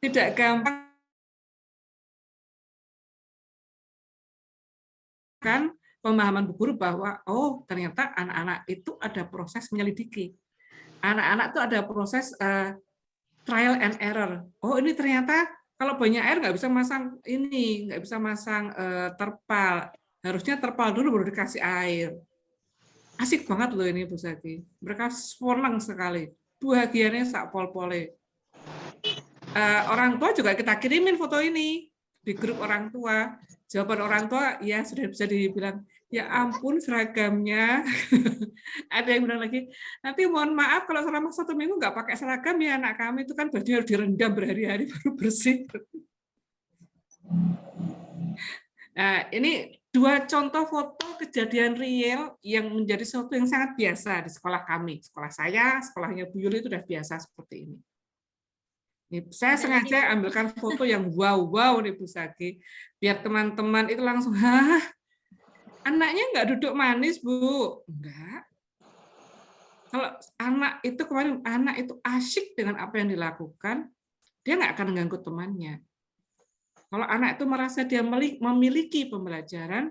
Tidak gampang kan pemahaman Bu Guru bahwa oh ternyata anak-anak itu ada proses menyelidiki. Anak-anak itu ada proses trial and error. Oh ini ternyata kalau banyak air nggak bisa masang ini, nggak bisa masang terpal. Harusnya terpal dulu baru dikasih air. Asik banget loh ini Bu Zaki. Mereka senang sekali. Bahagiannya sak pol-pole. Orang tua juga kita kirimin foto ini di grup orang tua. Jawaban orang tua ya sudah bisa dibilang, ya ampun seragamnya. Ada yang bilang lagi, nanti mohon maaf kalau selama 1 minggu nggak pakai seragam ya anak kami, itu kan bajunya harus direndam berhari-hari baru bersih. Nah, ini 2 contoh foto kejadian real yang menjadi sesuatu yang sangat biasa di sekolah kami. Sekolah saya, sekolahnya Bu Yuli itu sudah biasa seperti ini. Saya sengaja ambilkan foto yang wow nih Bu Zaki, biar teman-teman itu langsung, hah, anaknya nggak duduk manis Bu? Enggak. Kalau anak itu kemarin anak itu asyik dengan apa yang dilakukan, dia nggak akan mengganggu temannya. Kalau anak itu merasa dia memiliki pembelajaran,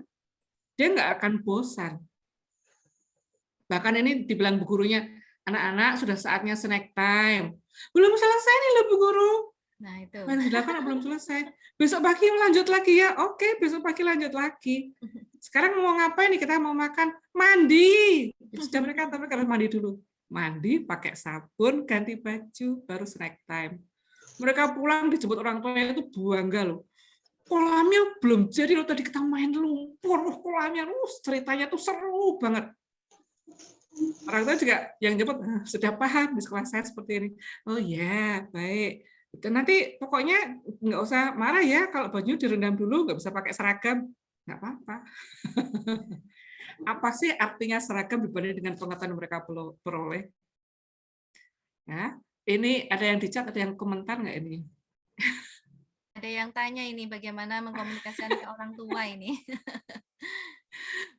dia nggak akan bosan. Bahkan ini dibilang Bu gurunya, anak-anak sudah saatnya snack time. Belum selesai nih loh Bu Guru. Nah itu. Main 8 belum selesai. Besok pagi lanjut lagi ya. Oke, besok pagi lanjut lagi. Sekarang mau ngapain nih? Kita mau makan, mandi. Sudah mereka tapi harus mandi dulu. Mandi, pakai sabun, ganti baju, baru snack time. Mereka pulang dijemput orang tuanya itu bangga loh. Kolamnya belum jadi loh, tadi kita main lumpur. Kolamnya ceritanya tuh seru banget. Orang tua juga yang jemput sudah paham di sekolah saya seperti ini. Oh ya, baik. Nanti pokoknya nggak usah marah ya kalau baju direndam dulu, nggak bisa pakai seragam, nggak apa-apa. Apa sih artinya seragam dibanding dengan pengetahuan mereka peroleh? Ya, ini ada yang dicat, ada yang komentar nggak ini? Ada yang tanya ini bagaimana mengkomunikasikan ke orang tua ini.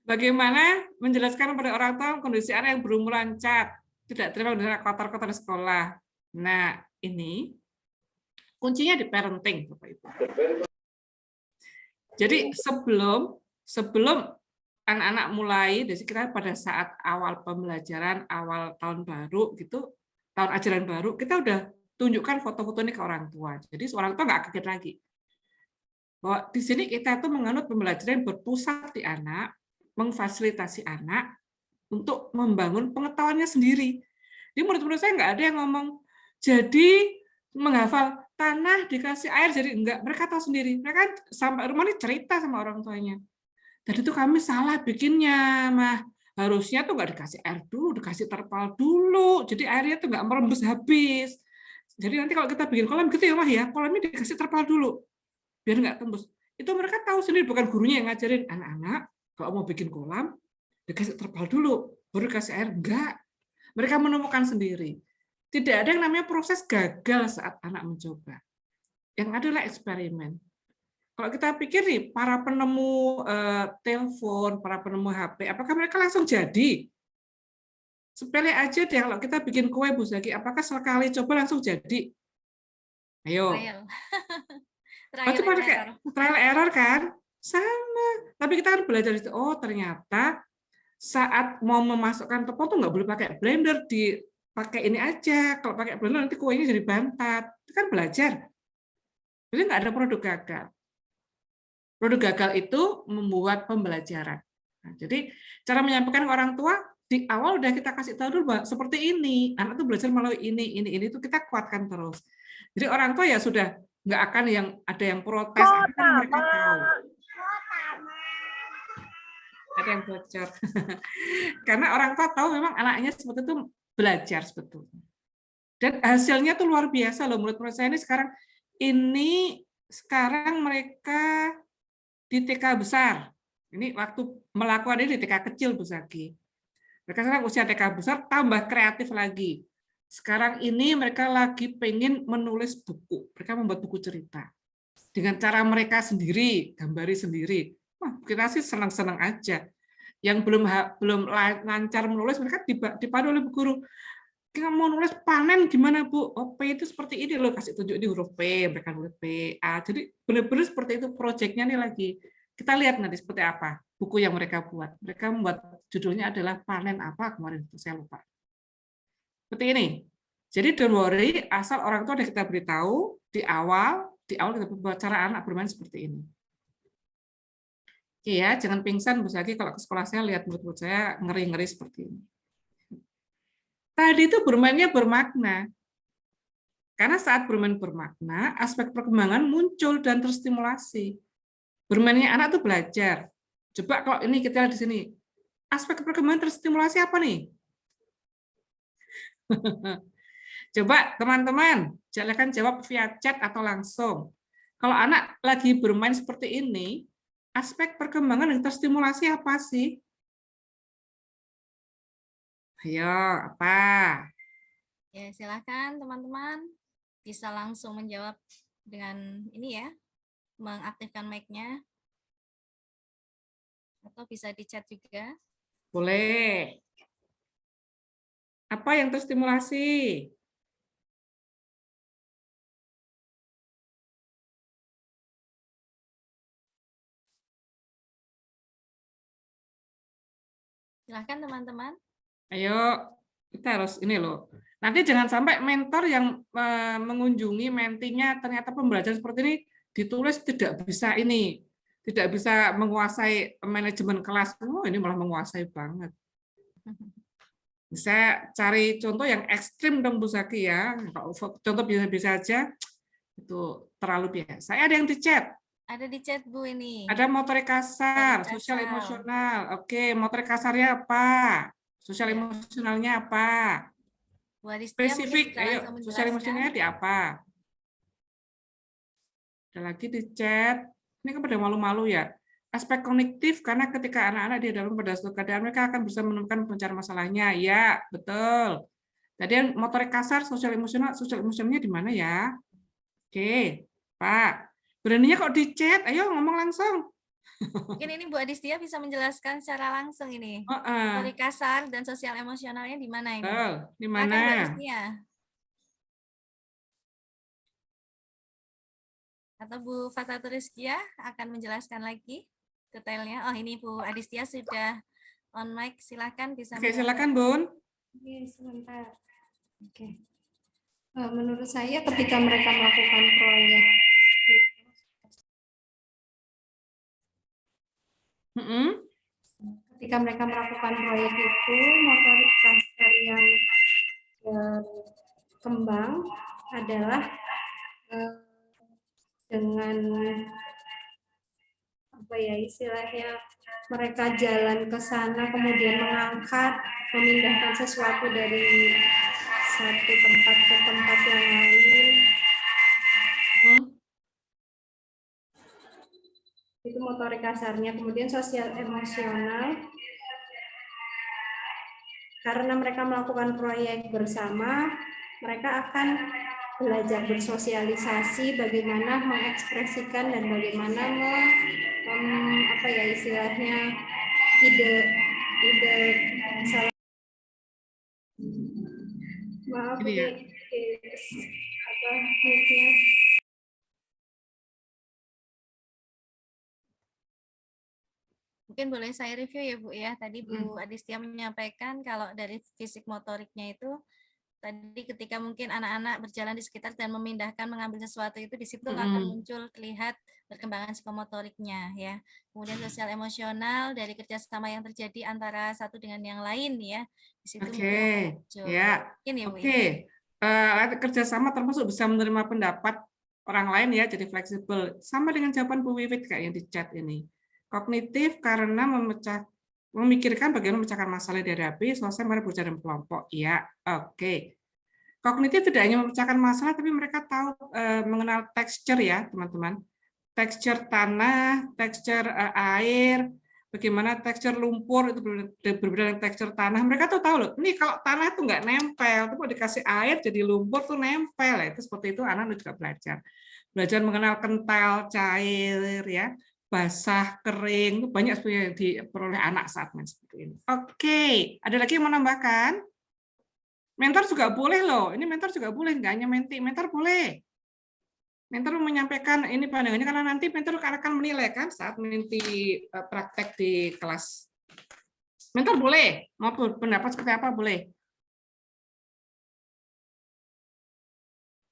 Bagaimana menjelaskan pada orang tua kondisi anak yang berumuran cat, tidak terima dengan kotor-kotor di sekolah. Nah, ini kuncinya di parenting, Bapak Ibu. Jadi sebelum anak-anak mulai dari sekitar pada saat awal pembelajaran, awal tahun baru gitu, tahun ajaran baru, kita udah tunjukkan foto-foto ini ke orang tua. Jadi orang tua nggak kaget lagi. Bahwa di sini kita tuh menganut pembelajaran berpusat di anak, memfasilitasi anak untuk membangun pengetahuannya sendiri. Di murid-murid saya nggak ada yang ngomong, jadi menghafal tanah dikasih air, jadi enggak. Mereka tahu sendiri. Mereka sampai rumah ini cerita sama orang tuanya. Tadi tuh kami salah bikinnya, Mah. Harusnya tuh nggak dikasih air dulu, dikasih terpal dulu. Jadi airnya tuh nggak merembes habis. Jadi nanti kalau kita bikin kolam gitu ya, Mah ya, kolamnya dikasih terpal dulu. Biar nggak tembus. Itu mereka tahu sendiri, bukan gurunya yang ngajarin. Anak-anak, kalau mau bikin kolam, dikasih terpal dulu, baru dikasih air. Enggak. Mereka menemukan sendiri. Tidak ada yang namanya proses gagal saat anak mencoba. Yang adalah eksperimen. Kalau kita pikir nih, para penemu telepon, para penemu HP, apakah mereka langsung jadi? Sepele aja deh, kalau kita bikin kue, Bu Zaki, apakah sekali coba langsung jadi? Ayo. Trial Cuma and pakai error. trial error kan? Sama. Tapi kita kan belajar, oh ternyata saat mau memasukkan tepung tuh nggak boleh pakai blender, dipakai ini aja. Kalau pakai blender nanti kuenya jadi bantat. Itu kan belajar. Jadi nggak ada produk gagal. Produk gagal itu membuat pembelajaran. Nah, jadi cara menyampaikan ke orang tua di awal udah kita kasih tahu dulu bahwa seperti ini, anak tuh belajar melalui ini itu kita kuatkan terus. Jadi orang tua ya sudah nggak akan yang ada yang protes, karena mereka tahu. Ada yang bocor. Karena orang tua tahu memang anaknya seperti itu belajar sebetulnya. Dan hasilnya tuh luar biasa loh menurut saya ini sekarang mereka di TK besar. Ini waktu melakukan ini di TK kecil, Bu Zaki. Mereka sekarang usia TK besar tambah kreatif lagi. Sekarang ini mereka lagi pengen menulis buku. Mereka membuat buku cerita. Dengan cara mereka sendiri, gambari sendiri. Wah, kita sih senang-senang aja. Yang belum lancar menulis, mereka dipandu oleh guru. Kita mau nulis panen gimana Bu? Oh, P itu seperti ini loh, kasih tunjuk di huruf P, mereka nulis P, A. Jadi benar-benar seperti itu proyeknya nih lagi. Kita lihat nanti seperti apa buku yang mereka buat. Mereka membuat judulnya adalah panen apa kemarin itu saya lupa. Seperti ini. Jadi don't worry, asal orang tua kita beritahu di awal kita buat cara anak bermain seperti ini. Oke ya, jangan pingsan Bu Zaki kalau ke sekolah saya lihat murid-murid saya ngeri-ngeri seperti ini. Tadi itu bermainnya bermakna. Karena saat bermain bermakna, aspek perkembangan muncul dan terstimulasi. Bermainnya anak itu belajar. Coba kalau ini kita lihat di sini, aspek perkembangan terstimulasi apa nih? Coba teman-teman, silakan jawab via chat atau langsung. Kalau anak lagi bermain seperti ini, aspek perkembangan yang terstimulasi apa sih? Ayo, apa? Ya, silakan teman-teman bisa langsung menjawab dengan ini ya, mengaktifkan mic-nya atau bisa di chat juga. Boleh. Apa yang terstimulasi? Silakan teman-teman. Ayo, kita harus ini loh. Nanti jangan sampai mentor yang mengunjungi mentinya ternyata pembelajaran seperti ini ditulis tidak bisa ini, tidak bisa menguasai manajemen kelas. Oh, ini malah menguasai banget. Bisa cari contoh yang ekstrim dong Bu Zaki ya. Contoh bisa-bisa aja itu terlalu biasa. Ada yang di chat. Ada di chat Bu ini. Ada motorik kasar, sosial emosional. Oke, motorik kasarnya apa? Sosial emosionalnya apa? Bu Adistia Spesifik, ayo sosial emosionalnya di apa? Ada lagi di chat. Ini kan pada malu-malu ya. Aspek kognitif karena ketika anak-anak dihadapkan pada suatu keadaan mereka akan bisa menemukan pencarian masalahnya. Ya, betul. Tadi motorik kasar, sosial emosionalnya di mana ya? Oke, Pak. Beraninya kok di chat? Ayo ngomong langsung. Mungkin ini Bu Adistia bisa menjelaskan secara langsung ini. Motorik kasar dan sosial emosionalnya di mana ini? Di mana? Silakan Bu Adistia. Atau Bu Fataturiskia akan menjelaskan lagi detailnya. Oh, ini Bu Adistia sudah on mic. Silakan bisa. Oke, silakan Bun. Oke, sebentar. Oke. Menurut saya ketika mereka melakukan proyek ketika mereka melakukan proyek itu, motorik kasar yang berkembang adalah dengan apa ya istilahnya, mereka jalan ke sana kemudian mengangkat, memindahkan sesuatu dari satu tempat ke tempat yang lain. Itu motorik kasarnya. Kemudian sosial emosional, karena mereka melakukan proyek bersama, mereka akan belajar bersosialisasi, bagaimana mengekspresikan dan bagaimana apa ya istilahnya, ide salah. Maaf Ini ya. apa mic-nya. Mungkin boleh saya review ya Bu ya. Tadi Bu Adistia menyampaikan kalau dari fisik motoriknya itu tadi ketika mungkin anak-anak berjalan di sekitar dan memindahkan mengambil sesuatu itu di situ akan muncul terlihat perkembangan psikomotoriknya ya. Kemudian sosial emosional dari kerjasama yang terjadi antara satu dengan yang lain ya. Di situ muncul. Ya. Oke. Kerjasama termasuk bisa menerima pendapat orang lain ya, jadi fleksibel. Sama dengan jawaban Bu Wiwit kayak yang di chat ini. Kognitif karena memikirkan bagaimana memecahkan masalah yang dihadapi, selesai mereka bekerja dalam kelompok. Ya, oke. Kognitif tidak hanya memecahkan masalah, tapi mereka tahu mengenal tekstur ya, teman-teman. Tekstur tanah, tekstur air, bagaimana tekstur lumpur itu berbeda dengan tekstur tanah. Mereka tuh tahu loh, ini kalau tanah itu nggak nempel, tapi dikasih air jadi lumpur tuh nempel. Itu seperti itu anak juga belajar. Belajar mengenal kental, cair, ya, basah, kering, itu banyak sebenarnya yang diperoleh anak saat main seperti ini. Oke, ada lagi yang mau menambahkan? Mentor juga boleh loh. Ini mentor juga boleh, nggak hanya menti. Mentor boleh. Mentor menyampaikan ini pandangannya karena nanti mentor akan menilai kan saat menti praktek di kelas. Mentor boleh, mau pendapat seperti apa boleh.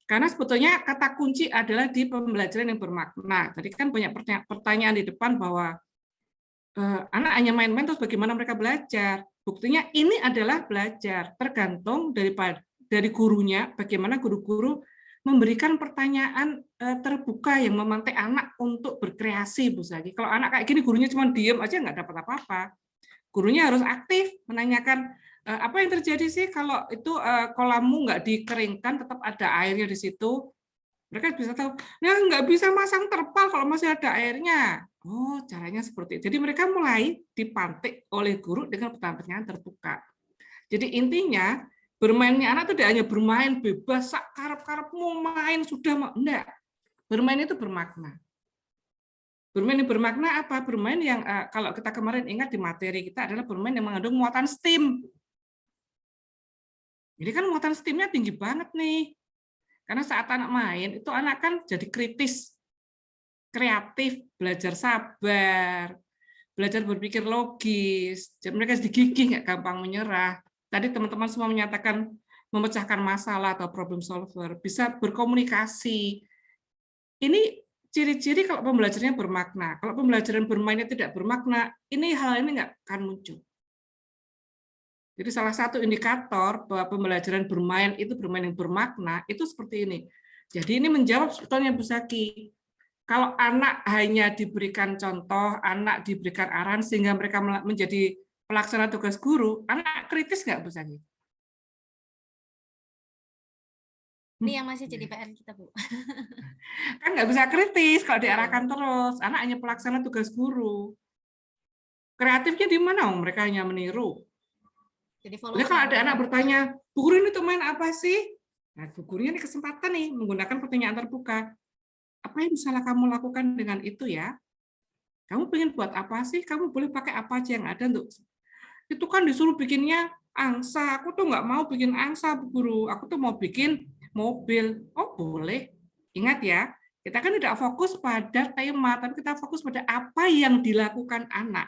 Karena sebetulnya kata kunci adalah di pembelajaran yang bermakna. Tadi kan banyak pertanyaan di depan bahwa anak hanya main-main terus bagaimana mereka belajar. Buktinya ini adalah belajar, tergantung dari gurunya, bagaimana guru-guru memberikan pertanyaan terbuka yang memantik anak untuk berkreasi, Bu Zaki. Kalau anak kayak gini gurunya cuma diem aja nggak dapat apa-apa. Gurunya harus aktif menanyakan apa yang terjadi sih kalau itu kolammu nggak dikeringkan, tetap ada airnya di situ. Mereka bisa tahu, nah nggak bisa masang terpal kalau masih ada airnya. Oh, caranya seperti itu. Jadi mereka mulai dipantik oleh guru dengan pertanyaan-pertanyaan terbuka. Jadi intinya bermainnya anak itu tidak hanya bermain bebas, sak karep-karepmu main sudah enggak. Bermain itu bermakna. Bermain yang bermakna apa? Bermain yang kalau kita kemarin ingat di materi kita adalah bermain yang mengandung muatan STEAM. Jadi kan muatan STEAM-nya tinggi banget nih. Karena saat anak main, itu anak kan jadi kritis, kreatif, belajar sabar, belajar berpikir logis, mereka digigih, nggak gampang menyerah. Tadi teman-teman semua menyatakan memecahkan masalah atau problem solver, bisa berkomunikasi. Ini ciri-ciri kalau pembelajarannya bermakna. Kalau pembelajaran bermainnya tidak bermakna, ini hal ini nggak akan muncul. Jadi salah satu indikator bahwa pembelajaran bermain itu bermain yang bermakna, itu seperti ini. Jadi ini menjawab sebetulnya Bu Zaki. Kalau anak hanya diberikan contoh, anak diberikan arahan sehingga mereka menjadi pelaksana tugas guru, anak kritis nggak Bu Zaki? Ini yang masih jadi PR kita, Bu. Kan nggak bisa kritis kalau diarahkan terus. Anak hanya pelaksana tugas guru. Kreatifnya di mana? Mereka hanya meniru. Jadi kalau ada anak bertanya, Bu Guru ini tuh main apa sih? Nah, Bu Gurunya ini kesempatan nih menggunakan pertanyaan terbuka. Apa yang bisa kamu lakukan dengan itu ya? Kamu pengen buat apa sih? Kamu boleh pakai apa aja yang ada untuk itu kan disuruh bikinnya angsa. Aku tuh nggak mau bikin angsa, Bu Guru. Aku tuh mau bikin mobil. Oh, boleh. Ingat ya, kita kan tidak fokus pada tema, tapi kita fokus pada apa yang dilakukan anak.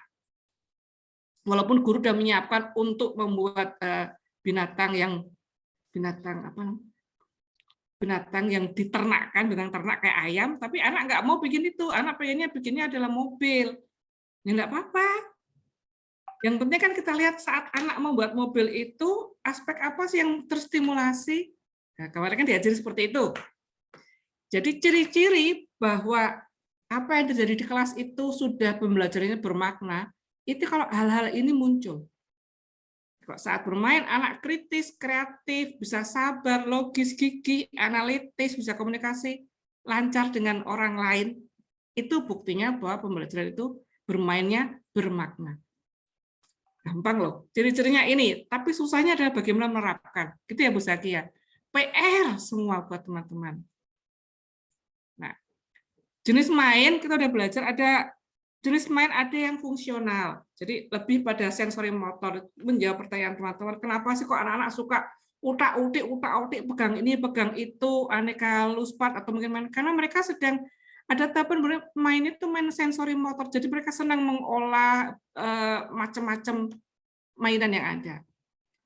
Walaupun guru sudah menyiapkan untuk membuat binatang yang diternakkan, binatang ternak kayak ayam, tapi anak nggak mau bikin itu, anak bikinnya adalah mobil. Ya nggak apa-apa. Yang penting kan kita lihat saat anak membuat mobil itu, aspek apa sih yang terstimulasi? Nah, kemarin kan diajari seperti itu. Jadi ciri-ciri bahwa apa yang terjadi di kelas itu sudah pembelajarannya bermakna, itu kalau hal-hal ini muncul. Saat bermain, anak kritis, kreatif, bisa sabar, logis, gigih, analitis, bisa komunikasi, lancar dengan orang lain, itu buktinya bahwa pembelajaran itu bermainnya bermakna. Gampang loh, ciri-cirinya ini, tapi susahnya adalah bagaimana menerapkan. Gitu ya Bu Zaki ya. PR semua buat teman-teman. Nah, jenis main kita udah belajar ada jenis main ada yang fungsional, jadi lebih pada sensori motor. Menjawab pertanyaan teman-teman, kenapa sih kok anak-anak suka utak-utik, pegang ini, pegang itu, aneka luspat atau mungkin main? Karena mereka sedang ada tahapan main itu main sensori motor, jadi mereka senang mengolah macam-macam mainan yang ada.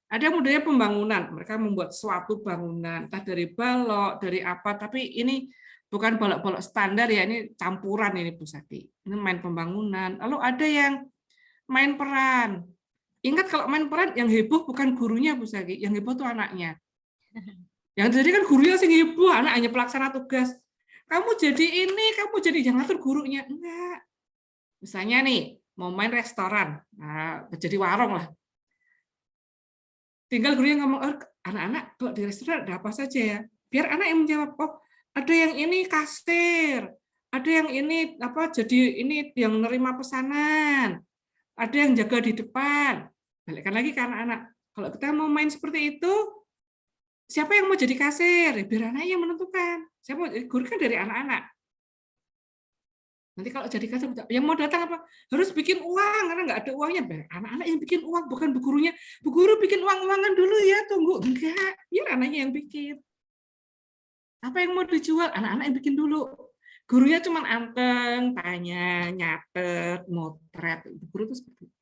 Ada modelnya pembangunan, mereka membuat suatu bangunan, entah dari balok, dari apa, tapi ini bukan balok-balok standar ya, ini campuran ini Bu Zaki. Ini main pembangunan. Lalu ada yang main peran. Ingat kalau main peran yang heboh bukan gurunya Bu Zaki, yang heboh tuh anaknya. Yang jadi kan gurunya sih heboh, anak hanya pelaksana tugas. Kamu jadi ini, kamu jadi yang ngatur gurunya. Enggak. Misalnya nih, mau main restoran, nah, jadi warung lah. Tinggal gurunya ngomong, oh, anak-anak kalau di restoran ada apa saja ya? Biar anak yang menjawab, oh ada yang ini kasir, ada yang ini apa jadi ini yang nerima pesanan, ada yang jaga di depan. Balikkan lagi ke anak-anak. Kalau kita mau main seperti itu, siapa yang mau jadi kasir? Biar anak yang menentukan. Siapa guru kan dari anak-anak. Nanti kalau jadi kasar, yang mau datang apa? Harus bikin uang, karena nggak ada uangnya. Anak-anak yang bikin uang, bukan bu gurunya. Bu guru bikin uang-uangan dulu ya, tunggu. Enggak, biar anaknya yang bikin. Apa yang mau dijual? Anak-anak yang bikin dulu. Gurunya cuma anteng, tanya, nyatet, motret. Bu guru itu seperti itu.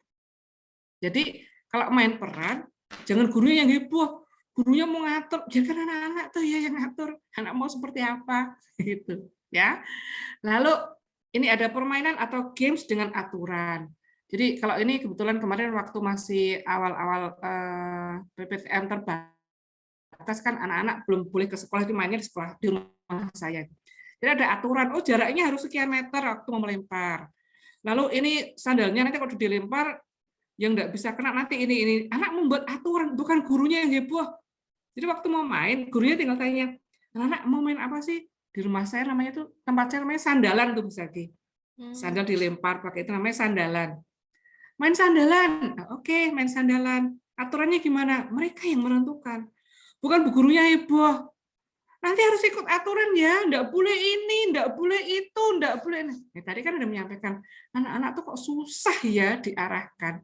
Jadi kalau main peran, jangan gurunya yang heboh. Gurunya mau ngatur, jangan anak-anak tuh ya yang ngatur. Anak mau seperti apa, gitu ya. Lalu ini ada permainan atau games dengan aturan. Jadi kalau ini kebetulan kemarin waktu masih awal-awal PPTM terbatas kan anak-anak belum boleh ke sekolah, itu mainnya di sekolah di rumah saya. Jadi ada aturan, oh jaraknya harus sekian meter waktu mau melempar. Lalu ini sandalnya nanti kalau dilempar yang nggak bisa kena nanti ini. Anak membuat aturan, bukan gurunya yang heboh. Jadi waktu mau main, gurunya tinggal tanya, anak mau main apa sih? Di rumah saya namanya tuh, tempat saya namanya sandalan tuh bisa Ki. Sandal dilempar pakai itu namanya sandalan. Main sandalan, oke, main sandalan. Aturannya gimana? Mereka yang menentukan. Bukan bu gurunya heboh. Nanti harus ikut aturan ya, enggak boleh ini, enggak boleh itu, enggak boleh ini. Tadi kan udah menyampaikan, anak-anak tuh kok susah ya diarahkan.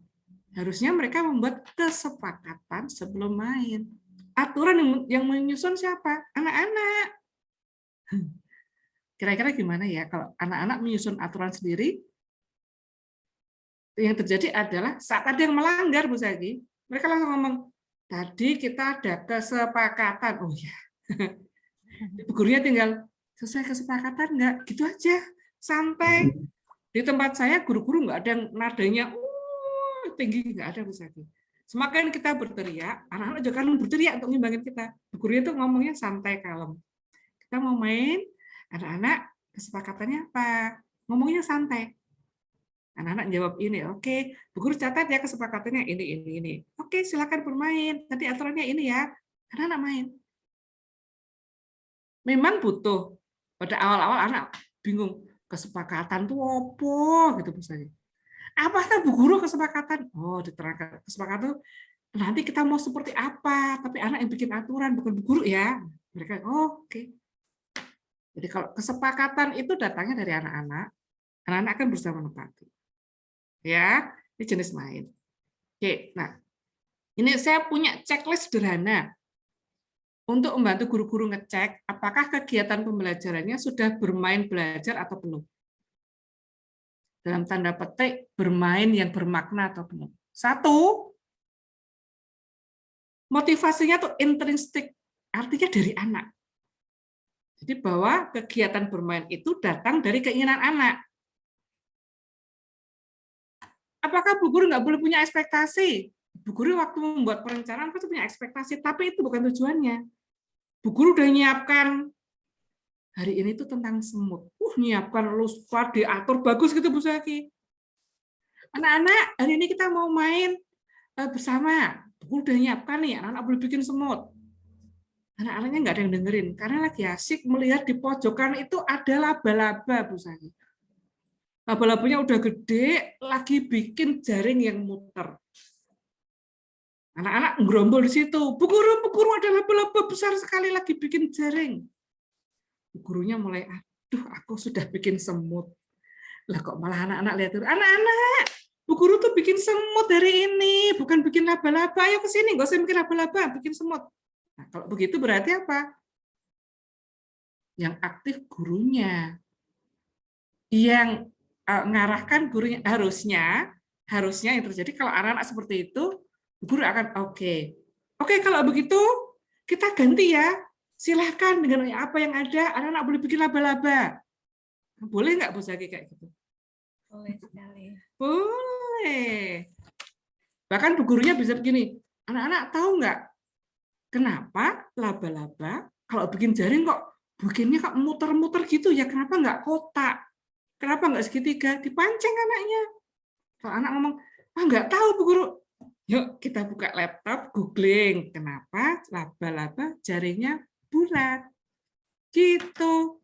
Harusnya mereka membuat kesepakatan sebelum main. Aturan yang menyusun siapa? Anak-anak. Kira-kira gimana ya kalau anak-anak menyusun aturan sendiri? Yang terjadi adalah saat ada yang melanggar, Bu Zaki, mereka langsung ngomong, tadi kita ada kesepakatan. Oh ya, gurunya tinggal selesai kesepakatan enggak? Gitu aja, santai. Di tempat saya guru-guru nggak ada yang nadanya tinggi, nggak ada, Bu Zaki. Semakin kita berteriak, anak-anak juga kan berteriak untuk ngimbangin kita. Gurunya tuh ngomongnya santai, kalem. Kita mau main, anak-anak kesepakatannya apa? Ngomongnya santai. Anak-anak jawab ini, oke. Bu guru catat ya kesepakatannya ini. Oke, silakan bermain. Tadi aturannya ini ya. Anak-anak main. Memang butuh. Pada awal-awal anak bingung. Kesepakatan tuh apa? Gitu misalnya. Apa Bu guru kesepakatan? Oh, diterangkan. Kesepakatan nanti kita mau seperti apa. Tapi anak yang bikin aturan, bukan Bu guru ya. Mereka, oh, oke. Jadi kalau kesepakatan itu datangnya dari anak-anak, anak-anak akan berusaha menepati. Ya, ini jenis main. Oke, nah ini saya punya checklist sederhana untuk membantu guru-guru ngecek apakah kegiatan pembelajarannya sudah bermain belajar atau belum. Dalam tanda petik bermain yang bermakna atau belum. 1, motivasinya tuh intrinsik, artinya dari anak. Jadi bahwa kegiatan bermain itu datang dari keinginan anak. Apakah Bu guru nggak boleh punya ekspektasi? Bu guru waktu membuat perencanaan pasti punya ekspektasi, tapi itu bukan tujuannya. Bu guru udah nyiapkan hari ini tuh tentang semut. Nyiapkan lupa diatur bagus gitu Bu Zaki. Anak-anak, hari ini kita mau main bersama. Bu guru udah nyiapkan nih, anak-anak boleh bikin semut. Anak-anaknya nggak ada yang dengerin karena lagi asik melihat di pojokan itu ada laba-laba Bu Zaki. Laba-labanya udah gede, lagi bikin jaring yang muter. Anak-anak ngerombol di situ. Bu guru ada laba-laba besar sekali lagi bikin jaring. Bu gurunya mulai, aduh aku sudah bikin semut. Lah kok malah anak-anak lihat, anak-anak, Bu guru tuh bikin semut hari ini, bukan bikin laba-laba. Ayo ke sini, nggak usah bikin laba-laba, bikin semut. Nah, kalau begitu berarti apa? Yang aktif gurunya. Yang ngarahkan gurunya, harusnya yang terjadi kalau anak-anak seperti itu, guru akan oke, kalau begitu kita ganti ya, silahkan dengan apa yang ada, anak-anak boleh bikin laba-laba. Boleh nggak Bu Zaki kayak gitu? Boleh sekali. Boleh. Bahkan bu gurunya bisa begini, anak-anak tahu nggak kenapa laba-laba kalau bikin jaring kok bikinnya kok muter-muter gitu ya, kenapa nggak kotak? Kenapa nggak segitiga? Dipancing anaknya. Kalau anak ngomong, nggak tahu Bu Guru. Yuk kita buka laptop, googling. Kenapa laba-laba jaringnya bulat? Gitu.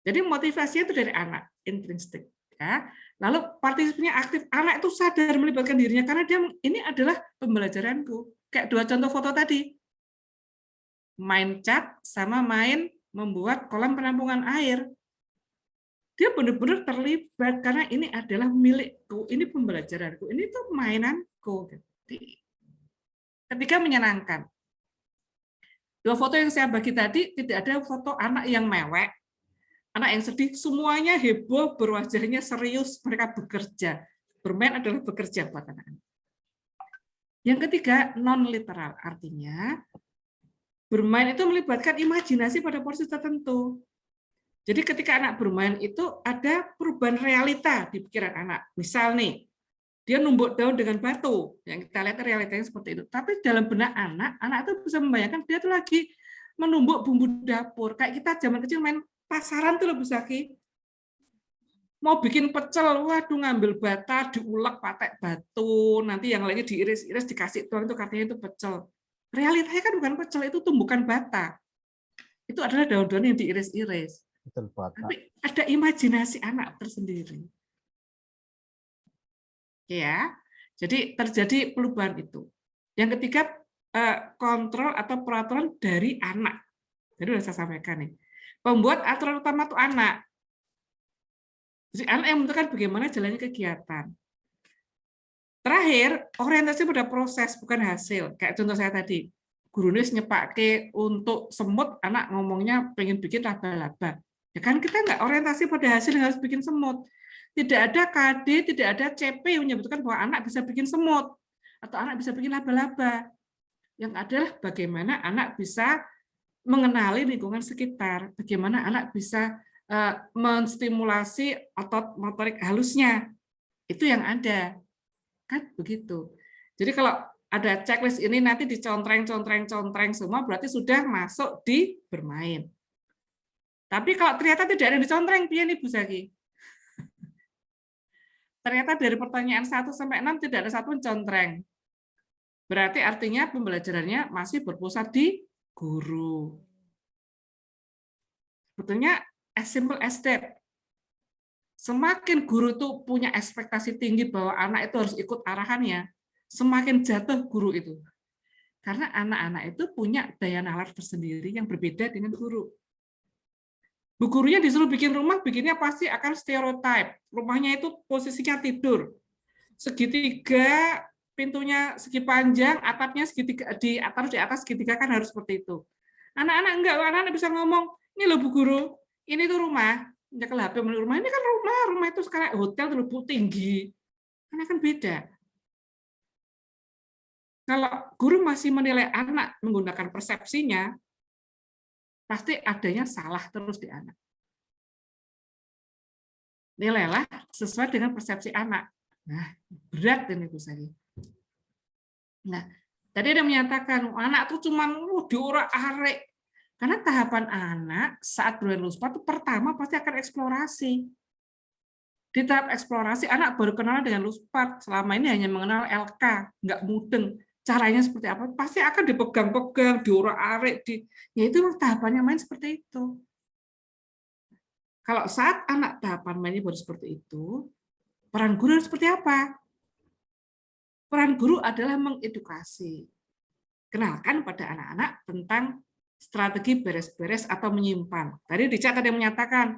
Jadi motivasinya itu dari anak, intrinsik. Ya. Lalu partisipasinya aktif. Anak itu sadar melibatkan dirinya, karena dia ini adalah pembelajaranku. Kayak 2 contoh foto tadi. Main cat sama main membuat kolam penampungan air. Dia benar-benar terlibat karena ini adalah milikku, ini pembelajaranku, ini tuh mainanku. Ketika menyenangkan. 2 foto yang saya bagi tadi tidak ada foto anak yang mewek, anak yang sedih, semuanya heboh, berwajahnya serius, mereka bekerja. Bermain adalah bekerja buat anak-anak. Yang ketiga, non-literal, artinya bermain itu melibatkan imajinasi pada porsi tertentu. Jadi ketika anak bermain itu ada perubahan realita di pikiran anak. Misal nih, dia numbuk daun dengan batu, yang kita lihat realitanya seperti itu. Tapi dalam benak anak, anak itu bisa membayangkan dia tuh lagi menumbuk bumbu dapur. Kayak kita zaman kecil main pasaran tuh loh Bu Zaki. Mau bikin pecel, waduh ngambil bata, diulek pakai batu, nanti yang lagi diiris-iris dikasih tuang itu katanya itu pecel. Realitanya kan bukan pecel, itu tumbukan bata. Itu adalah daun-daun yang diiris-iris. Tapi ada imajinasi anak tersendiri. Ya, jadi terjadi perubahan itu. Yang ketiga, kontrol atau peraturan dari anak. Jadi sudah saya sampaikan nih. Pembuat aturan utama itu anak. Jadi anak yang menentukan bagaimana jalannya kegiatan. Terakhir, orientasi pada proses bukan hasil. Kayak contoh saya tadi, gurunya nyepake untuk semut, anak ngomongnya pengen bikin laba-laba. Ya kan kita nggak orientasi pada hasil yang harus bikin semut. Tidak ada KD, tidak ada CP yang menyebutkan bahwa anak bisa bikin semut atau anak bisa bikin laba-laba. Yang adalah bagaimana anak bisa mengenali lingkungan sekitar, bagaimana anak bisa menstimulasi otot motorik halusnya. Itu yang ada. Kan begitu. Jadi kalau ada checklist ini nanti dicontreng semua berarti sudah masuk di bermain. Tapi kalau ternyata tidak ada yang dicontreng, piye nih Bu Zaki? Ternyata dari pertanyaan 1 sampai 6 tidak ada satu contreng. Berarti artinya pembelajarannya masih berpusat di guru. Sebetulnya as simple as that. Semakin guru itu punya ekspektasi tinggi bahwa anak itu harus ikut arahannya, semakin jatuh guru itu. Karena anak-anak itu punya daya nalar tersendiri yang berbeda dengan guru. Bu gurunya disuruh bikin rumah, bikinnya pasti akan stereotype. Rumahnya itu posisinya tidur. Segitiga, pintunya segi panjang, atapnya segitiga, di atas segitiga kan harus seperti itu. Anak-anak enggak, anak-anak bisa ngomong, ini loh Bu Guru, ini tuh rumah. Nyekel HP menurut rumah, ini kan rumah itu sekarang hotel terlalu tinggi. Karena kan beda. Kalau guru masih menilai anak menggunakan persepsinya, pasti adanya salah terus di anak. Nilailah sesuai dengan persepsi anak. Nah, berat ini Bu Sari. Nah, tadi ada menyatakan anak tuh cuma diorak-arik. Karena tahapan anak saat bermain luspat itu pertama pasti akan eksplorasi. Di tahap eksplorasi anak baru kenal dengan luspat. Selama ini hanya mengenal LK, nggak mudeng. Caranya seperti apa? Pasti akan dipegang-pegang, diorak-arik, ya itu tahapannya main seperti itu. Kalau saat anak tahapan mainnya baru seperti itu, peran guru seperti apa? Peran guru adalah mengedukasi. Kenalkan pada anak-anak tentang strategi beres-beres atau menyimpan. Tadi di chat ada yang menyatakan,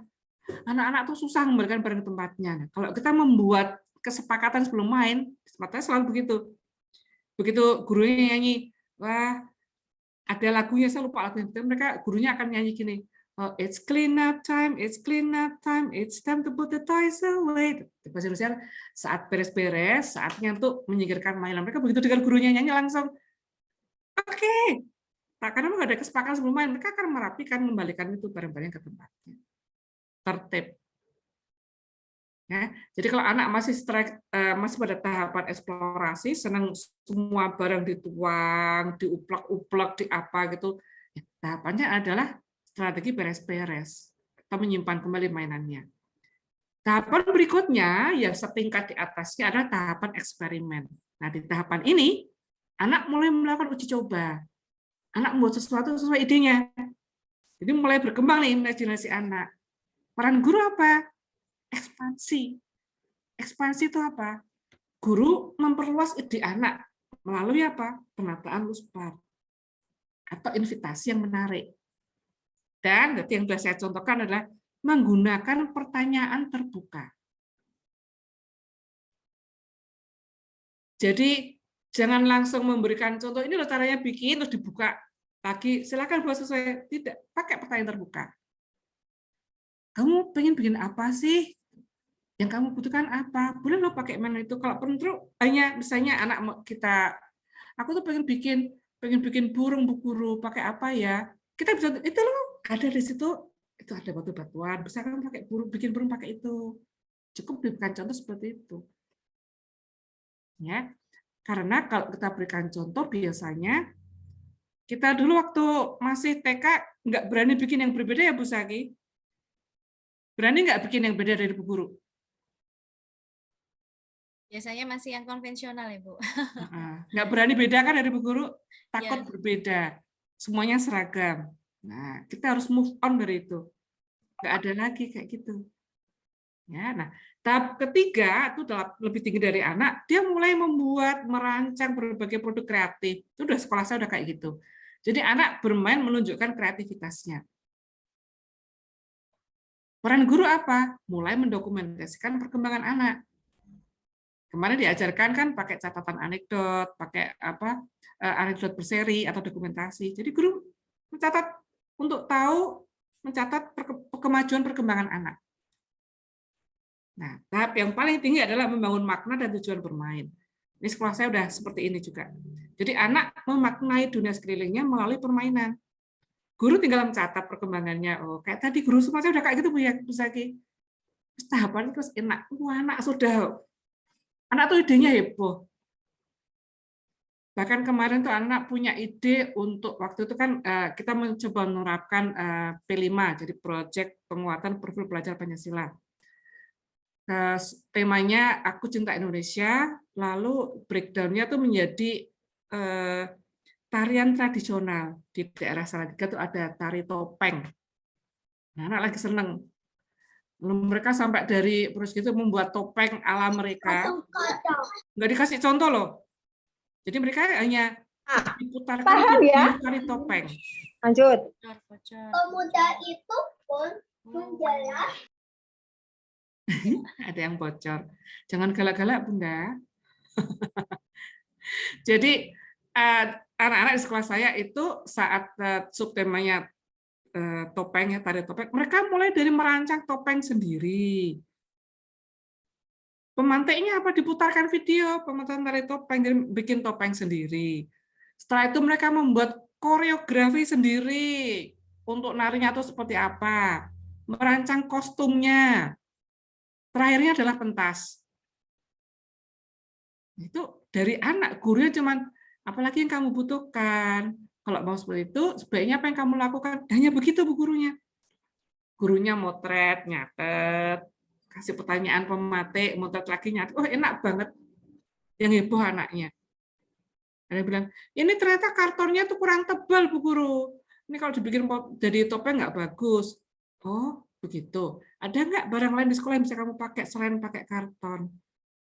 anak-anak tuh susah memberikan barang tempatnya. Nah, kalau kita membuat kesepakatan sebelum main, kesepakatannya selalu begitu. Begitu gurunya nyanyi, wah ada lagunya, saya lupa lagunya, mereka gurunya akan nyanyi gini, oh, it's clean up time, it's time to put the toys away. Bahasa Indonesia, saat beres-beres, saatnya untuk menyingkirkan mainan. Mereka begitu dengan gurunya nyanyi langsung, oke. Nah, karena nggak ada kesepakatan sebelum main, mereka akan merapikan, kembalikan itu barang-barang ke tempatnya. Tertib. Ya, jadi kalau anak masih pada tahapan eksplorasi, senang semua barang dituang, diuplak-uplak, di apa gitu, ya, tahapannya adalah strategi beres-beres atau menyimpan kembali mainannya. Tahapan berikutnya yang setingkat di atasnya adalah tahapan eksperimen. Nah, di tahapan ini anak mulai melakukan uji coba. Anak membuat sesuatu sesuai idenya. Jadi mulai berkembang nih imajinasi anak. Peran guru apa? Ekspansi. Ekspansi itu apa? Guru memperluas ide anak melalui apa? Penataan luspat atau invitasi yang menarik. Dan yang sudah saya contohkan adalah menggunakan pertanyaan terbuka. Jadi jangan langsung memberikan contoh, ini loh caranya bikin, terus dibuka lagi, silakan buat sesuai. Tidak, pakai pertanyaan terbuka. Kamu pengen bikin apa sih? Yang kamu butuhkan apa? Boleh lo pakai mana itu. Kalau perlu hanya misalnya anak kita, aku tuh pengen bikin burung Bu Guru, pakai apa ya? Kita bisa, itu loh ada di situ, itu ada batu-batuan, bisa kan pakai bikin burung pakai itu. Cukup berikan contoh seperti itu. Ya, karena kalau kita berikan contoh biasanya kita dulu waktu masih TK nggak berani bikin yang berbeda ya Bu Saki. Berani nggak bikin yang beda dari Bu Guru? Biasanya masih yang konvensional ya, Bu. Nggak berani beda kan dari Bu Guru? Takut Ya. berbeda. Semuanya seragam. Nah, kita harus move on dari itu. Nggak ada lagi kayak gitu. Ya, nah, tahap ketiga itu lebih tinggi dari anak, dia mulai merancang berbagai produk kreatif. Itu udah sekolah saya udah kayak gitu. Jadi anak bermain menunjukkan kreativitasnya. Peran guru apa? Mulai mendokumentasikan perkembangan anak. Kemarin diajarkan kan pakai catatan anekdot, pakai anekdot berseri atau dokumentasi. Jadi guru mencatat untuk tahu mencatat kemajuan perkembangan anak. Nah, tahap yang paling tinggi adalah membangun makna dan tujuan bermain. Ini sekolah saya udah seperti ini juga. Jadi anak memaknai dunia sekelilingnya melalui permainan. Guru tinggal mencatat perkembangannya. Oh, kayak tadi guru semua saya udah kayak gitu Bu ya, Bu Zaki. Tahapan terus enak. Wah, anak tuh idenya heboh. Bahkan kemarin tuh anak punya ide untuk waktu itu kan kita mencoba menerapkan P5, jadi proyek penguatan profil pelajar Pancasila. Temanya Aku Cinta Indonesia, lalu breakdown-nya tuh menjadi tarian tradisional. Di daerah Salatiga tuh ada tari topeng. Nah, anak lagi seneng. Mereka sampai dari terus gitu membuat topeng ala mereka. Nggak dikasih contoh loh. Jadi mereka hanya diputarkan video tari topeng. Lanjut. Pemuda itu pun menjelaskan. Ada yang bocor. Jangan galak-galak, Bunda. Jadi anak-anak di sekolah saya itu saat subtemanya topeng ya, tari topeng, mereka mulai dari merancang topeng sendiri. Pemantiknya apa? Diputarkan video pemantikan tari topeng, jadi bikin topeng sendiri. Setelah itu mereka membuat koreografi sendiri untuk narinya itu seperti apa, merancang kostumnya. Terakhirnya adalah pentas. Itu dari anak, gurunya cuman apalagi yang kamu butuhkan. Kalau mau seperti itu, sebaiknya apa yang kamu lakukan? Hanya begitu Bu gurunya. Gurunya motret, nyatet, kasih pertanyaan pematik, motret lagi nyatet. Oh enak banget. Yang heboh anaknya. Ada yang bilang, ini ternyata kartonnya tuh kurang tebal Bu Guru. Ini kalau dibikin jadi topeng nggak bagus. Oh begitu. Ada nggak barang lain di sekolah yang bisa kamu pakai selain pakai karton?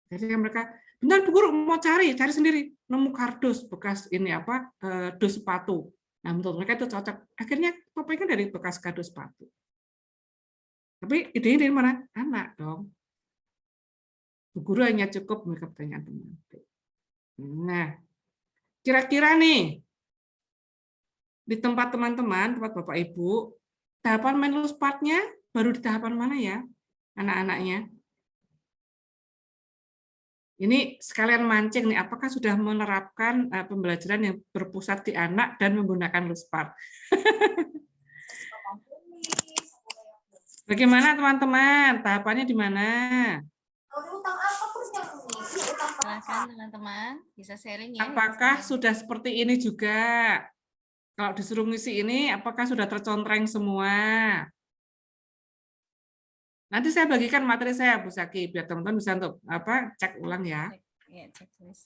Jadi mereka, bentar Bu Guru mau cari sendiri, nemu kardus bekas ini apa, dus sepatu. Nah menurut mereka itu cocok. Akhirnya topengnya dari bekas kardus sepatu. Tapi idenya dari mana? Anak dong. Bu Guru hanya cukup mereka pertanyaan teman-teman. Nah, kira-kira nih di tempat teman-teman, tempat Bapak Ibu, tahapan main part-nya baru di tahapan mana ya anak-anaknya? Ini sekalian mancing nih, apakah sudah menerapkan pembelajaran yang berpusat di anak dan menggunakan Luspart? Bagaimana teman-teman? Tahapannya di mana? Silakan teman-teman, bisa sharing ya. Apakah sudah seperti ini juga? Kalau disuruh ngisi ini, apakah sudah tercontreng semua? Nanti saya bagikan materi saya, Bu Zaki, biar teman-teman bisa untuk cek ulang ya.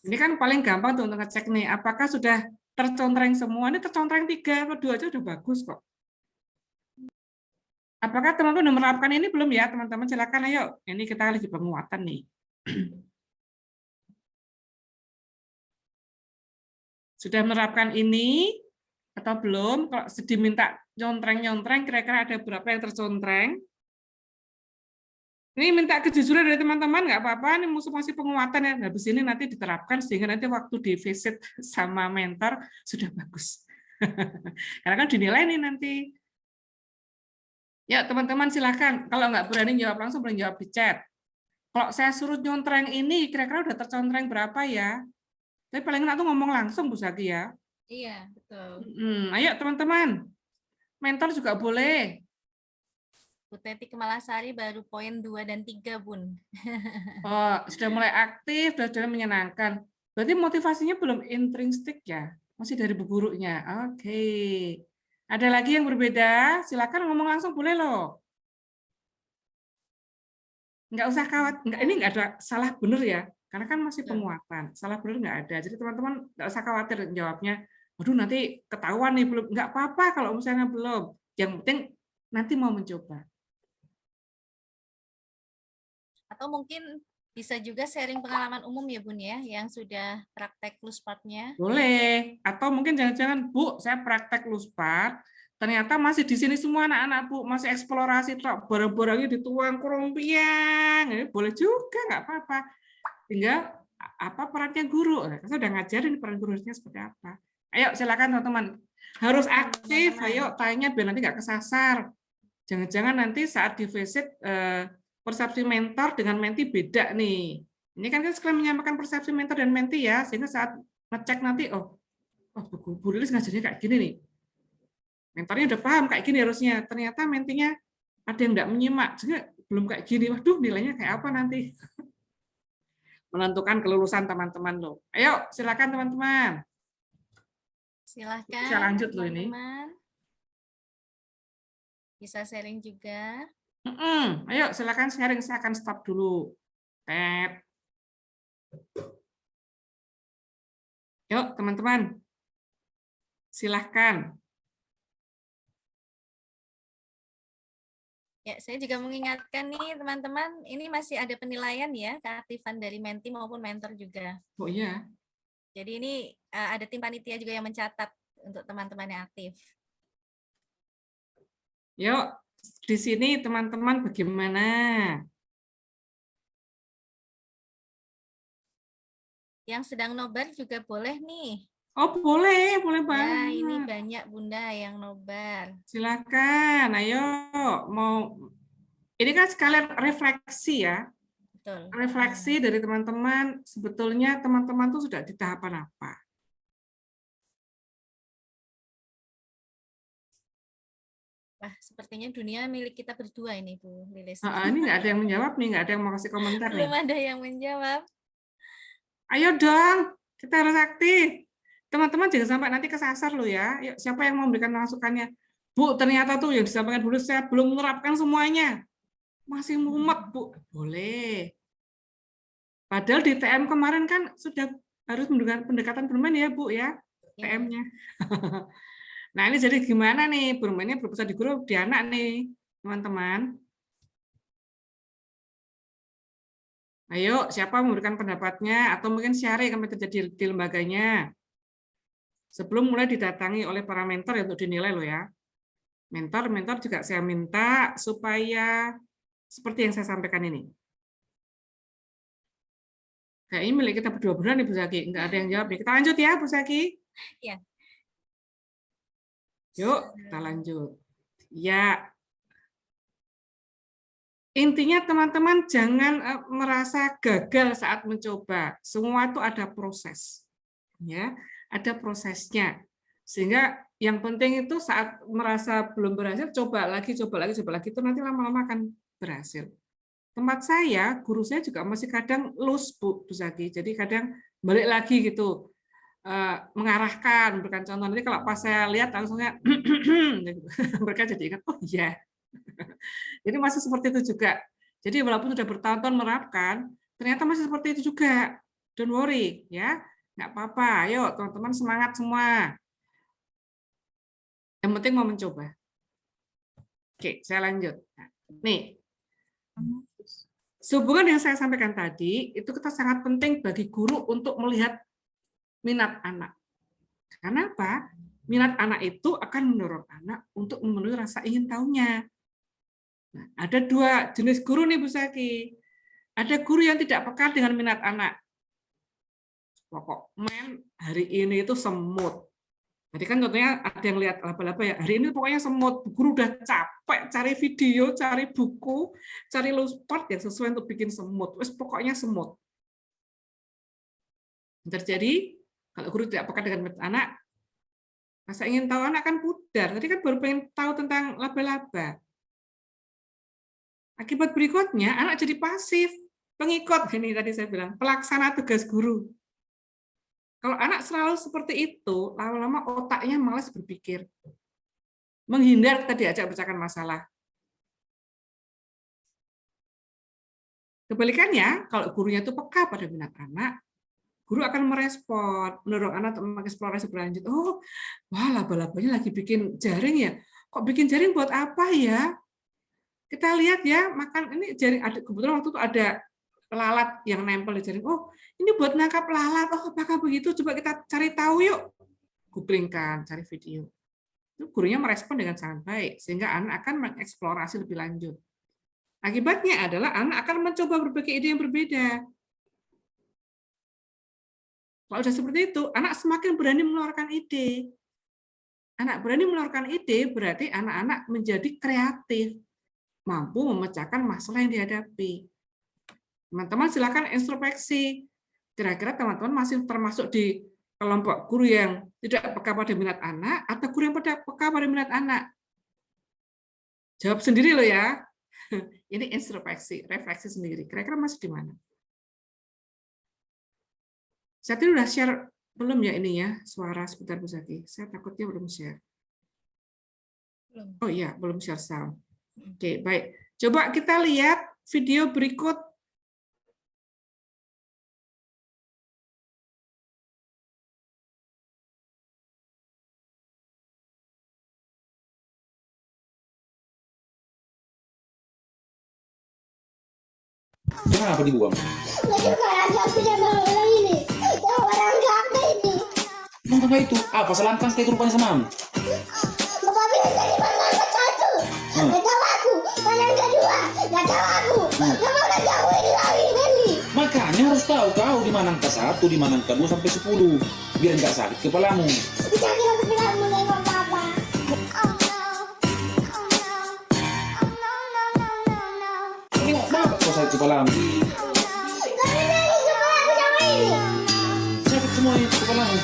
Ini kan paling gampang tuh untuk ngecek nih, apakah sudah tercontreng semua? Ini tercontreng 3 atau 2 aja udah bagus kok. Apakah teman-teman sudah menerapkan ini belum ya, teman-teman? Silakan ayo. Ini kita lagi penguatan nih. Sudah menerapkan ini atau belum? Kalau diminta nyontreng-nyontreng, kira-kira ada berapa yang tercontreng? Ini minta kejujuran dari teman-teman, nggak apa-apa, ini masih penguatan ya. Habis ini nanti diterapkan sehingga nanti waktu di visit sama mentor sudah bagus. Karena kan dinilai nih nanti. Ya teman-teman silakan. Kalau nggak berani jawab langsung, boleh jawab di chat. Kalau saya suruh nyontreng ini, kira-kira udah tercontreng berapa ya? Tapi paling enak tuh ngomong langsung, Bu Zaki ya. Iya, betul. Ayo teman-teman, mentor juga boleh. Bu Teti Kemalasari baru poin 2 dan 3, Bun. Oh, sudah mulai aktif, sudah menyenangkan. Berarti motivasinya belum intrinsik ya? Masih dari bu gurunya. Oke. Ada lagi yang berbeda? Silakan ngomong langsung boleh loh. Nggak usah khawatir. Ini nggak ada salah benar ya. Karena kan masih penguatan. Salah benar nggak ada. Jadi teman-teman nggak usah khawatir jawabnya. Waduh nanti ketahuan nih belum. Nggak apa-apa kalau misalnya belum. Yang penting nanti mau mencoba. Atau mungkin bisa juga sharing pengalaman umum ya Bun ya, yang sudah praktek Luspatnya. Boleh. Atau mungkin jangan-jangan, Bu, saya praktek Luspat, ternyata masih di sini semua anak-anak, Bu, masih eksplorasi, barang-barangnya dituang kurung-piang. Boleh juga, nggak apa-apa. Tinggal apa perannya guru. Saya udah ngajarin peran gurunya seperti apa. Ayo, silakan teman-teman. Harus aktif, ayo tanya biar nanti nggak kesasar. Jangan-jangan nanti saat di visit persepsi mentor dengan menti beda nih. Ini kan kita sekalian menyamakan persepsi mentor dan menti ya, sehingga saat ngecek nanti, oh Bu Lilis ngajarnya kayak gini nih. Mentornya udah paham kayak gini harusnya. Ternyata mentinya ada yang nggak menyimak, sehingga belum kayak gini. Waduh, nilainya kayak apa nanti? Menentukan kelulusan teman-teman loh. Ayo, silakan teman-teman. Silakan. Bisa lanjut loh ini. Bisa sharing juga. Ayo, silakan sharing. Saya akan stop dulu. Tet. Yuk, teman-teman. Silahkan. Ya, saya juga mengingatkan nih teman-teman, ini masih ada penilaian ya, keaktifan dari menti maupun mentor juga. Oh iya. Jadi ini ada tim panitia juga yang mencatat untuk teman-teman yang aktif. Yuk, di sini teman-teman bagaimana? Yang sedang nobar juga boleh nih. Oh boleh banget. Ya, ini banyak Bunda yang nobar. Silakan, ayo. Mau ini kan sekalian refleksi ya. Betul. Refleksi dari teman-teman, sebetulnya teman-teman tuh sudah di tahapan apa? Wah, sepertinya dunia milik kita berdua ini, Bu Lilis. Ini nggak ada yang menjawab nih, nggak ada yang mau kasih komentar nih. Belum ada yang menjawab. Ayo dong, kita harus aktif. Teman-teman jangan sampai nanti kesasar loh ya. Yuk, siapa yang memberikan masukannya? Bu, ternyata tuh yang disampaikan dulu saya belum menerapkan semuanya. Masih mumet, Bu. Boleh. Padahal di TM kemarin kan sudah harus menggunakan pendekatan bermain ya, Bu ya. TM-nya. Nah, ini jadi gimana nih? Bermainnya berpusat di guru, di anak nih, teman-teman. Ayo, siapa memberikan pendapatnya atau mungkin sharing apa yang terjadi di lembaganya. Sebelum mulai didatangi oleh para mentor untuk dinilai loh ya. Mentor juga saya minta supaya seperti yang saya sampaikan ini. Kayak ini milik kita berdua nih Bu Zaki. Enggak ada yang jawab nih. Kita lanjut ya Bu Zaki. Ya. Yuk, kita lanjut. Ya. Intinya teman-teman jangan merasa gagal saat mencoba. Semua itu ada proses. Ya, ada prosesnya. Sehingga yang penting itu saat merasa belum berhasil, coba lagi itu nanti lama-lama akan berhasil. Tempat saya, guru saya juga masih kadang loose Bu Zaki. Jadi kadang balik lagi gitu. Mengarahkan, memberikan contoh. Nanti kalau pas saya lihat langsungnya mereka jadi ingat, oh iya. Jadi masih seperti itu juga. Jadi walaupun sudah bertahun-tahun menerapkan, ternyata masih seperti itu juga. Don't worry, ya. Nggak apa-apa. Ayo, teman-teman semangat semua. Yang penting mau mencoba. Oke, saya lanjut. Nih, sehubungan yang saya sampaikan tadi, itu kita sangat penting bagi guru untuk melihat minat anak. Kenapa? Minat anak itu akan mendorong anak untuk memenuhi rasa ingin tahunya. Nah, ada 2 jenis guru nih Bu Saki. Ada guru yang tidak peka dengan minat anak. Pokok hari ini itu semut. Jadi kan contohnya ada yang lihat laba-laba ya, hari ini pokoknya semut. Guru udah capek cari video, cari buku, cari spot yang sesuai untuk bikin semut. Wes pokoknya semut. Terjadi kalau guru tidak peka dengan minat anak, rasa ingin tahu anak kan pudar. Tadi kan baru pengen tahu tentang laba-laba. Akibat berikutnya anak jadi pasif, pengikut. Ini tadi saya bilang pelaksana tugas guru. Kalau anak selalu seperti itu, lama-lama otaknya malas berpikir. Menghindar kita diajak pecahkan masalah. Kebalikannya, kalau gurunya itu peka pada minat anak, guru akan merespon, mendorong anak untuk mengeksplorasi berlanjut. Oh, wah laba-labanya lagi bikin jaring ya. Kok bikin jaring buat apa ya? Kita lihat ya, makan ini jaring. Kebetulan waktu itu ada lalat yang nempel di jaring. Oh, ini buat nangkap lalat. Oh, apakah begitu? Coba kita cari tahu yuk. Googlingkan, cari video. Itu gurunya merespon dengan sangat baik, sehingga anak akan mengeksplorasi lebih lanjut. Akibatnya adalah anak akan mencoba berbagai ide yang berbeda. Kalau sudah seperti itu, anak semakin berani mengeluarkan ide. Anak berani mengeluarkan ide berarti anak-anak menjadi kreatif, mampu memecahkan masalah yang dihadapi. Teman-teman silakan introspeksi. Kira-kira teman-teman masih termasuk di kelompok guru yang tidak peka pada minat anak atau guru yang peka pada minat anak? Jawab sendiri loh ya. Ini introspeksi, refleksi sendiri. Kira-kira masih di mana? Saya tadi udah share belum ya ini ya suara sebentar Bu Zaki. Saya takutnya belum share. Belum. Oh iya, belum share sound. Oke, baik. Coba kita lihat video berikut. Kenapa dibuang? Emang apa itu? Apa selangkang kayak rupanya semamu? Bapak bilang tadi mana angkat 1. Nggak tahu aku. Mana angkat 2. Nggak tahu aku. Kamu udah jauh ini lagi Henry. Makanya harus tahu kau di mana angka 1, di mana angka 2 sampai 10. Biar nggak sakit kepalamu. Bisa kira aku bilang menengok papa. Tengok bapak kau sakit kepalamu. Tapi nangis kepala aku sama ini. Sakit semua ini kepalamu.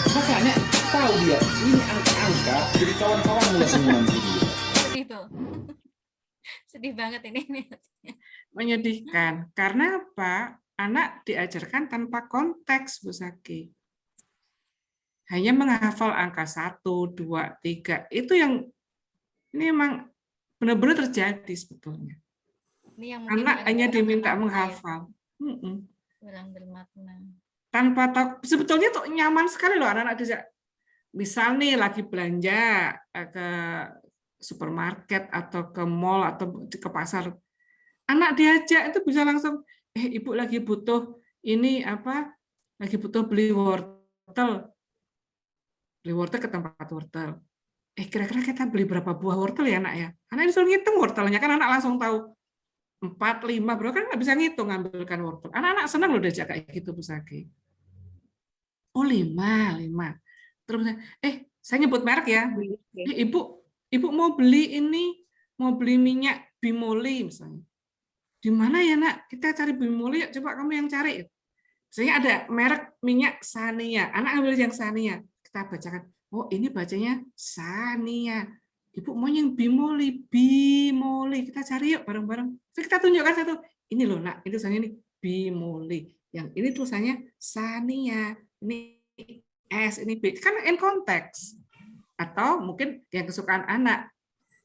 Makanya tahu dia ini angka-angka jadi kawan-kawanmu lah semua nanti. Sedih tuh. Sedih banget ini. Menyedihkan. Karena apa? Anak diajarkan tanpa konteks, Bu Saki. Hanya menghafal angka 1, 2, 3. Itu yang ini memang benar-benar terjadi sebetulnya. Ini yang mungkin Anak hanya diminta bermakna ya. menghafal. Kurang bermakna. Tanpa tahu, sebetulnya tuh nyaman sekali loh anak-anak bisa. Misal nih lagi belanja ke supermarket atau ke mall atau ke pasar, anak diajak itu bisa langsung, ibu lagi butuh ini apa? Lagi butuh beli wortel ke tempat wortel. Kira-kira kita beli berapa buah wortel ya anak ya? Anak disuruh ngitung wortelnya kan anak langsung tahu 4, 5, bro kan nggak bisa ngitung ngambilkan wortel. Anak-anak senang loh diajak kayak gitu Bu Saki. Oh 5. Terus saya nyebut merek ya. Ibu mau beli ini, mau beli minyak Bimoli misalnya. Di mana ya nak? Kita cari Bimoli, coba kamu yang cari. Misalnya ada merek minyak Sania. Anak ambil yang Sania. Kita bacakan. Oh ini bacanya Sania. Ibu mau yang Bimoli. Kita cari yuk bareng-bareng. Kita tunjukkan satu. Ini loh nak, ini tulisannya ini Bimoli. Yang ini tulisannya Sania. Ini S, ini B. Kan in konteks. Atau mungkin yang kesukaan anak.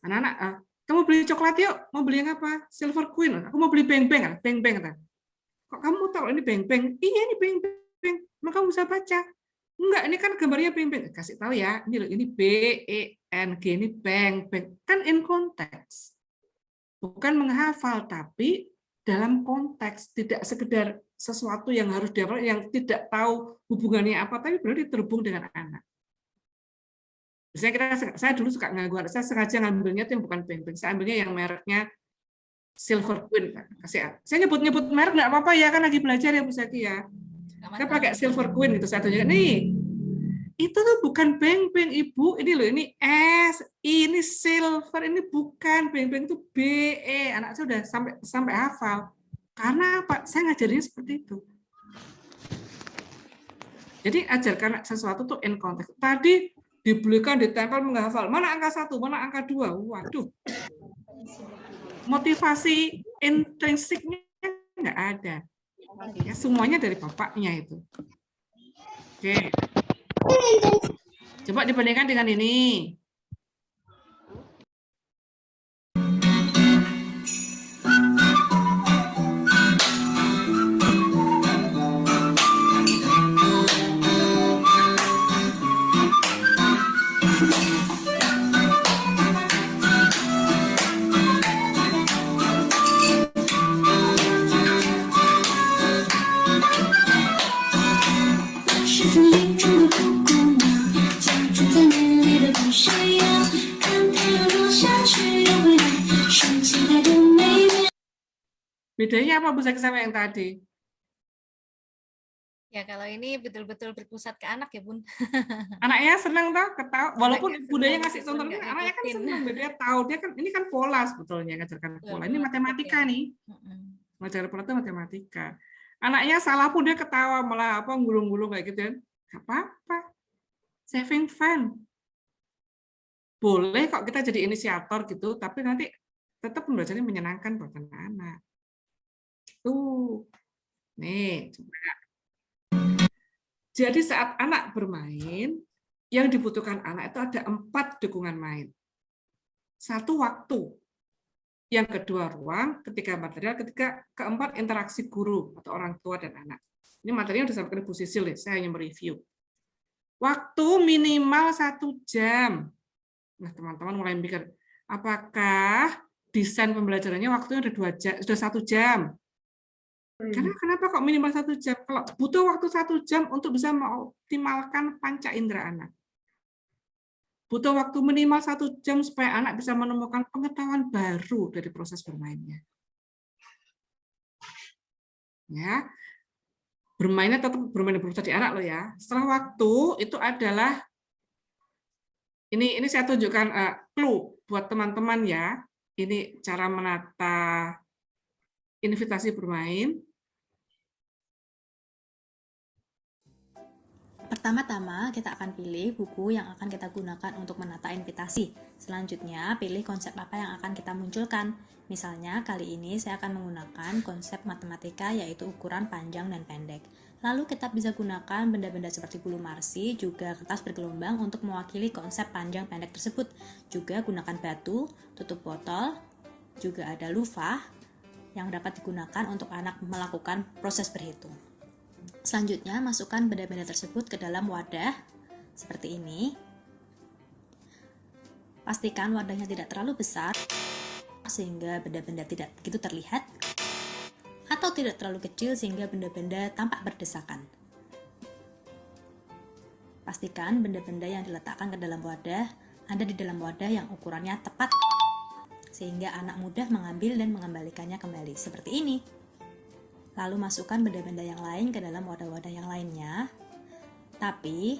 Anak-anak, kamu beli coklat yuk. Mau beli yang apa? Silver Queen. Aku mau beli beng-beng. Beng-beng. Kok kamu tahu ini beng-beng? Iya, ini beng-beng. Maka kamu bisa baca. Enggak, ini kan gambarnya beng-beng. Kasih tahu ya. Ini loh, ini B-E-N-G, ini beng-beng. Kan in konteks. Bukan menghafal, tapi dalam konteks. Tidak sekedar sesuatu yang harus dihafal, yang tidak tahu hubungannya apa, tapi berarti terhubung dengan anak. Saya dulu suka nganggur, saya sengaja ngambilnya tuh yang bukan beng-beng, saya ambilnya yang mereknya Silver Queen. Saya nyebut-nyebut merek nggak apa-apa ya, kan lagi belajar ya Bu Zaki ya. Saya pakai Silver Queen gitu, saya tunjukkan nih. Itu tuh bukan beng-beng Ibu, ini loh, ini S, ini silver, ini bukan beng-beng, itu BE. Anak saya udah sampai hafal. Karena apa? Saya ngajarinnya seperti itu. Jadi ajarkan sesuatu tuh in konteks. Tadi dibelikan, ditempel, menghafal. Mana angka 1, mana angka 2. Waduh. Motivasi intrinsiknya nggak ada. Ya, semuanya dari bapaknya itu. Oke. Coba dibandingkan dengan ini. Bedanya apa Bu Zaki sama yang tadi? Ya kalau ini betul-betul berpusat ke anak ya Bun. Anaknya senang toh, ketawa. Walaupun Anaknya budaya senang, ngasih meskipun contoh, nggak anaknya kan ngikutin. senang. Dia tahu, dia kan ini kan pola sebetulnya, ngajarkan pola. Ini matematika nih. Ngajar pola itu matematika. Anaknya salah pun dia ketawa, malah apa gulung-gulung kayak gitu kan. Gak apa-apa. Saving fun. Boleh kok kita jadi inisiator gitu, tapi nanti tetap pembelajarannya menyenangkan buat anak-anak. Tuh. Nih, coba. Jadi saat anak bermain, yang dibutuhkan anak itu ada 4 dukungan main. 1, waktu. Yang kedua, ruang. Ketiga, material. Ketiga, keempat, interaksi guru atau orang tua dan anak. Ini materinya sudah disampaikan Ibu Sisil, saya hanya mereview. Waktu minimal 1 jam. Nah, teman-teman mulai mikir, apakah desain pembelajarannya waktunya sudah 1 jam? Karena kenapa kok minimal 1 jam? Kalau butuh waktu 1 jam untuk bisa mengoptimalkan panca indera anak. Butuh waktu minimal 1 jam supaya anak bisa menemukan pengetahuan baru dari proses bermainnya. Ya, bermainnya tetap bermain di anak loh ya. Setelah waktu itu adalah ini saya tunjukkan clue buat teman-teman ya. Ini cara menata invitasi bermain. Pertama-tama, kita akan pilih buku yang akan kita gunakan untuk menata invitasi. Selanjutnya, pilih konsep apa yang akan kita munculkan. Misalnya, kali ini saya akan menggunakan konsep matematika yaitu ukuran panjang dan pendek. Lalu kita bisa gunakan benda-benda seperti bulu marsi, juga kertas bergelombang untuk mewakili konsep panjang pendek tersebut. Juga gunakan batu, tutup botol, juga ada luvah yang dapat digunakan untuk anak melakukan proses berhitung. Selanjutnya, masukkan benda-benda tersebut ke dalam wadah seperti ini. Pastikan wadahnya tidak terlalu besar sehingga benda-benda tidak begitu terlihat, atau tidak terlalu kecil sehingga benda-benda tampak berdesakan. Pastikan benda-benda yang diletakkan ke dalam wadah ada di dalam wadah yang ukurannya tepat sehingga anak mudah mengambil dan mengembalikannya kembali seperti ini. Lalu masukkan benda-benda yang lain ke dalam wadah-wadah yang lainnya. Tapi,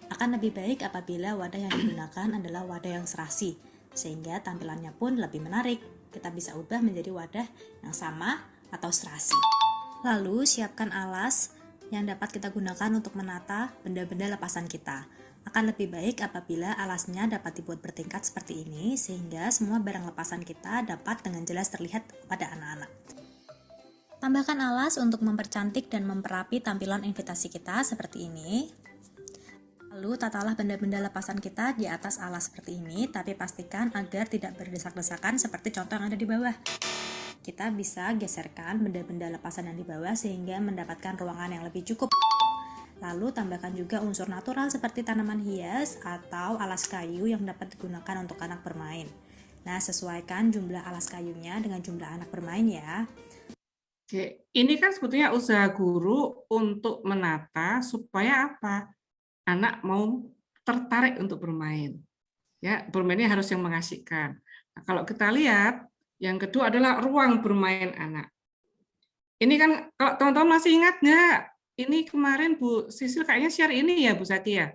akan lebih baik apabila wadah yang digunakan adalah wadah yang serasi, sehingga tampilannya pun lebih menarik. Kita bisa ubah menjadi wadah yang sama atau serasi. Lalu, siapkan alas yang dapat kita gunakan untuk menata benda-benda lepasan kita. Akan lebih baik apabila alasnya dapat dibuat bertingkat seperti ini, sehingga semua barang lepasan kita dapat dengan jelas terlihat pada anak-anak. Tambahkan alas untuk mempercantik dan memperapi tampilan invitasi kita seperti ini. Lalu tatalah benda-benda lepasan kita di atas alas seperti ini, tapi pastikan agar tidak berdesak-desakan seperti contoh yang ada di bawah. Kita bisa geserkan benda-benda lepasan yang di bawah sehingga mendapatkan ruangan yang lebih cukup. Lalu tambahkan juga unsur natural seperti tanaman hias atau alas kayu yang dapat digunakan untuk anak bermain. Nah, sesuaikan jumlah alas kayunya dengan jumlah anak bermain ya. Oke, ini kan sebetulnya usaha guru untuk menata supaya apa? Anak mau tertarik untuk bermain. Ya, bermainnya harus yang mengasihkan. Nah, kalau kita lihat, yang kedua adalah ruang bermain anak. Ini kan kalau teman-teman masih ingat nggak? Ini kemarin Bu Sisil kayaknya share ini ya Bu Zaki ya?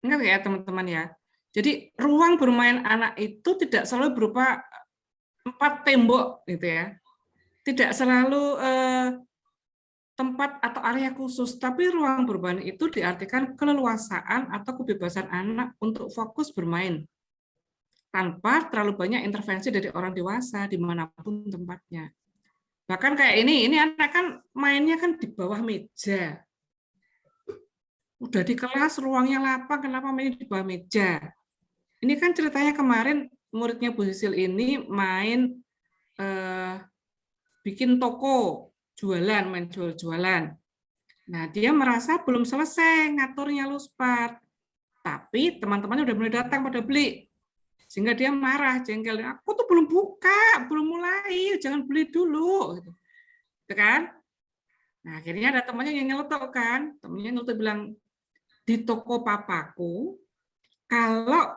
Ingat nggak ya teman-teman ya? Jadi ruang bermain anak itu tidak selalu berupa 4 tembok gitu ya. Tidak selalu tempat atau area khusus, tapi ruang bermain itu diartikan keleluasaan atau kebebasan anak untuk fokus bermain tanpa terlalu banyak intervensi dari orang dewasa dimanapun tempatnya. Bahkan kayak ini anak kan mainnya kan di bawah meja. Udah di kelas ruangnya lapang, kenapa main di bawah meja? Ini kan ceritanya kemarin muridnya Bu Sisil ini main bikin toko, jualan, main jual-jualan. Nah, dia merasa belum selesai ngaturnya Luspart. Tapi teman-temannya udah mulai datang pada beli. Sehingga dia marah, jengkel. Aku tuh belum buka, belum mulai, jangan beli dulu. Gitu kan? Nah, akhirnya ada temannya yang nyeletuk kan. Temannya nyeletuk bilang, di toko papaku, kalau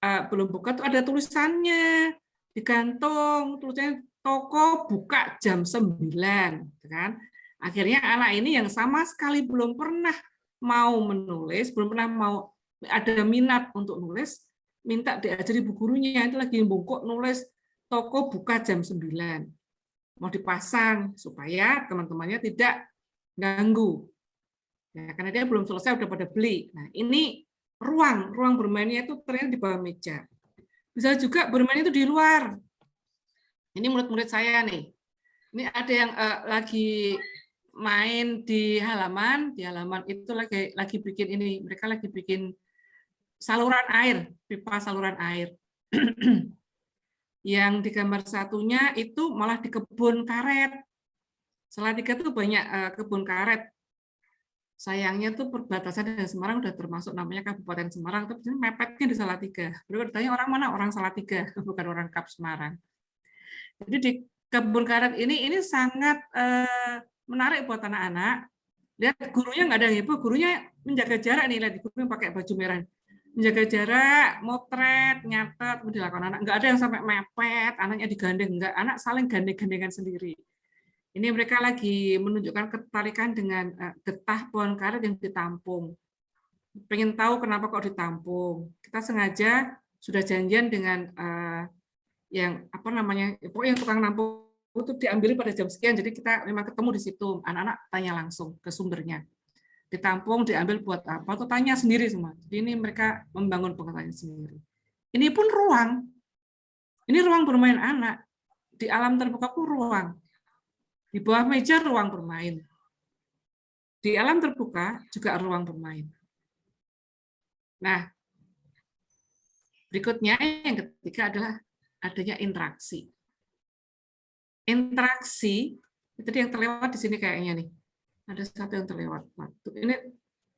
belum buka tuh ada tulisannya, digantung, tulisannya toko buka jam 9. Gitu kan? Akhirnya anak ini yang sama sekali belum pernah mau menulis, belum pernah mau ada minat untuk nulis, minta diajari bu gurunya, itu lagi bungkuk nulis toko buka jam 9. Mau dipasang supaya teman-temannya tidak ganggu. Ya, karena dia belum selesai udah pada beli. Nah, ini ruang bermainnya itu ternyata di bawah meja. Bisa juga bermain itu di luar. Ini murid-murid saya nih. Ini ada yang lagi main di halaman itu lagi bikin ini, mereka lagi bikin saluran air, pipa saluran air. Yang di gambar satunya itu malah di kebun karet. Salatiga itu banyak kebun karet. Sayangnya tuh perbatasan dengan Semarang udah termasuk namanya Kabupaten Semarang, tapi mepetnya di Salatiga. Baru ditanya orang mana? Orang Salatiga, bukan orang Kap Semarang. Jadi di kebun karet ini sangat menarik buat anak-anak. Lihat gurunya nggak ada yang heboh, gurunya menjaga jarak nih, lihat gurunya pakai baju merah. Menjaga jarak, motret, nyatet, dilakukan anak. Nggak ada yang sampai mepet, anaknya digandeng, nggak, anak saling gandeng-gandengan sendiri. Ini mereka lagi menunjukkan ketertarikan dengan getah pohon karet yang ditampung. Pengen tahu kenapa kok ditampung. Kita sengaja sudah janjian dengan yang apa namanya, pokoknya tukang nampung itu diambil pada jam sekian, jadi kita memang ketemu di situ, anak-anak tanya langsung ke sumbernya, ditampung, diambil buat apa, atau tanya sendiri semua. Jadi ini mereka membangun pengetahuan sendiri. Ini pun ruang, ini ruang bermain anak, di alam terbuka pun ruang, di bawah meja ruang bermain, di alam terbuka juga ruang bermain. Nah, berikutnya yang ketiga adalah adanya interaksi. Interaksi, itu yang terlewat di sini kayaknya nih. Ada satu yang terlewat. Ini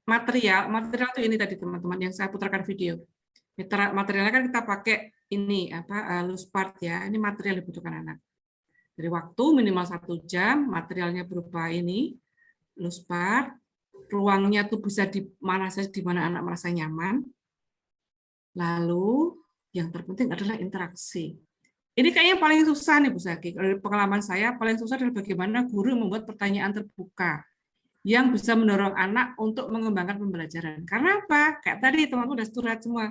material itu ini tadi teman-teman yang saya putarkan video. Materialnya kan kita pakai ini Luspart ya. Ini material yang dibutuhkan anak. Dari waktu minimal 1 jam, materialnya berupa ini Luspart. Ruangnya tuh bisa di mana saja di mana anak merasa nyaman. Lalu yang terpenting adalah interaksi. Ini kayaknya paling susah nih Bu Zaki. Dari pengalaman saya, paling susah adalah bagaimana guru membuat pertanyaan terbuka yang bisa mendorong anak untuk mengembangkan pembelajaran. Karena apa? Kayak tadi teman-teman sudah curhat semua.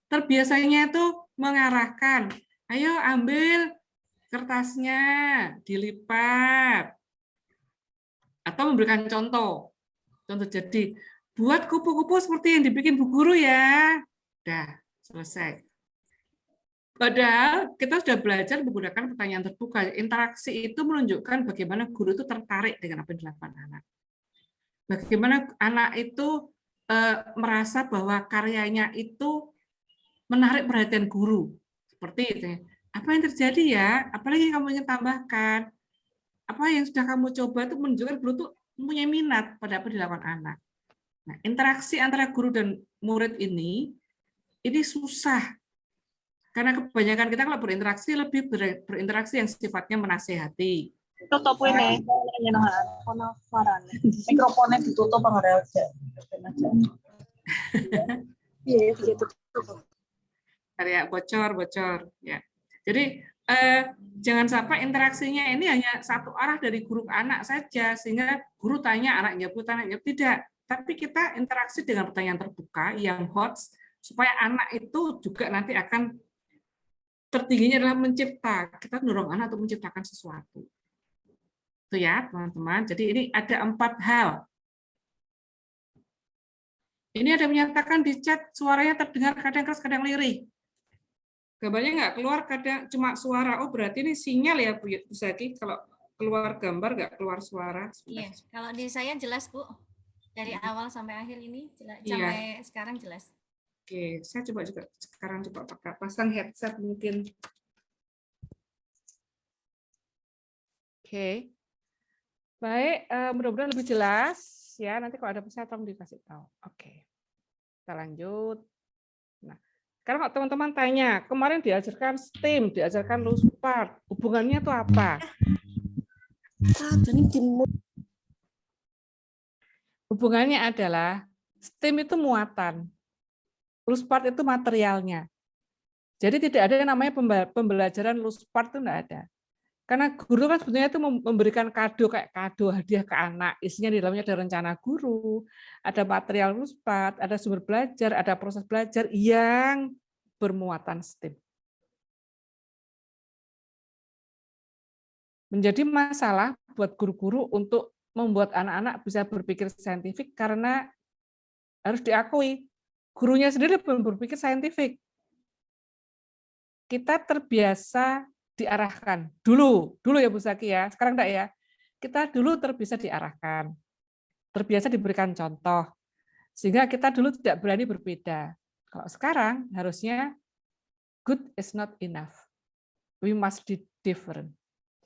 Terbiasanya itu mengarahkan, ayo ambil kertasnya, dilipat. Atau memberikan contoh. Contoh jadi, buat kupu-kupu seperti yang dibikin Bu Guru ya. Udah, selesai. Padahal kita sudah belajar menggunakan pertanyaan terbuka. Interaksi itu menunjukkan bagaimana guru itu tertarik dengan apa yang dilakukan anak. Bagaimana anak itu merasa bahwa karyanya itu menarik perhatian guru. Seperti itu. Apa yang terjadi ya? Apalagi yang kamu ingin tambahkan? Apa yang sudah kamu coba itu menunjukkan guru itu mempunyai minat pada apa yang dilakukan anak. Nah, interaksi antara guru dan murid ini susah. Karena kebanyakan kita kalau berinteraksi lebih berinteraksi yang sifatnya menasehati. Mikrofonnya ditutup apa aja? Iya, ditutup. Kayak bocor ya. Jadi jangan sampai interaksinya ini hanya satu arah dari guru ke anak saja, sehingga guru tanya, anak jawab, tidak. Tapi kita interaksi dengan pertanyaan terbuka yang hot, supaya anak itu juga nanti akan tertingginya adalah mencipta. Kita mendorong anak untuk menciptakan sesuatu. Itu ya, teman-teman. Jadi ini ada 4 hal. Ini ada menyatakan di chat suaranya terdengar kadang keras, kadang lirih. Gambarnya nggak keluar, kadang cuma suara. Oh, berarti ini sinyal ya, Bu Zaki. Kalau keluar gambar nggak keluar suara. Iya, kalau di saya jelas, Bu. Dari awal sampai akhir ini jelas, Iya. sampai sekarang jelas. Oke, saya coba sekarang pakai pasang headset mungkin. Oke. Baik, mudah-mudahan lebih jelas ya. Nanti kalau ada pesan tolong dikasih tahu. Oke. Kita lanjut. Nah, sekarang kalau teman-teman tanya, kemarin diajarkan STEAM, diajarkan LUSPART, hubungannya itu apa? Hubungannya adalah STEAM itu muatan, LUSPART itu materialnya. Jadi tidak ada yang namanya pembelajaran LUSPART itu tidak ada. Karena guru kan sebetulnya itu memberikan kado, kayak kado hadiah ke anak. Isinya di dalamnya ada rencana guru, ada material LUSPART, ada sumber belajar, ada proses belajar yang bermuatan STEAM. Menjadi masalah buat guru-guru untuk membuat anak-anak bisa berpikir saintifik karena harus diakui, gurunya sendiri belum berpikir saintifik. Kita terbiasa diarahkan. Dulu ya Bu Zaki ya, sekarang enggak ya. Kita dulu terbiasa diarahkan, terbiasa diberikan contoh, sehingga kita dulu tidak berani berbeda. Kalau sekarang harusnya good is not enough. We must be different.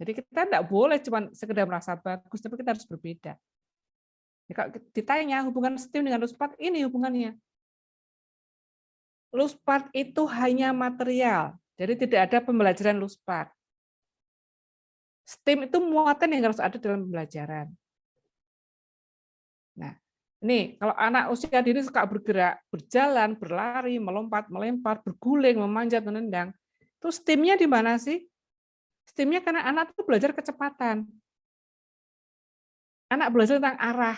Jadi kita tidak boleh cuma sekedar merasa bagus, tapi kita harus berbeda. Ya, kalau ditanya hubungan STEAM dengan LUSPART, ini hubungannya. LUSPART itu hanya material, jadi tidak ada pembelajaran LUSPART. STEAM itu muatan yang harus ada dalam pembelajaran. Nah, ini kalau anak usia dini suka bergerak, berjalan, berlari, melompat, melempar, berguling, memanjat, menendang, itu STEAM-nya di mana sih? STEAM-nya karena anak itu belajar kecepatan. Anak belajar tentang arah,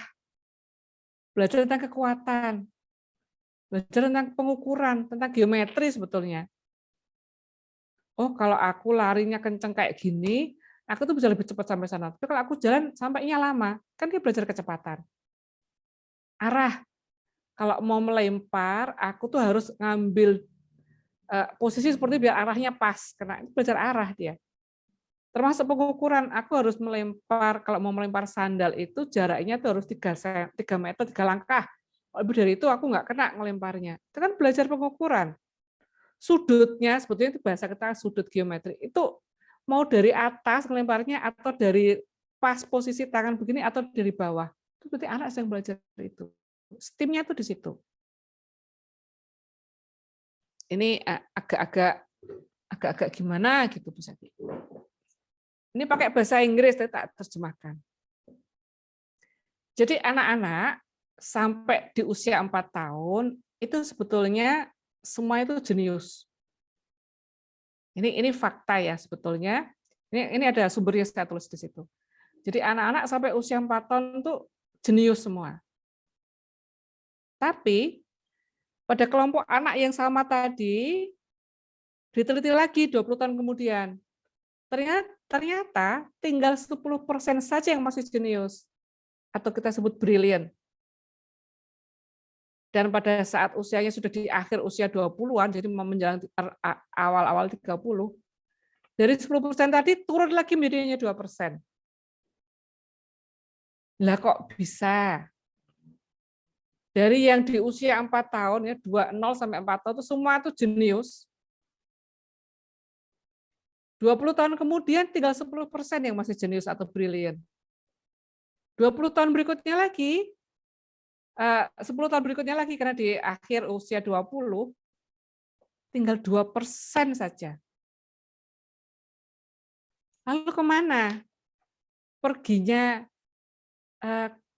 belajar tentang kekuatan, belajar tentang pengukuran, tentang geometri sebetulnya. Oh, kalau aku larinya kenceng kayak gini, aku tuh bisa lebih cepat sampai sana. Tapi kalau aku jalan sampainya lama, kan dia belajar kecepatan. Arah, kalau mau melempar, aku tuh harus ngambil posisi seperti biar arahnya pas, karena belajar arah dia. Termasuk pengukuran, aku harus melempar, kalau mau melempar sandal itu jaraknya tuh harus 3 meter, 3 langkah. Lebih dari itu aku nggak kena ngelemparnya. Itu kan belajar pengukuran. Sudutnya, sebetulnya itu bahasa kita sudut geometri, itu mau dari atas ngelemparnya atau dari pas posisi tangan begini atau dari bawah. Itu berarti anak sedang belajar itu. STEAM-nya itu di situ. Ini agak-agak gimana gitu bisa. Ini pakai bahasa Inggris, saya tak terjemahkan. Jadi anak-anak sampai di usia 4 tahun, itu sebetulnya semua itu jenius. Ini fakta ya sebetulnya. Ini ada sumbernya saya tulis di situ. Jadi anak-anak sampai usia 4 tahun itu jenius semua. Tapi pada kelompok anak yang sama tadi, diteliti lagi 20 tahun kemudian. Ternyata tinggal 10% saja yang masih jenius, atau kita sebut brilliant. Dan pada saat usianya sudah di akhir usia 20-an, jadi menjelang awal-awal 30, dari 10% tadi turun lagi menjadi hanya 2%. Lah kok bisa? Dari yang di usia 4 tahun, ya 20 sampai 4 tahun itu semua itu jenius. 20 tahun kemudian tinggal 10% yang masih jenius atau brilliant. 20 tahun berikutnya lagi, 10 tahun berikutnya lagi, karena di akhir usia 20, tinggal 2% saja. Lalu kemana? perginya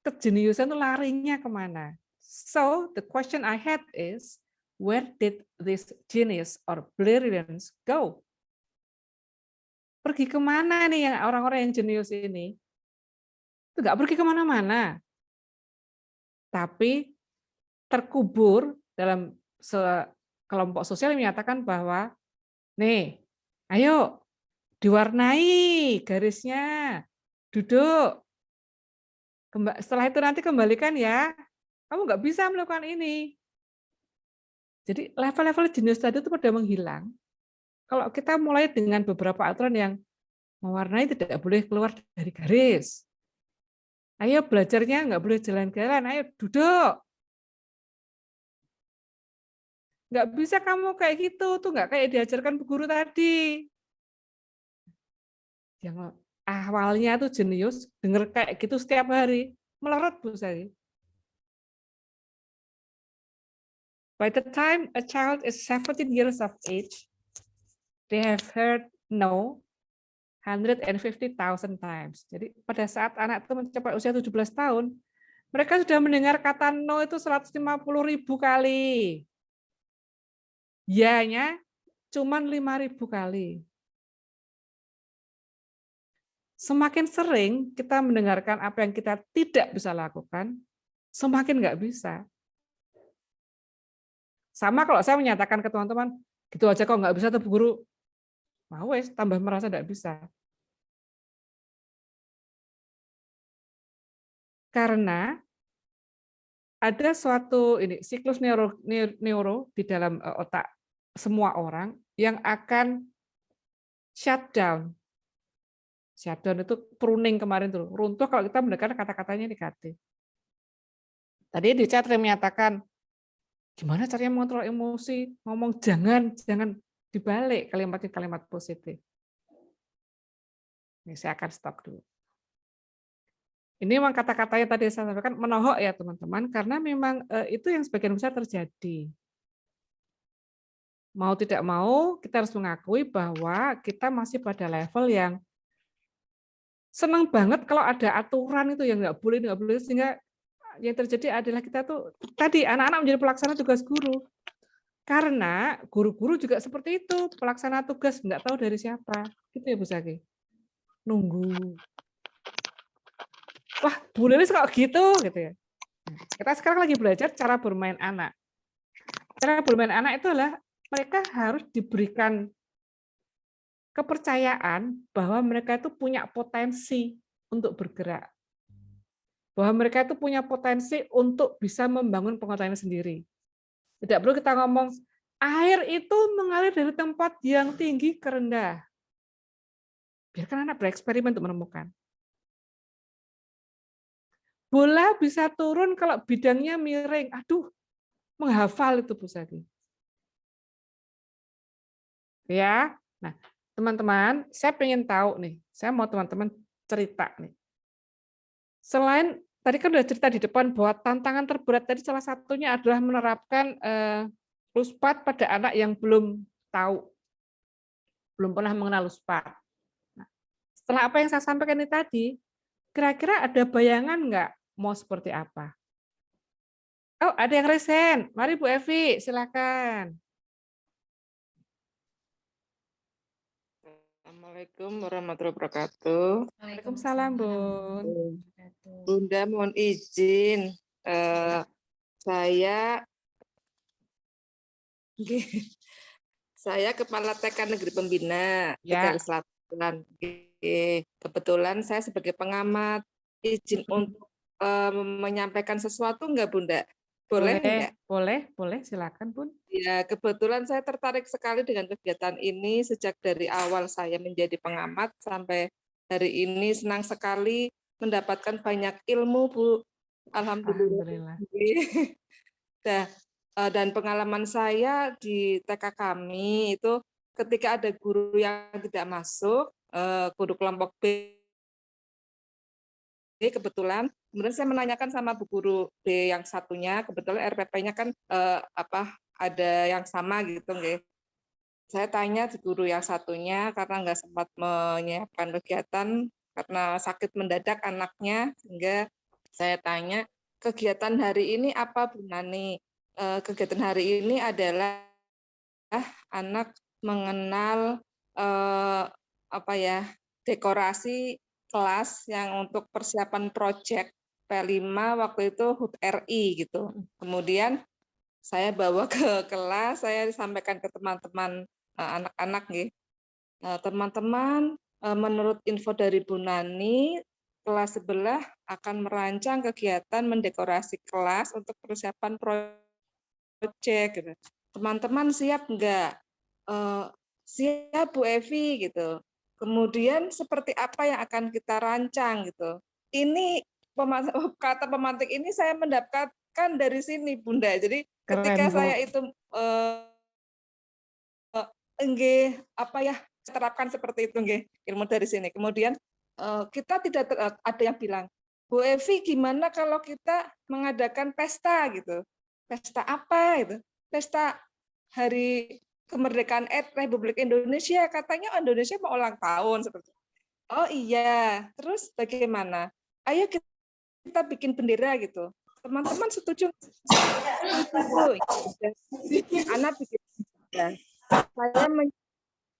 kejeniusan itu larinya kemana? So the question I had is, where did this genius or brilliance go? Pergi kemana nih yang orang-orang yang jenius ini? Itu nggak pergi kemana-mana, tapi terkubur dalam kelompok sosial yang menyatakan bahwa, nih, ayo diwarnai garisnya, duduk. Setelah itu nanti kembalikan ya, kamu nggak bisa melakukan ini. Jadi level-level jenius tadi itu pada menghilang. Kalau kita mulai dengan beberapa aturan yang mewarnai tidak boleh keluar dari garis. Ayo belajarnya nggak boleh jalan-jalan, ayo duduk. Nggak bisa kamu kayak gitu, tuh nggak kayak diajarkan bu guru tadi. Yang awalnya tuh jenius, denger kayak gitu setiap hari, melorot Bu Sari. By the time a child is 17 years of age, they have heard no 150,000 times. Jadi pada saat anak itu mencapai usia 17 tahun, mereka sudah mendengar kata no itu 150.000 kali. Ya-nya cuma 5.000 kali. Semakin sering kita mendengarkan apa yang kita tidak bisa lakukan, semakin nggak bisa. Sama kalau saya menyatakan ke teman-teman, gitu aja kok nggak bisa tuh Bu Guru, mau wes tambah merasa nggak bisa. Karena ada suatu siklus neuro di dalam otak semua orang yang akan shutdown. Shutdown itu pruning kemarin tuh, runtuh kalau kita mendengar kata-katanya negatif. Tadi di chat menyatakan, gimana caranya mengontrol emosi, ngomong jangan dibalik kalimat positif. Ini saya akan stop dulu. Ini memang kata-katanya tadi saya sampaikan menohok ya teman-teman, karena memang itu yang sebagian besar terjadi. Mau tidak mau, kita harus mengakui bahwa kita masih pada level yang senang banget kalau ada aturan itu yang nggak boleh, sehingga yang terjadi adalah kita tuh tadi anak-anak menjadi pelaksana tugas guru. Karena guru-guru juga seperti itu, pelaksana tugas nggak tahu dari siapa. Gitu ya Bu Zaki. Nunggu. Wah, Bu Lilis kok gitu ya. Kita sekarang lagi belajar cara bermain anak. Cara bermain anak itu adalah mereka harus diberikan kepercayaan bahwa mereka itu punya potensi untuk bergerak. Bahwa mereka itu punya potensi untuk bisa membangun pengetahuan sendiri. Tidak perlu kita ngomong, air itu mengalir dari tempat yang tinggi ke rendah. Biarkan anak bereksperimen untuk menemukan. Bola bisa turun kalau bidangnya miring. Aduh, menghafal itu Bu Sati. Ya, nah teman-teman, saya pengen tahu nih, saya mau teman-teman cerita nih. Selain tadi kan udah cerita di depan bahwa tantangan terberat tadi salah satunya adalah menerapkan Luspat pada anak yang belum tahu, belum pernah mengenal Luspat. Nah, setelah apa yang saya sampaikan ini tadi, kira-kira ada bayangan nggak mau seperti apa? Oh, ada yang resen. Mari Bu Evi, silakan. Assalamualaikum warahmatullahi wabarakatuh. Waalaikumsalam, Bun. Bunda mohon izin, saya Kepala TK Negeri Pembina, Tegal Selatan. Kebetulan saya sebagai pengamat izin untuk menyampaikan sesuatu enggak Bunda? Boleh enggak? Boleh, silakan Bun. Ya, kebetulan saya tertarik sekali dengan kegiatan ini sejak dari awal saya menjadi pengamat sampai hari ini, senang sekali mendapatkan banyak ilmu, Bu. Alhamdulillah. Dan pengalaman saya di TK kami itu ketika ada guru yang tidak masuk, guru kelompok B, kebetulan kemudian saya menanyakan sama Bu Guru B yang satunya, kebetulan RPP-nya kan ada yang sama gitu nggih. Saya tanya di guru yang satunya karena nggak sempat menyiapkan kegiatan, karena sakit mendadak anaknya, sehingga saya tanya, kegiatan hari ini apa Bu Nani? Kegiatan hari ini adalah anak mengenal dekorasi kelas yang untuk persiapan proyek P5 waktu itu HUT RI gitu. Kemudian saya bawa ke kelas, saya sampaikan ke teman-teman anak-anak nih. Teman-teman, menurut info dari Bu Nani, kelas sebelah akan merancang kegiatan mendekorasi kelas untuk persiapan proyek gitu. Teman-teman siap enggak? Siap Bu Evi gitu. Kemudian seperti apa yang akan kita rancang gitu. Ini kata pemantik ini saya mendapatkan dari sini Bunda. Jadi ketika saya itu terapkan seperti itu ilmu dari sini. Kemudian kita tidak ada yang bilang, Bu Evi gimana kalau kita mengadakan pesta gitu. Pesta apa itu? Pesta Hari Kemerdekaan Republik Indonesia, katanya Indonesia mau ulang tahun seperti itu. Oh iya, terus bagaimana? Ayo kita bikin bendera gitu. Teman-teman setuju? Anak bikin bendera.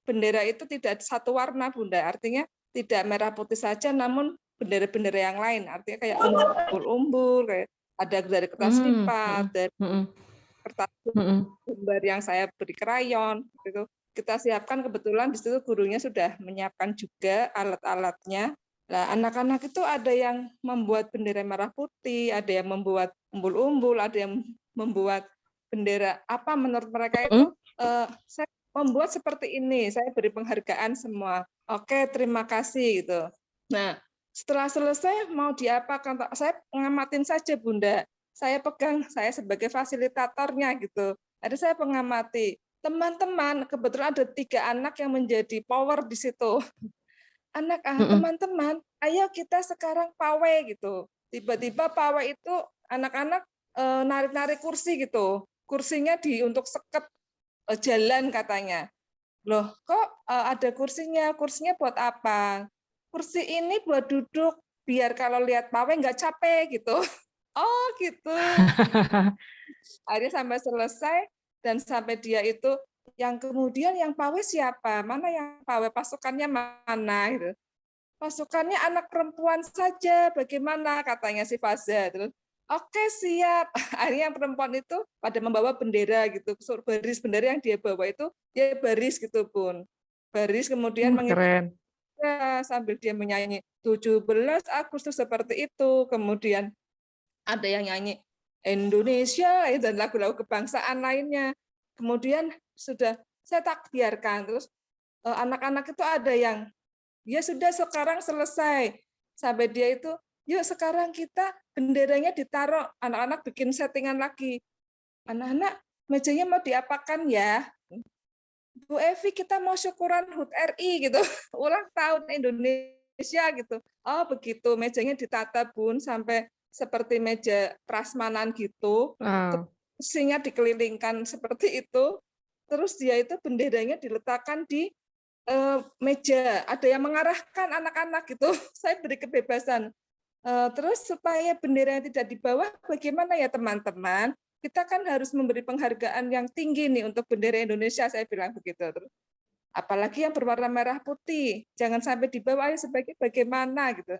Bendera itu tidak satu warna Bunda, artinya tidak merah putih saja, namun bendera-bendera yang lain, artinya kayak umbul-umbul, kayak ada dari kertas lipat, dari kertas gambar yang saya beri krayon, gitu. Kita siapkan, kebetulan di situ gurunya sudah menyiapkan juga alat-alatnya. Nah, anak-anak itu ada yang membuat bendera merah putih, ada yang membuat umbul-umbul, ada yang membuat bendera apa menurut mereka itu. Saya membuat seperti ini, saya beri penghargaan semua. Oke, terima kasih gitu. Nah, setelah selesai mau diapakan? Saya ngamatin saja Bunda. Saya pegang, saya sebagai fasilitatornya gitu. Jadi saya mengamati. Teman-teman, kebetulan ada 3 anak yang menjadi power di situ. Teman-teman, ayo kita sekarang pawai gitu. Tiba-tiba pawai itu anak-anak narik-narik kursi gitu. Kursinya untuk seket jalan katanya. Loh, kok ada kursinya? Kursinya buat apa? Kursi ini buat duduk, biar kalau lihat pawai nggak capek gitu. Oh gitu. Akhirnya sampai selesai, dan sampai dia itu, yang kemudian yang pawai siapa? Mana yang pawai? Pasukannya mana? Gitu. Pasukannya anak perempuan saja, bagaimana? Katanya si Faza. Terus, oke siap. Akhirnya yang perempuan itu pada membawa bendera gitu, baris bendera yang dia bawa itu dia baris gitu Bun. Baris kemudian Keren. sambil dia menyanyi 17 Agustus seperti itu. Kemudian ada yang nyanyi Indonesia dan lagu-lagu kebangsaan lainnya. Kemudian sudah saya tak biarkan, terus anak-anak itu ada yang ya sudah sekarang selesai, sampai dia itu yuk sekarang kita benderanya ditaruh, anak-anak bikin settingan lagi. Anak-anak mejanya mau diapakan ya? Bu Evi kita mau syukuran HUT RI gitu, ulang tahun Indonesia gitu. Oh begitu, mejanya ditata Bun sampai seperti meja prasmanan gitu. Kursinya dikelilingkan seperti itu. Terus dia itu benderanya diletakkan di meja, ada yang mengarahkan anak-anak gitu. Saya beri kebebasan. Terus supaya bendera yang tidak di bawah, bagaimana ya teman-teman? Kita kan harus memberi penghargaan yang tinggi nih untuk bendera Indonesia, saya bilang begitu. Terus, apalagi yang berwarna merah putih, jangan sampai di bawah, sebaiknya bagaimana gitu.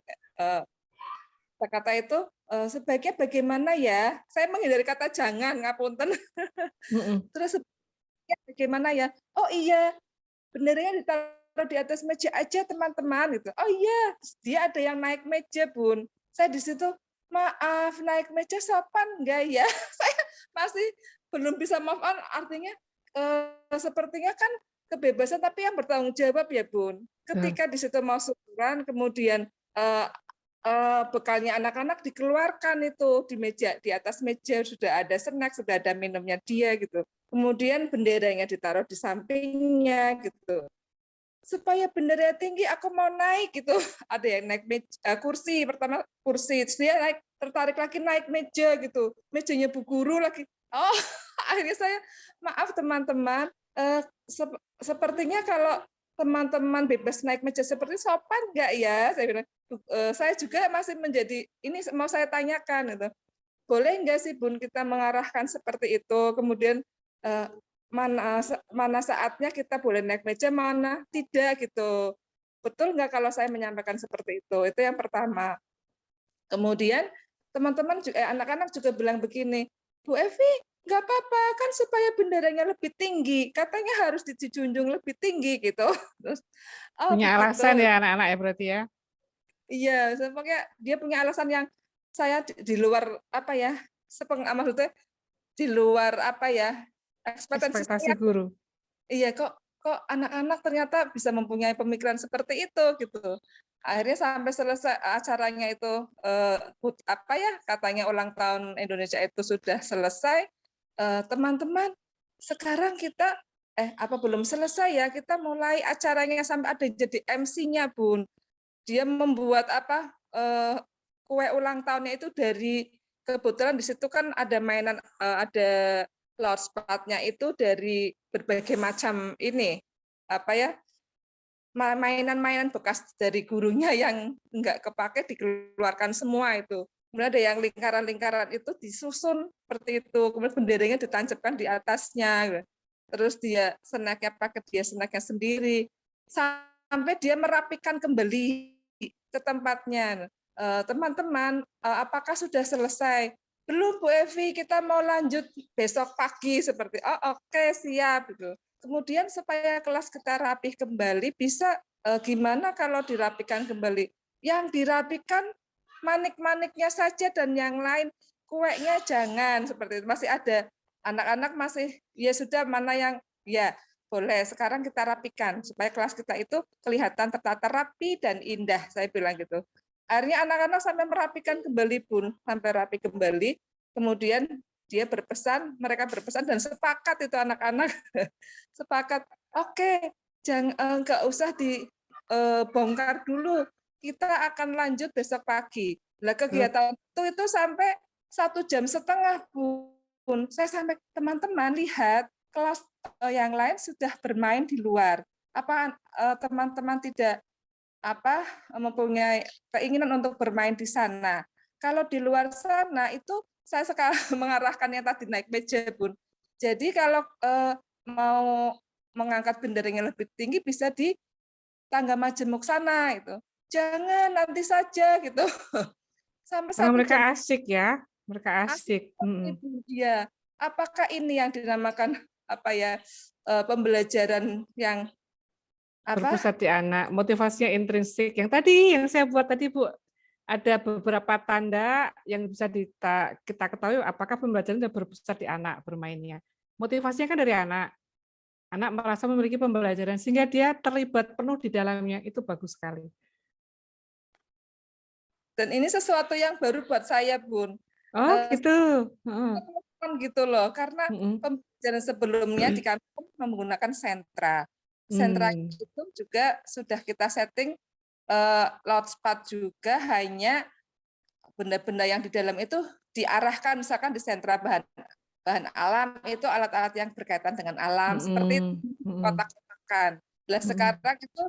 Kata itu sebaiknya bagaimana ya? Saya menghindari kata jangan, ngapunten. Terus bagaimana ya? Oh iya, benderanya ditaruh di atas meja aja teman-teman gitu. Oh iya, dia ada yang naik meja Bun. Saya di situ, maaf naik meja sopan enggak ya? Saya masih belum bisa move on, artinya sepertinya kan kebebasan tapi yang bertanggung jawab ya Bun. Ketika di situ mau syukuran, kemudian bekalnya anak-anak dikeluarkan itu di meja, di atas meja sudah ada snack, sudah ada minumnya dia gitu. Kemudian benderanya ditaruh di sampingnya gitu. Supaya bendera tinggi, aku mau naik gitu. Ada yang naik kursi, pertama kursi, terus dia naik, tertarik lagi naik meja gitu. Mejanya Bu Guru lagi. Oh, akhirnya saya maaf teman-teman, sepertinya kalau teman-teman bebas naik meja seperti sopan nggak ya? Saya bilang, saya juga masih menjadi, ini mau saya tanyakan itu. Boleh nggak sih Bun kita mengarahkan seperti itu? Kemudian mana saatnya kita boleh naik meja, mana tidak gitu. Betul nggak kalau saya menyampaikan seperti itu? Itu yang pertama. Kemudian teman-teman anak-anak juga bilang begini, Bu Evi, nggak apa-apa kan supaya benderanya lebih tinggi, katanya harus dijunjung lebih tinggi gitu. Terus, oh Punya begitu. alasan ya anak-anak ya berarti ya. Iya, pokoknya dia punya alasan yang saya di luar apa ya, maksudnya di luar apa ya, Ekspektasi saya. guru. Iya, kok anak-anak ternyata bisa mempunyai pemikiran seperti itu gitu. Akhirnya sampai selesai acaranya itu apa ya, katanya ulang tahun Indonesia itu sudah selesai, teman-teman sekarang kita apa belum selesai ya, kita mulai acaranya sampai ada jadi MC-nya Bun. Dia membuat apa kue ulang tahunnya itu dari, kebetulan di situ kan ada mainan, ada launchpad-nya itu dari berbagai macam ini apa ya, mainan-mainan bekas dari gurunya yang enggak kepake dikeluarkan semua itu. Kemudian ada yang lingkaran-lingkaran itu disusun seperti itu, kemudian benderanya ditancapkan di atasnya. Terus dia snacknya pakai dia snacknya sendiri, sampai dia merapikan kembali ke tempatnya. Teman-teman, apakah sudah selesai? Belum Bu Evi, kita mau lanjut besok pagi seperti. Oh oke, siap gitu. Kemudian supaya kelas kita rapih kembali, bisa gimana kalau dirapikan kembali? Yang dirapikan manik-maniknya saja dan yang lain kuenya jangan seperti itu. Masih ada anak-anak masih ya sudah mana yang ya boleh sekarang kita rapikan supaya kelas kita itu kelihatan tertata rapi dan indah, saya bilang gitu. Akhirnya anak-anak sampai merapikan kembali Bun, sampai rapi kembali. Kemudian dia berpesan, mereka berpesan dan sepakat itu anak-anak sepakat, oke, jangan nggak usah dibongkar dulu, kita akan lanjut besok pagi. Lah kegiatan itu sampai 1,5 jam Bun. Saya sampai teman-teman lihat kelas yang lain sudah bermain di luar. Apa teman-teman tidak apa mempunyai keinginan untuk bermain di sana? Kalau di luar sana itu saya sekarang mengarahkannya tadi naik meja Bun. Jadi kalau mau mengangkat benderanya lebih tinggi bisa di tangga majemuk sana itu. Jangan nanti saja gitu. Sampai Karena 1 mereka jam asik ya, mereka asik. Iya. Apakah ini yang dinamakan apa ya pembelajaran yang apa? Berpusat di anak, motivasinya intrinsik. Yang tadi yang saya buat tadi Bu, ada beberapa tanda yang bisa kita ketahui apakah pembelajaran sudah berpusat di anak bermainnya. Motivasinya kan dari anak. Anak merasa memiliki pembelajaran sehingga dia terlibat penuh di dalamnya. Itu bagus sekali. Dan ini sesuatu yang baru buat saya, Bun. Oh, gitu. Gitu loh, karena pembelajaran sebelumnya di kampung menggunakan sentra. Sentra itu juga sudah kita setting launchpad juga, hanya benda-benda yang di dalam itu diarahkan, misalkan di sentra bahan alam itu alat-alat yang berkaitan dengan alam seperti kotak-kotakan. Nah, sekarang itu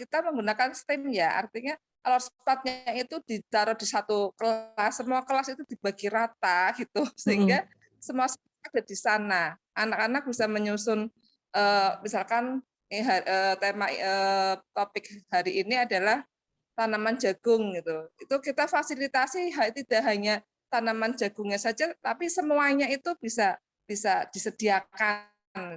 kita menggunakan STEM ya, artinya launchpad-nya itu ditaruh di satu kelas, semua kelas itu dibagi rata gitu, sehingga semua ada di sana. Anak-anak bisa menyusun misalkan tema topik hari ini adalah tanaman jagung gitu. Itu kita fasilitasi tidak hanya tanaman jagungnya saja, tapi semuanya itu bisa disediakan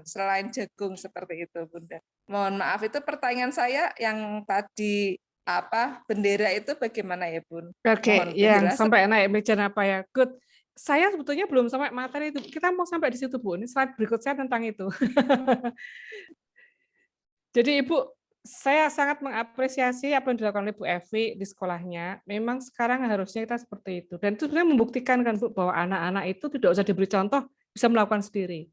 selain jagung seperti itu, Bunda. Mohon maaf, itu pertanyaan saya yang tadi apa bendera itu bagaimana ya, Bun? Oke, yang sampai naik meja apa ya? Good. Saya sebetulnya belum sampai materi itu. Kita mau sampai di situ, Bu. Ini slide berikut saya tentang itu. Jadi Ibu, saya sangat mengapresiasi apa yang dilakukan oleh Bu Evi di sekolahnya. Memang sekarang harusnya kita seperti itu. Dan itu sebenarnya membuktikan kan Bu, bahwa anak-anak itu tidak usah diberi contoh, bisa melakukan sendiri.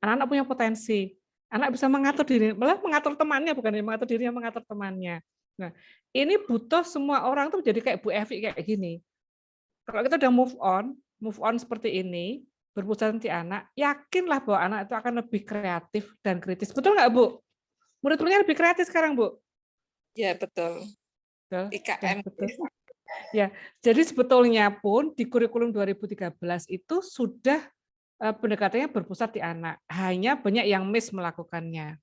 Anak-anak punya potensi. Anak bisa mengatur diri, malah mengatur temannya, bukan mengatur dirinya, mengatur temannya. Nah, ini butuh semua orang tuh jadi kayak Bu Evi kayak gini. Kalau kita udah move on seperti ini, berpusat di anak, yakinlah bahwa anak itu akan lebih kreatif dan kritis. Betul nggak, Bu? Murid-muridnya lebih kreatif sekarang, Bu. Ya, betul. Betul. IKM. Betul. Ya, jadi sebetulnya pun di kurikulum 2013 itu sudah pendekatannya berpusat di anak. Hanya banyak yang miss melakukannya.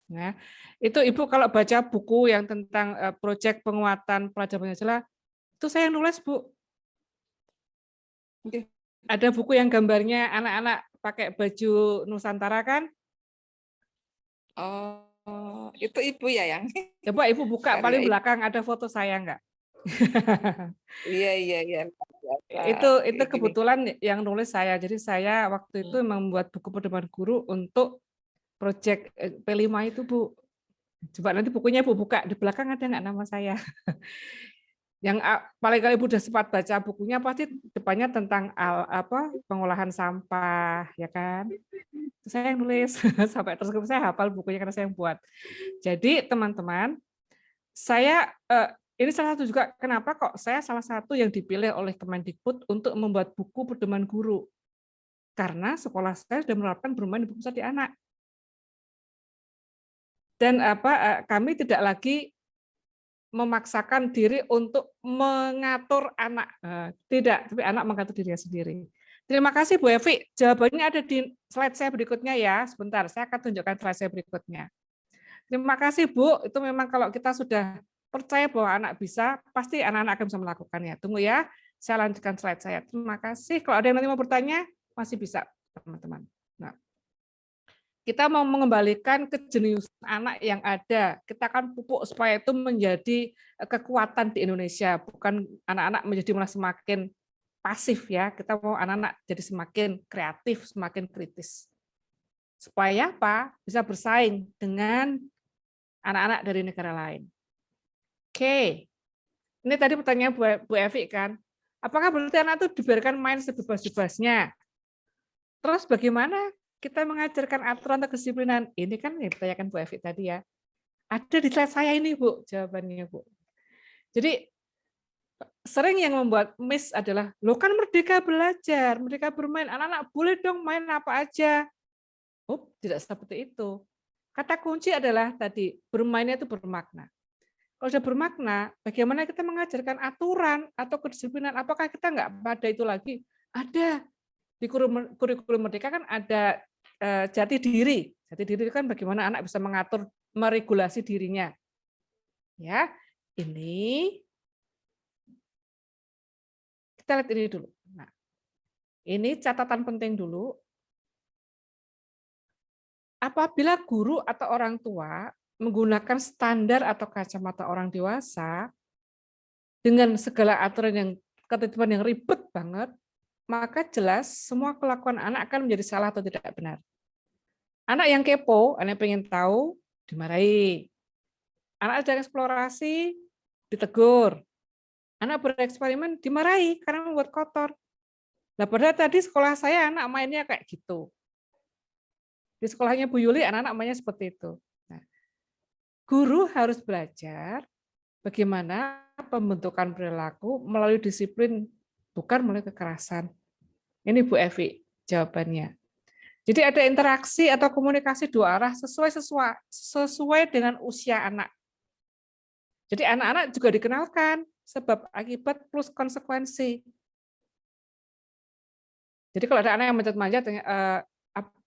Nah, itu Ibu kalau baca buku yang tentang proyek penguatan pelajaran Pancasila, itu saya yang nulis, Bu. Oke. Ada buku yang gambarnya anak-anak pakai baju Nusantara kan? Oh, itu Ibu ya yang. Coba Ibu buka Karya paling Ibu. belakang ada foto saya enggak? Iya. Itu Kayak gini. kebetulan yang nulis saya. Jadi saya waktu itu membuat buku pedoman guru untuk proyek P5 itu, Bu. Coba nanti bukunya Ibu buka, di belakang ada nggak nama saya? Yang paling kali Ibu udah sempat baca bukunya pasti depannya tentang pengolahan sampah, ya kan? Itu saya yang nulis sampai terus saya hafal bukunya karena saya yang buat. Jadi teman-teman, saya ini salah satu juga kenapa kok saya salah satu yang dipilih oleh Kemendikbud untuk membuat buku pedoman guru. Karena sekolah saya sudah menerapkan bermain di pusat di anak. Dan kami tidak lagi memaksakan diri untuk mengatur anak. Tidak, tapi anak mengatur dirinya sendiri. Terima kasih Bu Evi. Jawabannya ada di slide saya berikutnya ya. Sebentar, saya akan tunjukkan slide saya berikutnya. Terima kasih Bu. Itu memang kalau kita sudah percaya bahwa anak bisa, pasti anak-anak akan bisa melakukannya. Tunggu ya, saya lanjutkan slide saya. Terima kasih. Kalau ada yang nanti mau bertanya, masih bisa teman-teman. Nah, kita mau mengembalikan kejeniusan anak yang ada. Kita akan pupuk supaya itu menjadi kekuatan di Indonesia, bukan anak-anak menjadi malah semakin pasif ya. Kita mau anak-anak jadi semakin kreatif, semakin kritis. Supaya apa? Bisa bersaing dengan anak-anak dari negara lain. Oke. Ini tadi pertanyaan Bu Evi kan. Apakah berarti anak itu dibiarkan main sebebas-bebasnya? Terus bagaimana kita mengajarkan aturan atau kedisiplinan? Ini kan yang ditanyakan Bu Evi tadi ya. Ada di slide saya ini, Bu, jawabannya, Bu. Jadi sering yang membuat miss adalah, lo kan merdeka belajar, merdeka bermain, anak-anak boleh dong main apa aja. Oh, tidak seperti itu. Kata kunci adalah tadi, bermainnya itu bermakna. Kalau sudah bermakna, bagaimana kita mengajarkan aturan atau kedisiplinan? Apakah kita nggak pada itu lagi? Ada. Di kurikulum Merdeka kan ada jati diri. Jati diri kan bagaimana anak bisa mengatur, meregulasi dirinya. Ya, ini kita lihat ini dulu. Nah, ini catatan penting dulu. Apabila guru atau orang tua menggunakan standar atau kacamata orang dewasa dengan segala aturan yang ketentuan yang ribet banget, maka jelas semua kelakuan anak akan menjadi salah atau tidak benar. Anak yang kepo, anak yang pengen tahu, dimarahi. Anak ada eksplorasi, ditegur. Anak bereksperimen, dimarahi karena membuat kotor. Nah, padahal tadi sekolah saya anak mainnya kayak gitu. Di sekolahnya Bu Yuli, anak-anak mainnya seperti itu. Nah, guru harus belajar bagaimana pembentukan perilaku melalui disiplin, bukan melalui kekerasan. Ini Bu Evi jawabannya. Jadi ada interaksi atau komunikasi dua arah sesuai dengan usia anak. Jadi anak-anak juga dikenalkan sebab akibat plus konsekuensi. Jadi kalau ada anak yang manjat-manjat,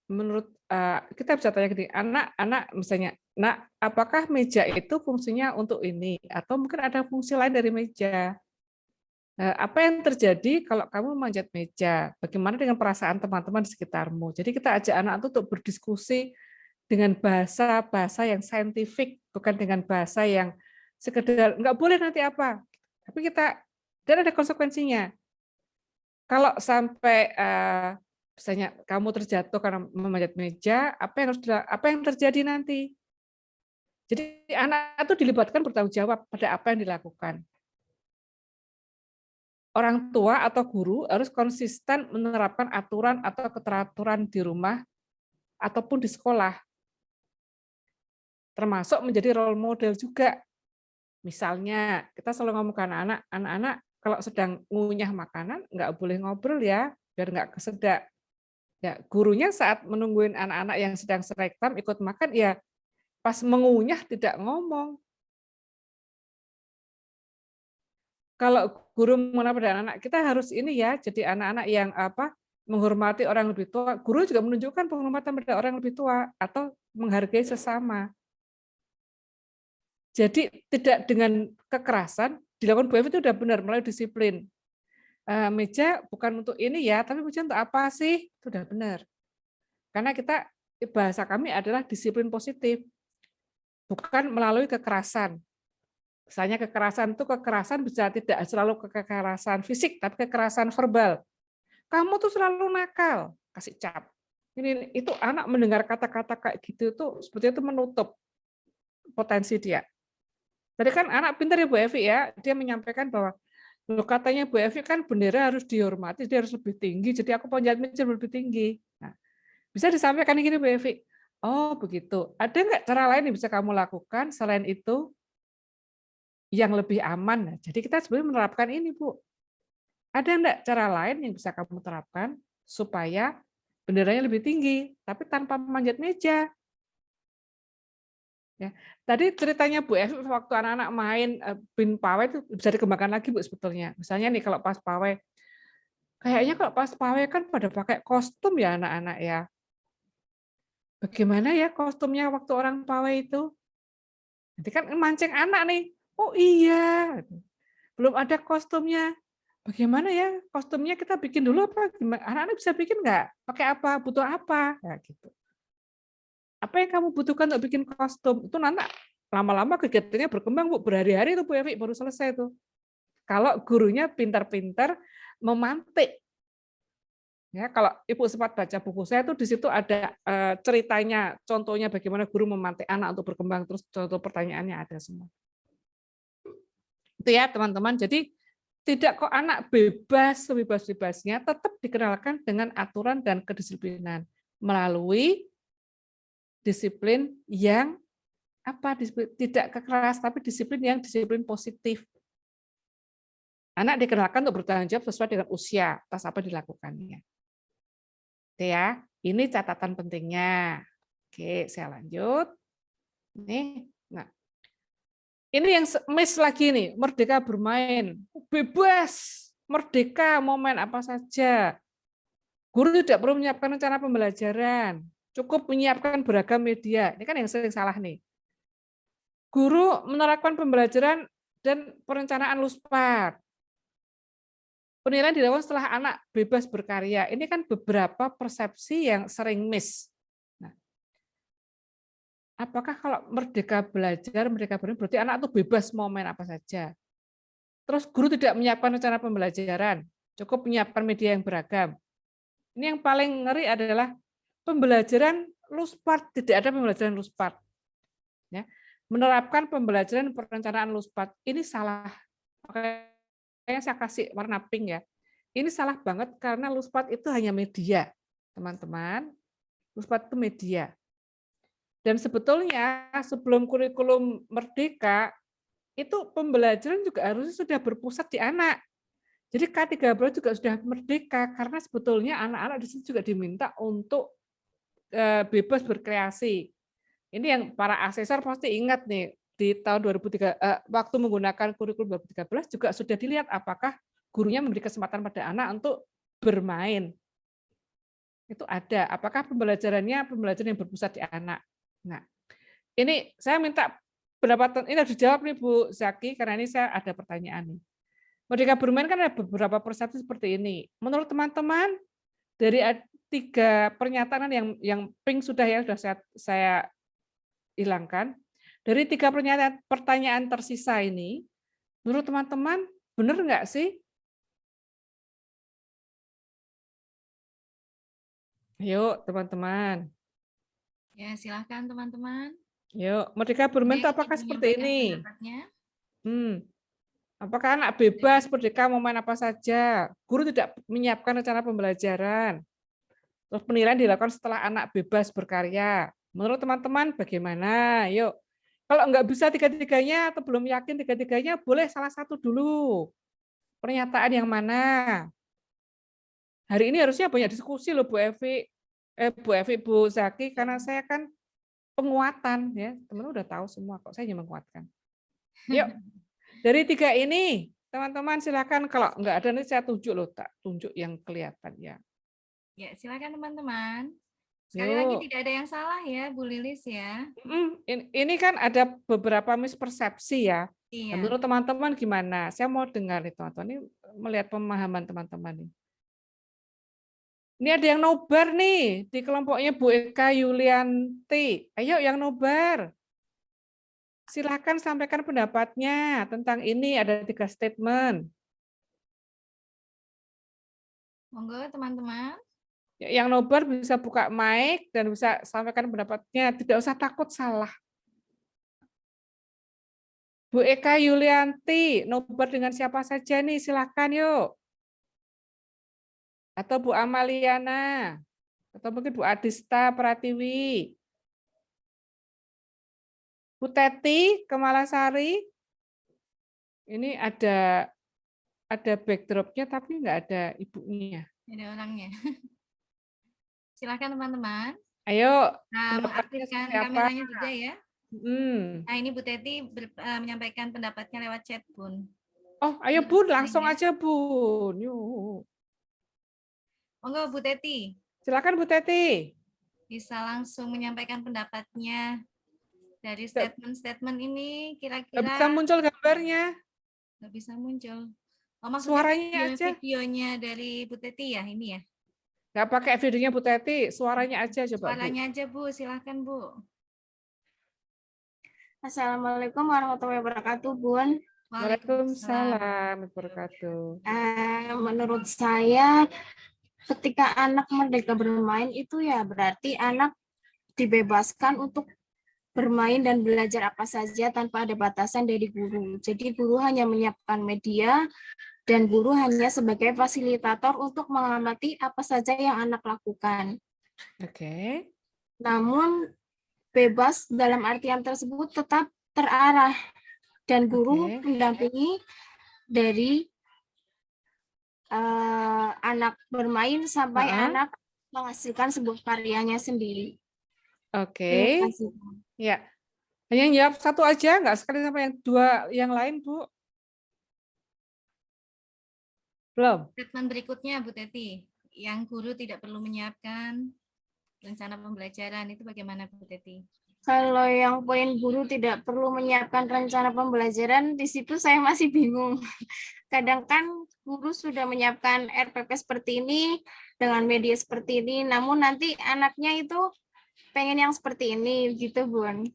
menurut kita bisa tanya gini, anak-anak misalnya, nak, apakah meja itu fungsinya untuk ini atau mungkin ada fungsi lain dari meja? Apa yang terjadi kalau kamu manjat meja? Bagaimana dengan perasaan teman-teman di sekitarmu? Jadi kita ajak anak itu untuk berdiskusi dengan bahasa yang saintifik, bukan dengan bahasa yang sekedar nggak boleh nanti apa. Tapi dan ada konsekuensinya. Kalau sampai misalnya kamu terjatuh karena memanjat meja, apa yang terjadi nanti? Jadi anak itu dilibatkan bertanggung jawab pada apa yang dilakukan. Orang tua atau guru harus konsisten menerapkan aturan atau keteraturan di rumah ataupun di sekolah. Termasuk menjadi role model juga. Misalnya, kita selalu ngomong ke anak-anak kalau sedang ngunyah makanan, nggak boleh ngobrol ya, biar nggak kesedak. Ya, gurunya saat menungguin anak-anak yang sedang serektam ikut makan, ya pas mengunyah tidak ngomong. Kalau guru mengenal pada anak, kita harus ini ya, jadi anak-anak yang menghormati orang lebih tua. Guru juga menunjukkan penghormatan pada orang lebih tua atau menghargai sesama. Jadi tidak dengan kekerasan, dilakukan Bu Evi itu udah benar, melalui disiplin. Meja bukan untuk ini ya, tapi meja untuk apa sih? Itu udah benar. Karena kita, bahasa kami adalah disiplin positif, bukan melalui kekerasan. Misalnya kekerasan itu bisa tidak selalu kekerasan fisik, tapi kekerasan verbal. Kamu tuh selalu nakal, kasih cap. Itu anak mendengar kata-kata kayak gitu tuh seperti itu menutup potensi dia. Tadi kan anak pintar ya Bu Evi ya, dia menyampaikan bahwa loh katanya Bu Evi kan bendera harus dihormati, dia harus lebih tinggi, jadi aku panjat meja lebih tinggi. Nah, bisa disampaikan gini Bu Evi, oh begitu. Ada nggak cara lain yang bisa kamu lakukan selain itu? Yang lebih aman. Nah, jadi kita sebenarnya menerapkan ini, Bu. Ada enggak cara lain yang bisa kamu terapkan supaya benderanya lebih tinggi, tapi tanpa memanjat meja? Ya. Tadi ceritanya Bu Evi waktu anak-anak main bin pawai itu bisa dikembangkan lagi, Bu, sebetulnya. Misalnya nih kalau pas pawai, kayaknya kalau pas pawai kan pada pakai kostum ya anak-anak ya. Bagaimana ya kostumnya waktu orang pawai itu? Nanti kan mancing anak nih. Oh iya, belum ada kostumnya. Bagaimana ya kostumnya kita bikin dulu apa? Anak-anak bisa bikin nggak? Pakai apa? Butuh apa? Ya, gitu. Apa yang kamu butuhkan untuk bikin kostum? Itu nanti lama-lama kegiatannya berkembang, Bu. Berhari-hari itu Bu Evi baru selesai tuh. Kalau gurunya pintar-pintar memantik. Ya, kalau Ibu sempat baca buku saya tuh di situ ada ceritanya, contohnya bagaimana guru memantik anak untuk berkembang, terus contoh pertanyaannya ada semua. Itu ya teman-teman. Jadi tidak kok anak bebas sebebas-bebasnya, tetap dikenalkan dengan aturan dan kedisiplinan melalui disiplin yang tidak keras, tapi disiplin positif. Anak dikenalkan untuk bertanggung jawab sesuai dengan usia atas apa dilakukannya. Oke ya, ini catatan pentingnya. Oke, saya lanjut. Nih, nah. Ini yang miss lagi nih, merdeka bermain. Bebas, merdeka, mau main apa saja. Guru tidak perlu menyiapkan rencana pembelajaran. Cukup menyiapkan beragam media. Ini kan yang sering salah nih. Guru menerapkan pembelajaran dan perencanaan LUSPAD. Penilaian dilakukan setelah anak bebas berkarya. Ini kan beberapa persepsi yang sering miss. Nah, apakah kalau merdeka belajar, merdeka bermain, berarti anak itu bebas mau main apa saja? Terus guru tidak menyiapkan rencana pembelajaran, cukup menyiapkan media yang beragam. Ini yang paling ngeri adalah pembelajaran LUSPAD, tidak ada pembelajaran LUSPAD. Ya. Menerapkan pembelajaran perencanaan LUSPAD, ini salah. Makanya saya kasih warna pink ya. Ini salah banget karena LUSPAD itu hanya media, teman-teman. LUSPAD itu media. Dan sebetulnya sebelum kurikulum merdeka, itu pembelajaran juga harusnya sudah berpusat di anak. Jadi K13 juga sudah merdeka, karena sebetulnya anak-anak di sini juga diminta untuk bebas berkreasi. Ini yang para asesor pasti ingat nih, di tahun 2003 waktu menggunakan kurikulum 2013 juga sudah dilihat apakah gurunya memberi kesempatan pada anak untuk bermain. Itu ada, apakah pembelajaran yang berpusat di anak. Nah, ini saya minta pendapat, ini harus dijawab nih Bu Zaki, karena ini saya ada pertanyaan nih. Merdeka bermain kan ada beberapa persepsi seperti ini. Menurut teman-teman, dari 3 pernyataan yang pink sudah saya hilangkan. Dari 3 pertanyaan tersisa ini, menurut teman-teman, benar nggak sih? Ayo teman-teman. Ya, silahkan teman-teman. Yuk, merdeka bermain itu apakah seperti ini? Apakah anak bebas merdeka mau main apa saja? Guru tidak menyiapkan rencana pembelajaran. Terus penilaian dilakukan setelah anak bebas berkarya. Menurut teman-teman bagaimana? Yuk. Kalau nggak bisa 3-3-nya atau belum yakin 3-3-nya, boleh salah satu dulu. Pernyataan yang mana? Hari ini harusnya banyak diskusi loh Bu Evi, Bu Zaki, karena saya kan penguatan ya. Teman-teman udah tahu semua kok, saya hanya menguatkan. Yuk, dari 3 ini, teman-teman silakan kalau nggak ada nih saya tunjuk loh, tak tunjuk yang kelihatan ya. Ya, silakan teman-teman. Sekali lagi Yuk. tidak ada yang salah ya, Bu Lilis ya. Ini kan ada beberapa mispersepsi ya. Iya. Menurut teman-teman gimana? Saya mau dengar nih teman-teman. Ini melihat pemahaman teman-teman nih. Ini ada yang nobar nih di kelompoknya Bu Eka Yulianti. Ayo yang nobar. Silakan sampaikan pendapatnya tentang ini, ada 3 statement. Monggo teman-teman. Yang nobar bisa buka mic dan bisa sampaikan pendapatnya, tidak usah takut salah. Bu Eka Yulianti, nobar dengan siapa saja nih, silakan yuk. Atau Bu Amaliana, atau mungkin Bu Adista Pratiwi. Bu Teti Kemalasari, ini ada backdropnya tapi nggak ada ibunya. Ada orangnya. Silakan teman-teman. Ayo, Nah, pendapatnya mengaktifkan seperti apa? kameranya juga ya. Hmm. Nah, ini Bu Teti menyampaikan pendapatnya lewat chat, Bun. Oh, ayo Bun, langsung aja Bun. Yuk. Monggo Bu Teti. Silakan Bu Teti. Bisa langsung menyampaikan pendapatnya dari statement-statement ini kira-kira. Nggak bisa muncul gambarnya. Nggak bisa muncul. Oh, maksudnya Suaranya aja. videonya dari Bu Teti ya, ini ya? Nggak pakai videonya Bu Teti, suaranya aja coba Suaranya Bu. aja Bu, silahkan Bu. Assalamualaikum warahmatullahi wabarakatuh, Bun. Waalaikumsalam warahmatullahi wabarakatuh. Menurut saya, ketika anak merdeka bermain itu ya berarti anak dibebaskan untuk bermain dan belajar apa saja tanpa ada batasan dari guru. Jadi guru hanya menyiapkan media dan guru hanya sebagai fasilitator untuk mengamati apa saja yang anak lakukan. Oke. Namun bebas dalam artian tersebut tetap terarah dan guru mendampingi dari anak bermain sampai anak menghasilkan sebuah karyanya sendiri. Oke. Terima kasih. Ya. Hanya jawab satu aja, nggak sekali sama yang 2 yang lain, Bu? Belum? Statement berikutnya, Bu Teti. Yang guru tidak perlu menyiapkan rencana pembelajaran, itu bagaimana, Bu Teti? Kalau yang poin guru tidak perlu menyiapkan rencana pembelajaran, di situ saya masih bingung. Kadang kan guru sudah menyiapkan RPP seperti ini, dengan media seperti ini, namun nanti anaknya itu pengen yang seperti ini, gitu, Bun.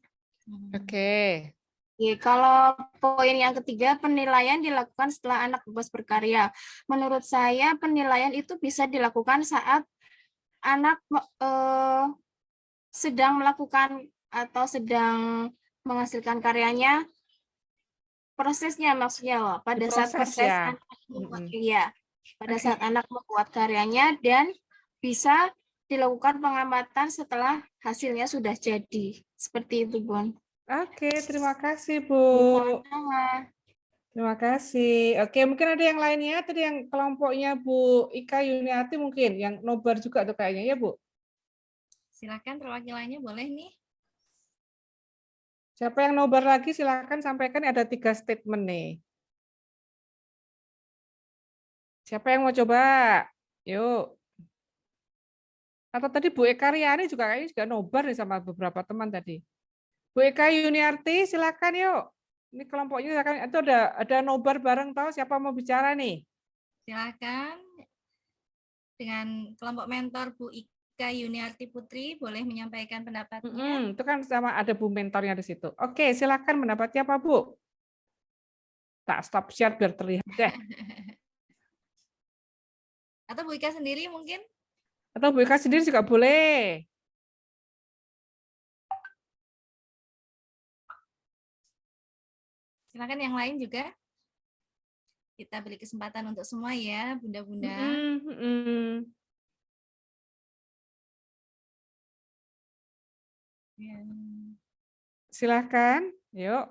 Oke. Oke, kalau poin yang ketiga, penilaian dilakukan setelah anak bebas berkarya. Menurut saya, penilaian itu bisa dilakukan saat anak sedang melakukan atau sedang menghasilkan karyanya, prosesnya maksudnya, pada saat proses ya. anak membuat pada saat anak membuat karyanya dan bisa dilakukan pengamatan setelah hasilnya sudah jadi. Seperti itu, Bun. Oke, terima kasih, Bu. Sama-sama. Terima kasih. Oke, mungkin ada yang lainnya, tadi yang kelompoknya Bu Ika Yuniati mungkin, yang nobar juga tuh kayaknya ya, Bu? Silakan perwakilannya boleh nih. Siapa yang nobar lagi silakan sampaikan, ada 3 statement nih. Siapa yang mau coba? Yuk. Atau tadi Bu Eka Riani juga kayaknya juga nobar nih sama beberapa teman tadi. Bu Eka Yuniarti, silakan yuk. Ini kelompoknya silakan. Itu ada nobar bareng, tahu siapa mau bicara nih? Silakan dengan kelompok mentor Bu Ika Yuniarti Putri boleh menyampaikan pendapatnya. Itu kan sama ada Bu mentornya di situ. Oke, silakan pendapatnya apa, Bu? Tak stop share biar terlihat deh. Atau Bu Ika sendiri mungkin? Atau Bu Ika sendiri juga boleh. Silakan yang lain juga. Kita beri kesempatan untuk semua ya, Bunda-bunda. Silakan, yuk.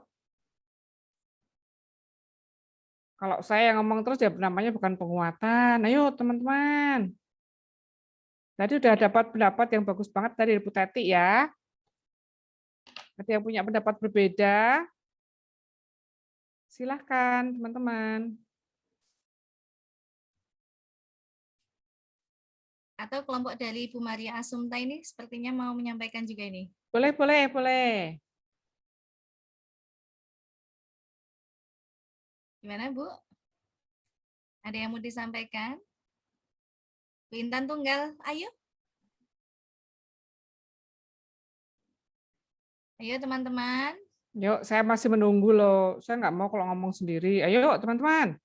Kalau saya yang ngomong terus ya namanya bukan penguatan. Ayo teman-teman. Tadi udah dapat pendapat yang bagus banget dari Bu Teti ya. Ada yang punya pendapat berbeda? Silahkan, teman-teman. Atau kelompok dari Bu Maria Asumta ini sepertinya mau menyampaikan juga ini. Boleh, boleh, boleh. Gimana, Bu? Ada yang mau disampaikan? Bu Intan Tunggal, ayo. Ayo teman-teman. Yuk, saya masih menunggu loh. Saya nggak mau kalau ngomong sendiri. Ayo, teman-teman.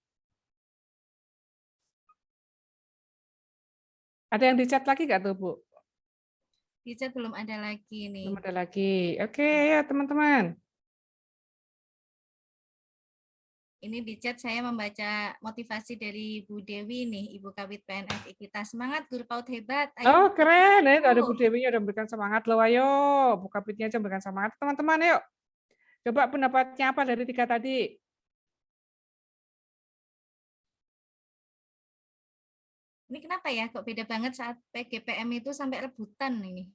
Ada yang di chat lagi nggak tuh, Bu? Di chat belum ada lagi nih. Belum ada lagi. Oke, ya teman-teman. Ini di chat saya membaca motivasi dari Bu Dewi nih, Ibu Kabid PNFI kita. Semangat guru PAUD hebat. Oh, Bu. keren. Ada Bu Dewinya udah memberikan semangat loh. Ayo, Bu Kapitnya aja memberikan semangat. Teman-teman, yuk. Coba pendapatnya apa dari 3 tadi? Ini kenapa ya kok beda banget saat PGPM itu sampai rebutan ini?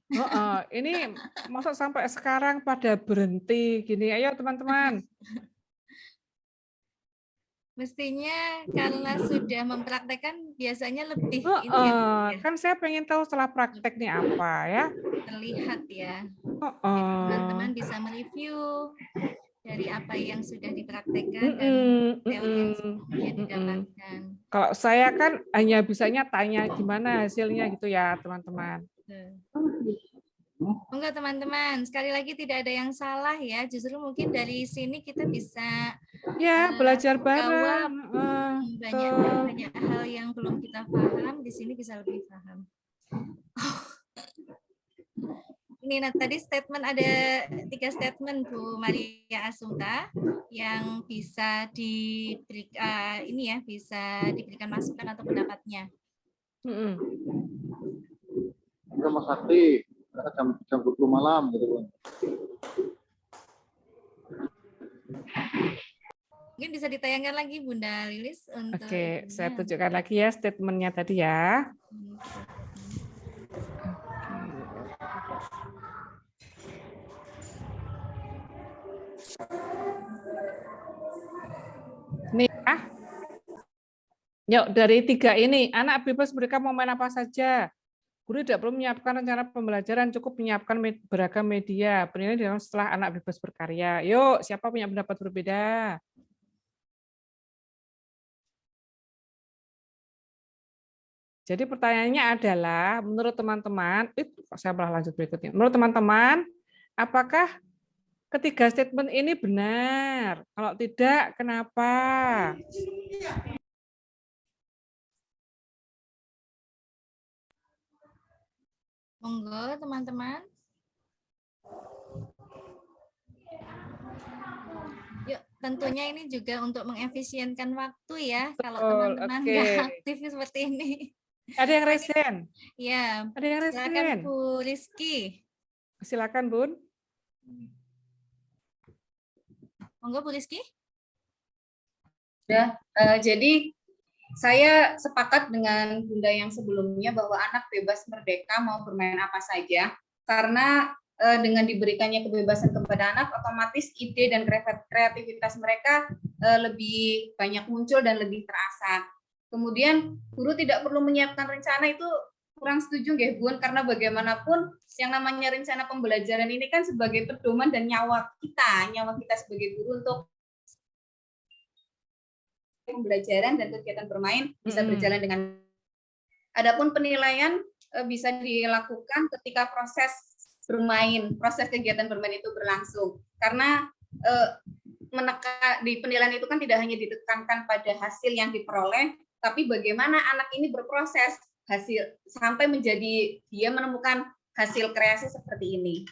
Ini masa sampai sekarang pada berhenti gini. Ayo teman-teman. Mestinya karena sudah mempraktekkan biasanya lebih ini ya, Kan saya pengen tahu setelah praktek nih apa ya. terlihat ya. Jadi teman-teman bisa mereview dari apa yang sudah dipraktekkan dan teori yang sebelumnya didapatkan. Kalau saya kan hanya bisanya tanya gimana hasilnya gitu ya teman-teman. Enggak teman-teman, sekali lagi tidak ada yang salah ya. Justru mungkin dari sini kita bisa Ya belajar bareng. banyak hal yang belum kita paham, di sini bisa lebih paham. Ini tadi statement ada 3 statement Bu Maria Asumta yang bisa diberikan ini ya, bisa diberikan masukan atau pendapatnya. Mas Sakti, jam 20 malam gitu kan. Mungkin bisa ditayangkan lagi Bunda Lilis untuk Oke, saya tunjukkan lagi ya statementnya tadi ya. Nih ya. Yuk, dari 3 ini, anak bebas mereka mau main apa saja. Guru tidak perlu menyiapkan rencana pembelajaran, cukup menyiapkan beragam media. Penilaian dilakukan setelah anak bebas berkarya. Yuk, siapa punya pendapat berbeda? Jadi pertanyaannya adalah, menurut teman-teman, saya malah lanjut berikutnya. Menurut teman-teman, apakah ketiga statement ini benar? Kalau tidak, kenapa? Monggo teman-teman. Yuk, tentunya ini juga untuk mengefisienkan waktu ya. Kalau teman-teman nggak aktif seperti ini. Ada yang resen? Ya. Ada yang resen? Silakan Bu Rizky. Silakan Bun. Monggo Bu Rizky. Ya, jadi saya sepakat dengan Bunda yang sebelumnya bahwa anak bebas merdeka mau bermain apa saja, karena dengan diberikannya kebebasan kepada anak, otomatis ide dan kreativitas mereka lebih banyak muncul dan lebih terasa. Kemudian guru tidak perlu menyiapkan rencana, itu kurang setuju nggih Bun, karena bagaimanapun yang namanya rencana pembelajaran ini kan sebagai pedoman dan nyawa kita sebagai guru untuk pembelajaran dan kegiatan bermain bisa berjalan dengan. Adapun penilaian bisa dilakukan ketika proses kegiatan bermain itu berlangsung. Karena di penilaian itu kan tidak hanya ditekankan pada hasil yang diperoleh, tapi bagaimana anak ini berproses hasil sampai menjadi dia menemukan hasil kreasi seperti ini.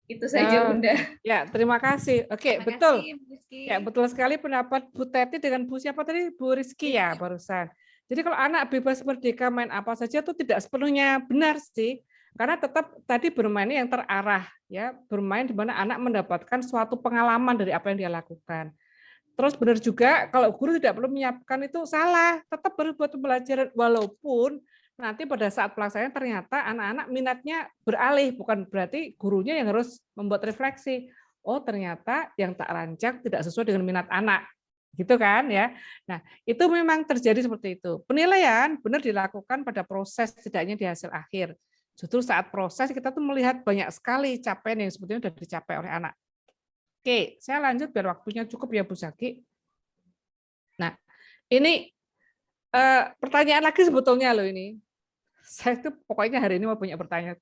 Itu saja Bunda. Ya, terima kasih. Oke, betul. Ya, betul sekali pendapat Bu Teti dengan Bu siapa tadi? Bu Rizky ya barusan. Jadi kalau anak bebas merdeka main apa saja itu tidak sepenuhnya benar sih. Karena tetap tadi bermainnya yang terarah ya, bermain di mana anak mendapatkan suatu pengalaman dari apa yang dia lakukan. Terus benar juga kalau guru tidak perlu menyiapkan itu salah, tetap berbuat pembelajaran walaupun nanti pada saat pelaksanaan ternyata anak-anak minatnya beralih, bukan berarti gurunya yang harus membuat refleksi. Oh, ternyata yang tak rancang tidak sesuai dengan minat anak. Gitu kan ya. Nah, itu memang terjadi seperti itu. Penilaian benar dilakukan pada proses, tidaknya di hasil akhir. Justru saat proses kita tuh melihat banyak sekali capaian yang sebetulnya sudah dicapai oleh anak. Oke, saya lanjut biar waktunya cukup ya Bu Zaki. Nah, ini pertanyaan lagi sebetulnya loh ini. Saya tuh pokoknya hari ini mau banyak bertanya.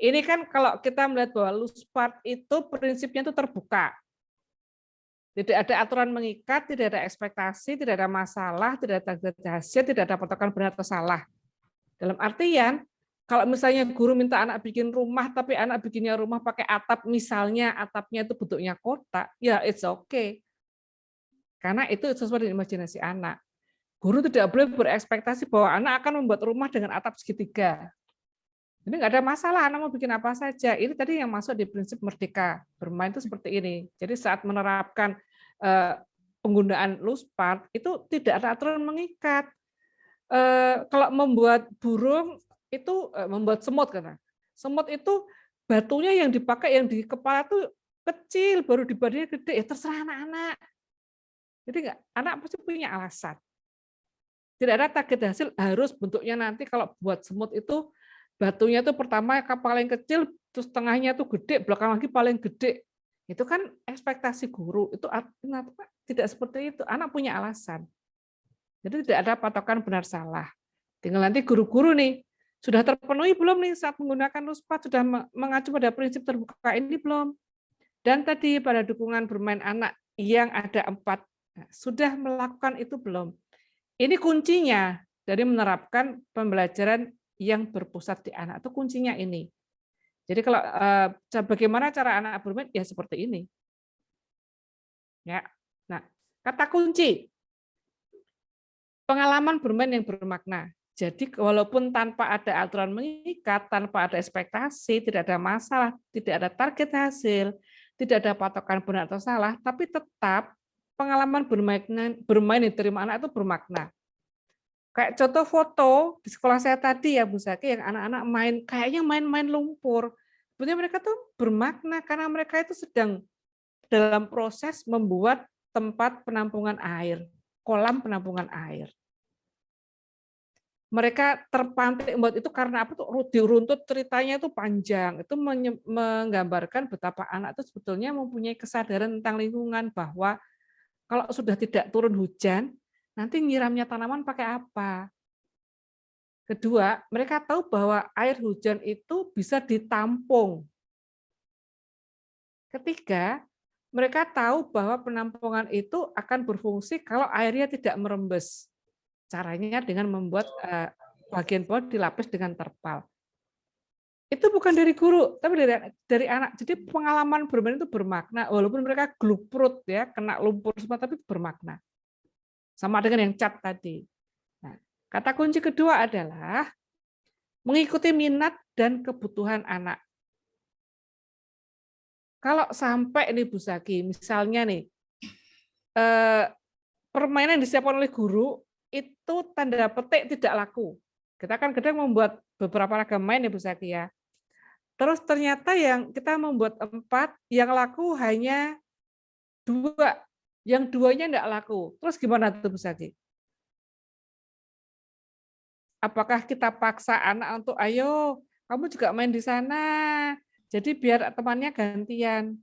Ini kan kalau kita melihat bahwa Luspart itu prinsipnya itu terbuka. Tidak ada aturan mengikat, tidak ada ekspektasi, tidak ada masalah, tidak ada target hasil, tidak ada patokan benar atau salah. Dalam artian, kalau misalnya guru minta anak bikin rumah, tapi anak bikinnya rumah pakai atap, misalnya atapnya itu bentuknya kotak, ya it's okay. Karena itu sesuai dengan imajinasi anak. Guru tidak boleh berekspektasi bahwa anak akan membuat rumah dengan atap segitiga. Ini nggak ada masalah, anak mau bikin apa saja. Ini tadi yang masuk di prinsip merdeka bermain itu seperti ini. Jadi saat menerapkan penggunaan Luspart itu tidak ada aturan mengikat. Kalau membuat burung itu membuat semut kata. Semut itu batunya yang dipakai yang di kepala itu kecil, baru di badannya gede. Ya terserah anak-anak. Jadi nggak, anak pasti punya alasan. Tidak ada target hasil harus bentuknya nanti kalau buat semut itu batunya itu pertama paling kecil, terus tengahnya tuh gede, belakang lagi paling gede. Itu kan ekspektasi guru. Itu tidak seperti itu. Anak punya alasan. Jadi tidak ada patokan benar salah. Tinggal nanti guru-guru nih, sudah terpenuhi belum nih saat menggunakan Luspart, sudah mengacu pada prinsip terbuka ini belum? Dan tadi pada dukungan bermain anak yang ada 4, sudah melakukan itu belum? Ini kuncinya dari menerapkan pembelajaran yang berpusat di anak. Itu kuncinya ini. Jadi kalau bagaimana cara anak bermain, ya seperti ini. Ya. Nah, kata kunci pengalaman bermain yang bermakna. Jadi walaupun tanpa ada aturan mengikat, tanpa ada ekspektasi, tidak ada masalah, tidak ada target hasil, tidak ada patokan benar atau salah, tapi tetap pengalaman bermain yang diterima anak itu bermakna. Kayak contoh foto di sekolah saya tadi ya Bu Zaki, yang anak-anak main, kayaknya main-main lumpur. Sebenarnya mereka tuh bermakna karena mereka itu sedang dalam proses membuat tempat penampungan air, kolam penampungan air. Mereka terpantik membuat itu karena apa tuh? Diruntut ceritanya itu panjang. Itu menggambarkan betapa anak itu sebetulnya mempunyai kesadaran tentang lingkungan, bahwa kalau sudah tidak turun hujan, nanti nyiramnya tanaman pakai apa? Kedua, mereka tahu bahwa air hujan itu bisa ditampung. Ketiga, mereka tahu bahwa penampungan itu akan berfungsi kalau airnya tidak merembes. Caranya dengan membuat bagian bawah dilapis dengan terpal. Itu bukan dari guru, tapi dari anak. Jadi pengalaman bermain itu bermakna, walaupun mereka gluprut ya, kena lumpur semua, tapi bermakna. Sama dengan yang cat tadi. Nah, kata kunci kedua adalah mengikuti minat dan kebutuhan anak. Kalau sampai nih Bu Zaki, misalnya nih, permainan yang disiapkan oleh guru itu tanda petik tidak laku. Kita kan kadang membuat beberapa ragam main ya Bu Zaki ya. Terus ternyata yang kita membuat 4, yang laku hanya 2. Yang 2-nya enggak laku. Terus gimana tuh Bu Zaki? Apakah kita paksa anak untuk, ayo kamu juga main di sana, jadi biar temannya gantian?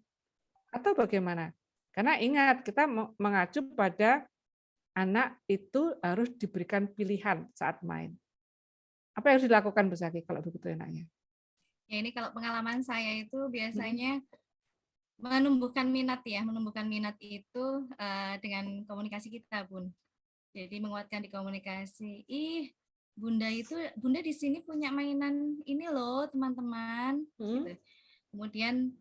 Atau bagaimana? Karena ingat, kita mengacu pada anak itu harus diberikan pilihan saat main. Apa yang harus dilakukan Bu Zaki kalau begitu enaknya? Ya, ini kalau pengalaman saya itu biasanya menumbuhkan minat ya, menumbuhkan minat itu dengan komunikasi kita, Bun. Jadi menguatkan di komunikasi. Bunda di sini punya mainan ini loh, teman-teman. Gitu. Kemudian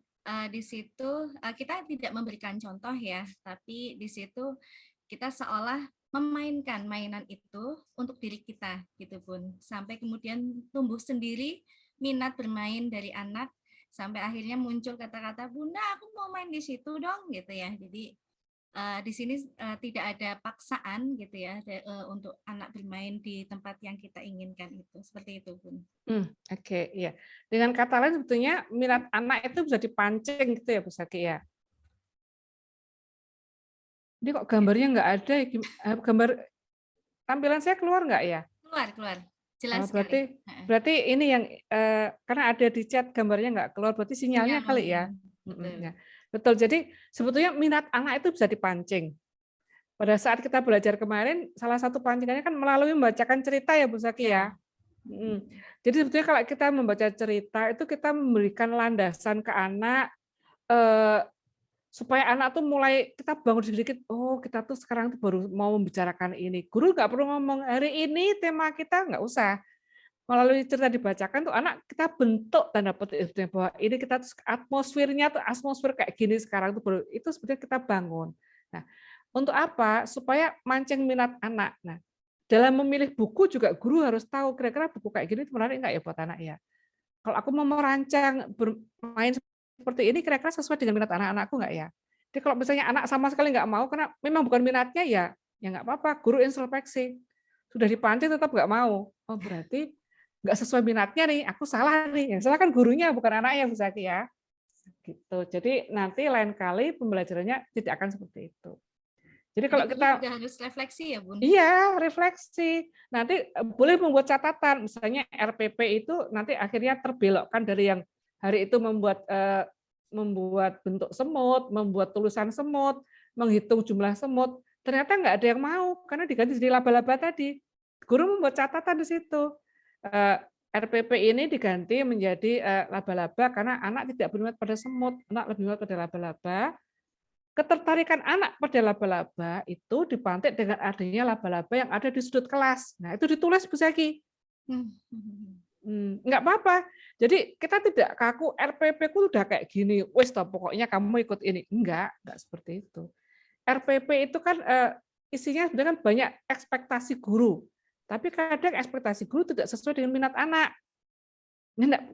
di situ kita tidak memberikan contoh ya, tapi di situ kita seolah memainkan mainan itu untuk diri kita, gitu Bun. Sampai kemudian tumbuh sendiri minat bermain dari anak, sampai akhirnya muncul kata-kata, Bunda aku mau main di situ dong, gitu ya. Jadi di sini tidak ada paksaan gitu ya untuk anak bermain di tempat yang kita inginkan itu. Seperti itu, Bun. Oke, iya. Dengan kata lain sebetulnya minat anak itu bisa dipancing gitu ya, Bu Zaki ya. Ini kok gambarnya nggak ada, gambar tampilan saya keluar nggak ya? Keluar. Jelas berarti sekali. berarti ini yang karena ada di chat gambarnya nggak keluar, berarti sinyalnya kali ya. Betul. Betul. Jadi sebetulnya minat anak itu bisa dipancing. Pada saat kita belajar kemarin, salah satu pancingannya kan melalui membacakan cerita ya, Bu Zaki ya. Jadi sebetulnya kalau kita membaca cerita itu kita memberikan landasan ke anak supaya anak tuh mulai kita bangun sedikit, oh kita tuh sekarang tuh baru mau membicarakan ini. Guru nggak perlu ngomong hari ini tema kita, nggak usah. Melalui cerita dibacakan tuh anak kita bentuk tanda petik bahwa ini kita tuh atmosfernya tuh atmosfer kayak gini sekarang tuh baru itu sebetulnya kita bangun. Nah, untuk apa? Supaya mancing minat anak. Nah, dalam memilih buku juga guru harus tahu kira-kira buku kayak gini menarik nggak ya buat anak ya. Kalau aku mau merancang bermain seperti ini kira-kira sesuai dengan minat anak-anakku nggak ya? Jadi kalau misalnya anak sama sekali nggak mau karena memang bukan minatnya ya nggak apa-apa. Guru introspeksi sudah dipancing tetap nggak mau. Oh berarti nggak sesuai minatnya nih. Aku salah nih. Yang salah kan gurunya bukan anaknya, Bu Zaki ya. Gitu. Jadi nanti lain kali pembelajarannya tidak akan seperti itu. Jadi kalau kita juga harus refleksi ya, Bun. Iya, refleksi. Nanti boleh membuat catatan, misalnya RPP itu nanti akhirnya terbelokkan dari yang hari itu membuat bentuk semut, membuat tulisan semut, menghitung jumlah semut. Ternyata nggak ada yang mau karena diganti jadi laba-laba tadi. Guru membuat catatan di situ. RPP ini diganti menjadi laba-laba karena anak tidak berminat pada semut, anak lebih minat pada laba-laba. Ketertarikan anak pada laba-laba itu dipantik dengan adanya laba-laba yang ada di sudut kelas. Nah, itu ditulis, Bu Zaki. Nggak apa-apa. Jadi kita tidak kaku, RPP ku udah kayak gini, wes toh pokoknya kamu ikut ini. Enggak seperti itu. RPP itu kan isinya sebenarnya kan banyak ekspektasi guru. Tapi kadang ekspektasi guru tidak sesuai dengan minat anak.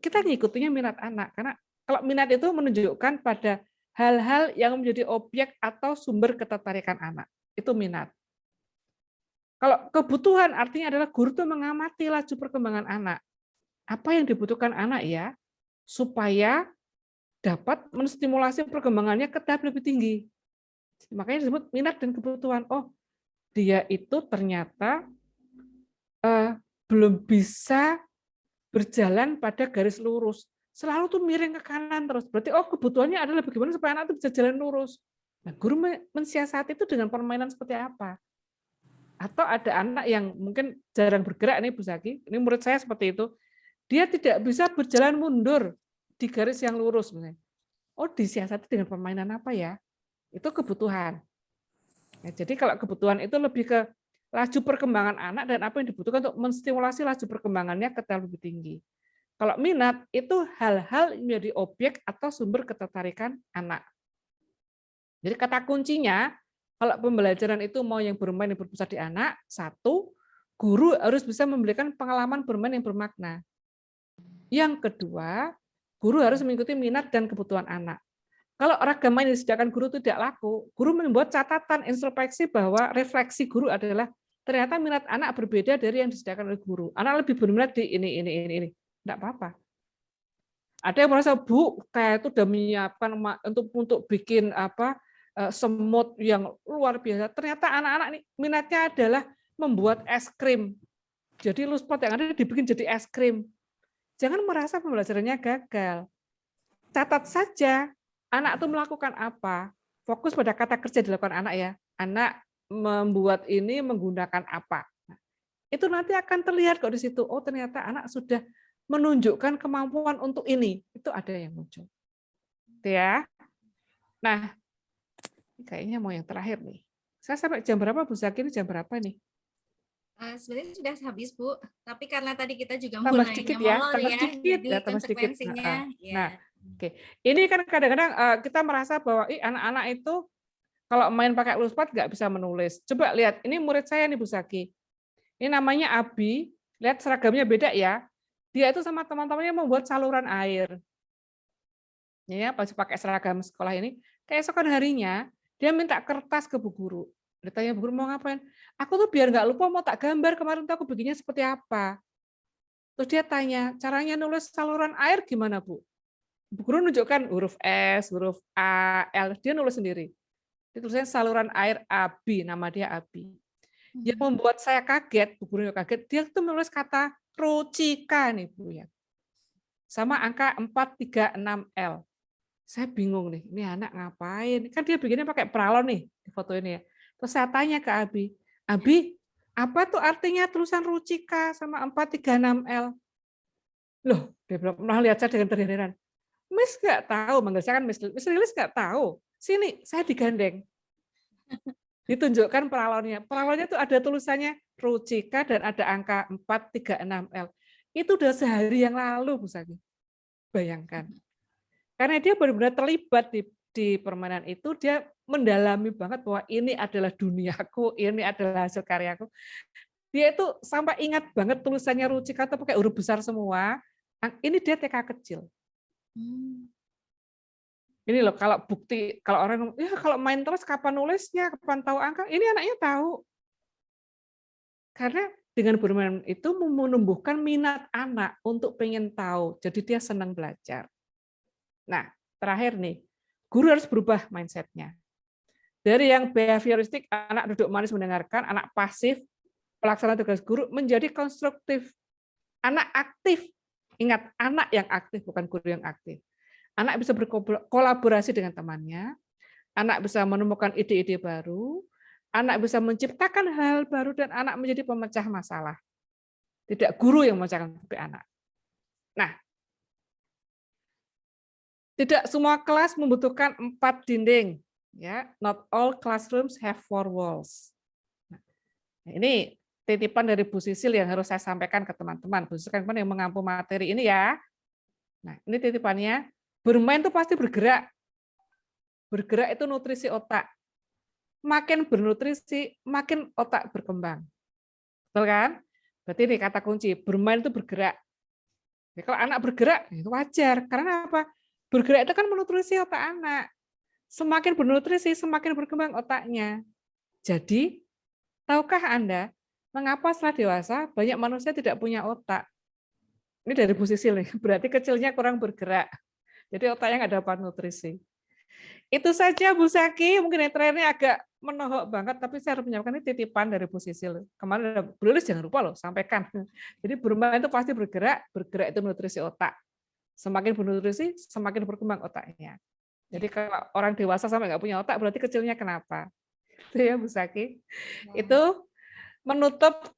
Kita ngikutinya minat anak, karena kalau minat itu menunjukkan pada hal-hal yang menjadi objek atau sumber ketertarikan anak. Itu minat. Kalau kebutuhan artinya adalah guru itu mengamati laju perkembangan anak. Apa yang dibutuhkan anak ya, supaya dapat menstimulasi perkembangannya ke tahap lebih tinggi. Makanya disebut minat dan kebutuhan. Oh, dia itu ternyata belum bisa berjalan pada garis lurus. Selalu tuh miring ke kanan terus. Berarti kebutuhannya adalah bagaimana supaya anak itu bisa jalan lurus. Nah, guru mensiasati itu dengan permainan seperti apa? Atau ada anak yang mungkin jarang bergerak nih, Bu Zaki. Ini murid saya seperti itu. Dia tidak bisa berjalan mundur di garis yang lurus misalnya. Oh, disiasati dengan permainan apa ya? Itu kebutuhan. Ya, jadi kalau kebutuhan itu lebih ke laju perkembangan anak dan apa yang dibutuhkan untuk menstimulasi laju perkembangannya ke tahap lebih tinggi. Kalau minat itu hal-hal yang menjadi objek atau sumber ketertarikan anak. Jadi kata kuncinya, kalau pembelajaran itu mau yang bermain yang berpusat di anak, satu, guru harus bisa memberikan pengalaman bermain yang bermakna. Yang kedua, guru harus mengikuti minat dan kebutuhan anak. Kalau ragam main yang disediakan guru tidak laku, guru membuat catatan introspeksi bahwa refleksi guru adalah ternyata minat anak berbeda dari yang disediakan oleh guru. Anak lebih berminat di ini. Enggak apa-apa. Ada yang merasa, Bu, kayak itu udah menyiapkan untuk bikin semut yang luar biasa. Ternyata anak-anak ini minatnya adalah membuat es krim. Jadi luspot yang ada dibikin jadi es krim. Jangan merasa pembelajarannya gagal. Catat saja anak itu melakukan apa. Fokus pada kata kerja dilakukan anak ya. Anak membuat ini menggunakan apa. Itu nanti akan terlihat kok di situ. Oh, ternyata anak sudah menunjukkan kemampuan untuk ini. Itu ada yang muncul. Itu ya. Nah, kayaknya mau yang terakhir nih. Saya sampai jam berapa, Bu Zaki? Ini jam berapa nih? Sebenarnya sudah habis, Bu. Tapi karena tadi kita juga tambah mulainya sedikit molor ya, jadi tambah sedikit. konsekuensinya. Nah, oke. Ini kan kadang-kadang kita merasa bahwa anak-anak itu kalau main pakai luspot nggak bisa menulis. Coba lihat, ini murid saya nih, Bu Zaki. Ini namanya Abi. Lihat seragamnya beda ya. Dia itu sama teman-temannya membuat saluran air. Ya, pas pakai seragam sekolah ini, keesokan harinya Dia minta kertas ke Bu Guru. Ditanya Bu Guru mau ngapain? Aku tuh biar nggak lupa mau tak gambar kemarin tuh aku bikinnya seperti apa. Terus dia tanya, caranya nulis saluran air gimana Bu? Bu Guru nunjukkan huruf S, huruf A, L. Dia nulis sendiri. Dia tulisnya saluran air Abi, nama dia Abi. Yang membuat saya kaget, Bu Guru kaget, dia tuh menulis kata Rucika nih Bu ya. Sama angka 436L. Saya bingung nih, ini anak ngapain? Kan dia bikinnya pakai pralon nih di foto ini ya. Terus saya tanya ke Abi, Abi, apa tuh artinya tulisan Rucika sama 436L? Loh, dia belum pernah lihat saya dengan terheran. Miss nggak tahu, manggil saya kan Miss Lilis nggak tahu. Sini, saya digandeng. Ditunjukkan peralonnya. Peralonnya itu ada tulisannya Rucika dan ada angka 436L. Itu udah sehari yang lalu, Bu Saki. Bayangkan. Karena dia benar-benar terlibat di permainan itu, dia mendalami banget bahwa ini adalah duniaku, ini adalah hasil karyaku. Dia itu sampai ingat banget tulisannya Rucika itu pakai huruf besar semua. Ini dia TK kecil. Ini loh kalau bukti, kalau orang ya kalau main terus kapan nulisnya, kapan tahu angka, ini anaknya tahu. Karena dengan bermain itu menumbuhkan minat anak untuk pengen tahu, jadi dia senang belajar. Nah, terakhir nih, guru harus berubah mindset-nya. Dari yang behavioristik, anak duduk manis mendengarkan, anak pasif, pelaksana tugas guru, menjadi konstruktif. Anak aktif, ingat anak yang aktif, bukan guru yang aktif. Anak bisa berkolaborasi dengan temannya, anak bisa menemukan ide-ide baru, anak bisa menciptakan hal baru, dan anak menjadi pemecah masalah. Tidak guru yang memecahkan, tapi anak. Nah, tidak semua kelas membutuhkan 4 dinding. Ya, not all classrooms have 4 walls. Nah, ini titipan dari Bu Sisil yang harus saya sampaikan ke teman-teman. Bu Sisil kan yang mengampu materi ini ya. Nah, ini titipannya. Bermain itu pasti bergerak. Bergerak itu nutrisi otak. Makin bernutrisi, makin otak berkembang. Betul kan? Berarti ini kata kunci, bermain itu bergerak. Ya, kalau anak bergerak, itu wajar. Karena apa? Bergerak itu kan menutrisi otak anak. Semakin bernutrisi, semakin berkembang otaknya. Jadi, tahukah Anda, mengapa setelah dewasa banyak manusia tidak punya otak? Ini dari Bu Sisil nih, berarti kecilnya kurang bergerak. Jadi otaknya nggak dapat nutrisi. Itu saja Bu Saki, mungkin yang terakhirnya agak menohok banget, tapi saya harus menyampaikan ini titipan dari Bu Sisil. Kemarin Bu Lilis jangan lupa loh, sampaikan. Jadi bermain itu pasti bergerak, bergerak itu nutrisi otak. Semakin bernutrisi, semakin berkembang otaknya. Jadi kalau orang dewasa sampai nggak punya otak, berarti kecilnya kenapa? Itu ya Bu Saki. Itu menutup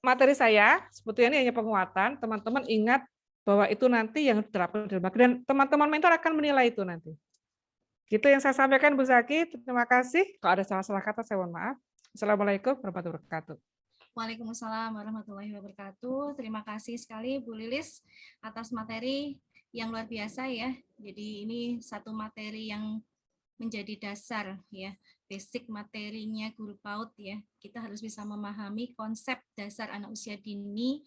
materi saya, sebetulnya ini hanya penguatan. Teman-teman ingat bahwa itu nanti yang diterapkan dalam dan teman-teman mentor akan menilai itu nanti. Gitu yang saya sampaikan Bu Zaki. Terima kasih. Kalau ada salah-salah kata saya mohon maaf. Assalamualaikum warahmatullahi wabarakatuh. Waalaikumsalam warahmatullahi wabarakatuh. Terima kasih sekali Bu Lilis atas materi yang luar biasa ya. Jadi ini satu materi yang menjadi dasar ya, basic materinya guru PAUD ya. Kita harus bisa memahami konsep dasar anak usia dini,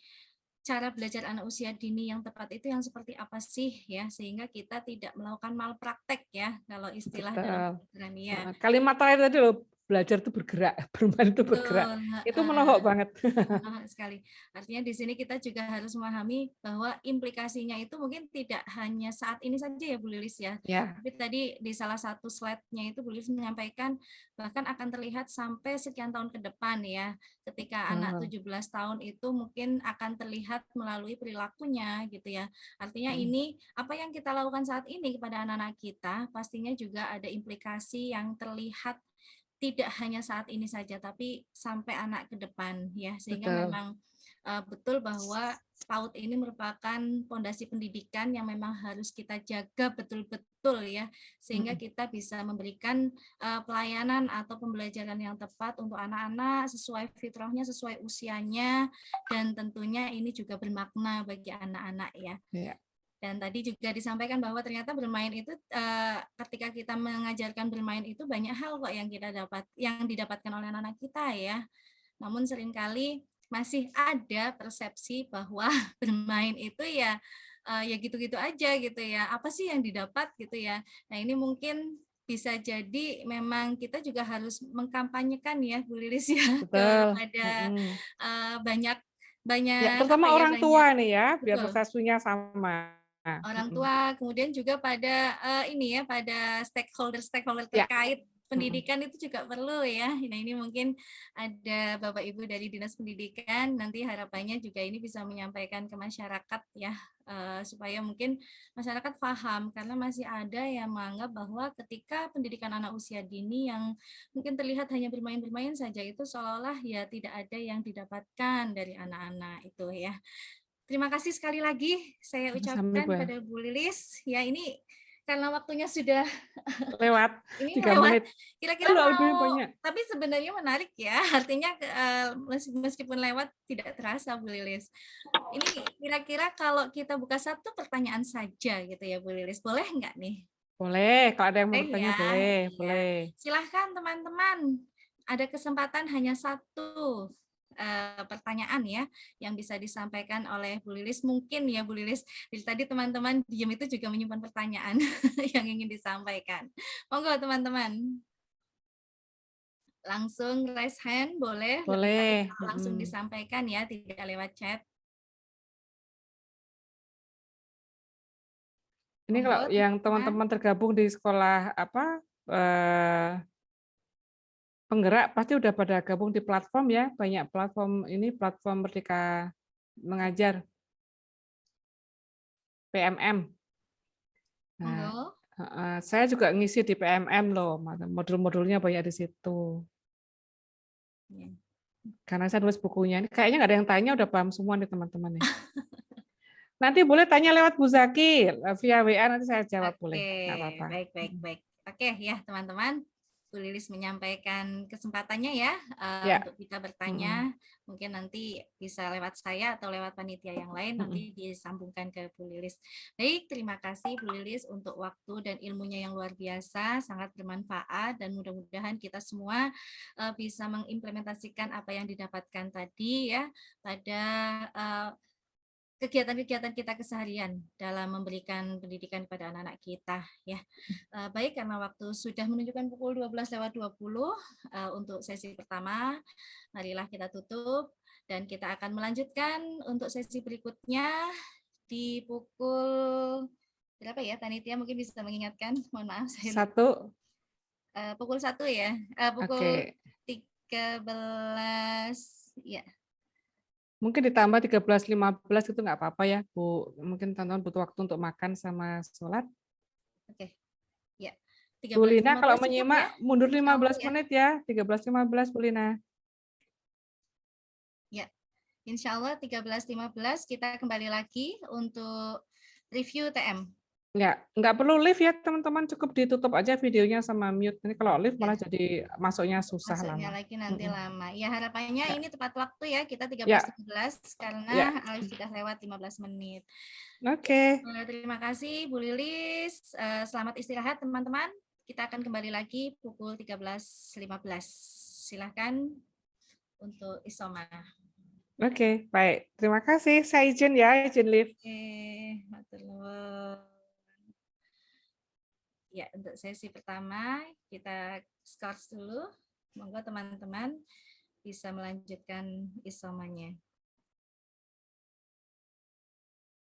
cara belajar anak usia dini yang tepat itu yang seperti apa sih ya, sehingga kita tidak melakukan malpraktek ya kalau istilah dalam pelajaran ya. Kalimat terakhir tadi loh, belajar itu bergerak, bermain itu bergerak. Itu menohok banget. Menohok sekali. Artinya di sini kita juga harus memahami bahwa implikasinya itu mungkin tidak hanya saat ini saja ya Bu Lilis ya. Tapi tadi di salah satu slide-nya itu Bu Lilis menyampaikan bahkan akan terlihat sampai sekian tahun ke depan ya. Ketika anak 17 tahun itu mungkin akan terlihat melalui perilakunya gitu ya. Artinya ini apa yang kita lakukan saat ini kepada anak-anak kita pastinya juga ada implikasi yang terlihat tidak hanya saat ini saja, tapi sampai anak ke depan ya, sehingga memang betul bahwa PAUD ini merupakan fondasi pendidikan yang memang harus kita jaga betul-betul ya, sehingga kita bisa memberikan pelayanan atau pembelajaran yang tepat untuk anak-anak sesuai fitrahnya, sesuai usianya, dan tentunya ini juga bermakna bagi anak-anak ya. Dan tadi juga disampaikan bahwa ternyata bermain itu ketika kita mengajarkan bermain itu banyak hal kok yang didapatkan oleh anak-anak kita ya. Namun seringkali masih ada persepsi bahwa bermain itu ya gitu-gitu aja gitu ya. Apa sih yang didapat gitu ya. Nah, ini mungkin bisa jadi memang kita juga harus mengkampanyekan ya Bu Lilis ya Betul. kepada Mm-mm. banyak Ya, apa terutama ya orang banyak tua nih ya, biar betul persepsinya sama. orang Mm-mm. tua, kemudian juga pada ini ya, pada stakeholder Ya. terkait Mm-mm. pendidikan itu juga perlu ya. Nah ini mungkin ada Bapak Ibu dari Dinas Pendidikan, nanti harapannya juga ini bisa menyampaikan ke masyarakat ya, supaya mungkin masyarakat paham, karena masih ada yang menganggap bahwa ketika pendidikan anak usia dini yang mungkin terlihat hanya bermain-bermain saja, itu seolah-olah ya tidak ada yang didapatkan dari anak-anak itu ya. Terima kasih sekali lagi saya Sama-sama, ucapkan Bu. pada Bu Lilis. Ya ini karena waktunya sudah Lewat ini 3 lewat. menit. Kira-kira Aduh, mau, banyak. tapi sebenarnya menarik ya. Artinya meskipun lewat tidak terasa Bu Lilis. Ini kira-kira kalau kita buka satu pertanyaan saja gitu ya Bu Lilis, boleh nggak nih? Boleh, kalau ada yang mau Boleh bertanya ya. boleh, Iya. boleh. Silahkan teman-teman. Ada kesempatan hanya satu pertanyaan ya yang bisa disampaikan oleh Bu Lilis. Mungkin ya Bu Lilis, dari tadi teman-teman diam itu juga menyimpan pertanyaan yang ingin disampaikan. Monggo teman-teman. Langsung raise hand boleh, lebih Boleh. baik kalau langsung disampaikan ya, tidak lewat chat. Ini kalau Monggo, yang teman-teman. teman-teman tergabung di sekolah penggerak pasti udah pada gabung di platform ya, banyak platform ini, platform Merdeka Mengajar, PMM. Nah, saya juga ngisi di PMM loh, modul-modulnya banyak di situ. Karena saya nulis bukunya, ini kayaknya nggak ada yang tanya, udah paham semua nih teman-teman nih. Nanti boleh tanya lewat Bu Zaki, via WA nanti saya jawab boleh, nggak apa-apa. Baik. Oke ya teman-teman, Bu Lilis menyampaikan kesempatannya ya, Ya. untuk kita bertanya, mungkin nanti bisa lewat saya atau lewat panitia yang lain, nanti disambungkan ke Bu Lilis. Baik, terima kasih Bu Lilis untuk waktu dan ilmunya yang luar biasa, sangat bermanfaat, dan mudah-mudahan kita semua bisa mengimplementasikan apa yang didapatkan tadi ya pada kegiatan-kegiatan kita keseharian dalam memberikan pendidikan kepada anak-anak kita ya. Baik, karena waktu sudah menunjukkan pukul 12:20 untuk sesi pertama, marilah kita tutup dan kita akan melanjutkan untuk sesi berikutnya di pukul berapa ya? Panitia mungkin bisa mengingatkan. Mohon maaf saya. Pukul 1 ya. Pukul 13 ya. Mungkin ditambah 13.15 itu nggak apa-apa ya, Bu. Mungkin teman-teman butuh waktu untuk makan sama sholat. Oke. Ya. Bu Lina kalau 13.15 menyimak ya? mundur 15 menit ya, 13.15 Bu Lina. Ya. Insya Allah 13.15 kita kembali lagi untuk review TM. Ya, nggak perlu live ya teman-teman, cukup ditutup aja videonya sama mute. Ini kalau live malah jadi masuknya susah Masuknya lama. lagi nanti lama. Ya harapannya ini tepat waktu ya, kita 13.15 karena sudah lewat 15 menit. Oke. Terima kasih Bu Lilis. Selamat istirahat teman-teman. Kita akan kembali lagi pukul 13.15. Silahkan untuk isoma. Oke, baik. Terima kasih. Saya izin ya, izin live. Ya, untuk sesi pertama kita skors dulu. Monggo teman-teman bisa melanjutkan isomanya.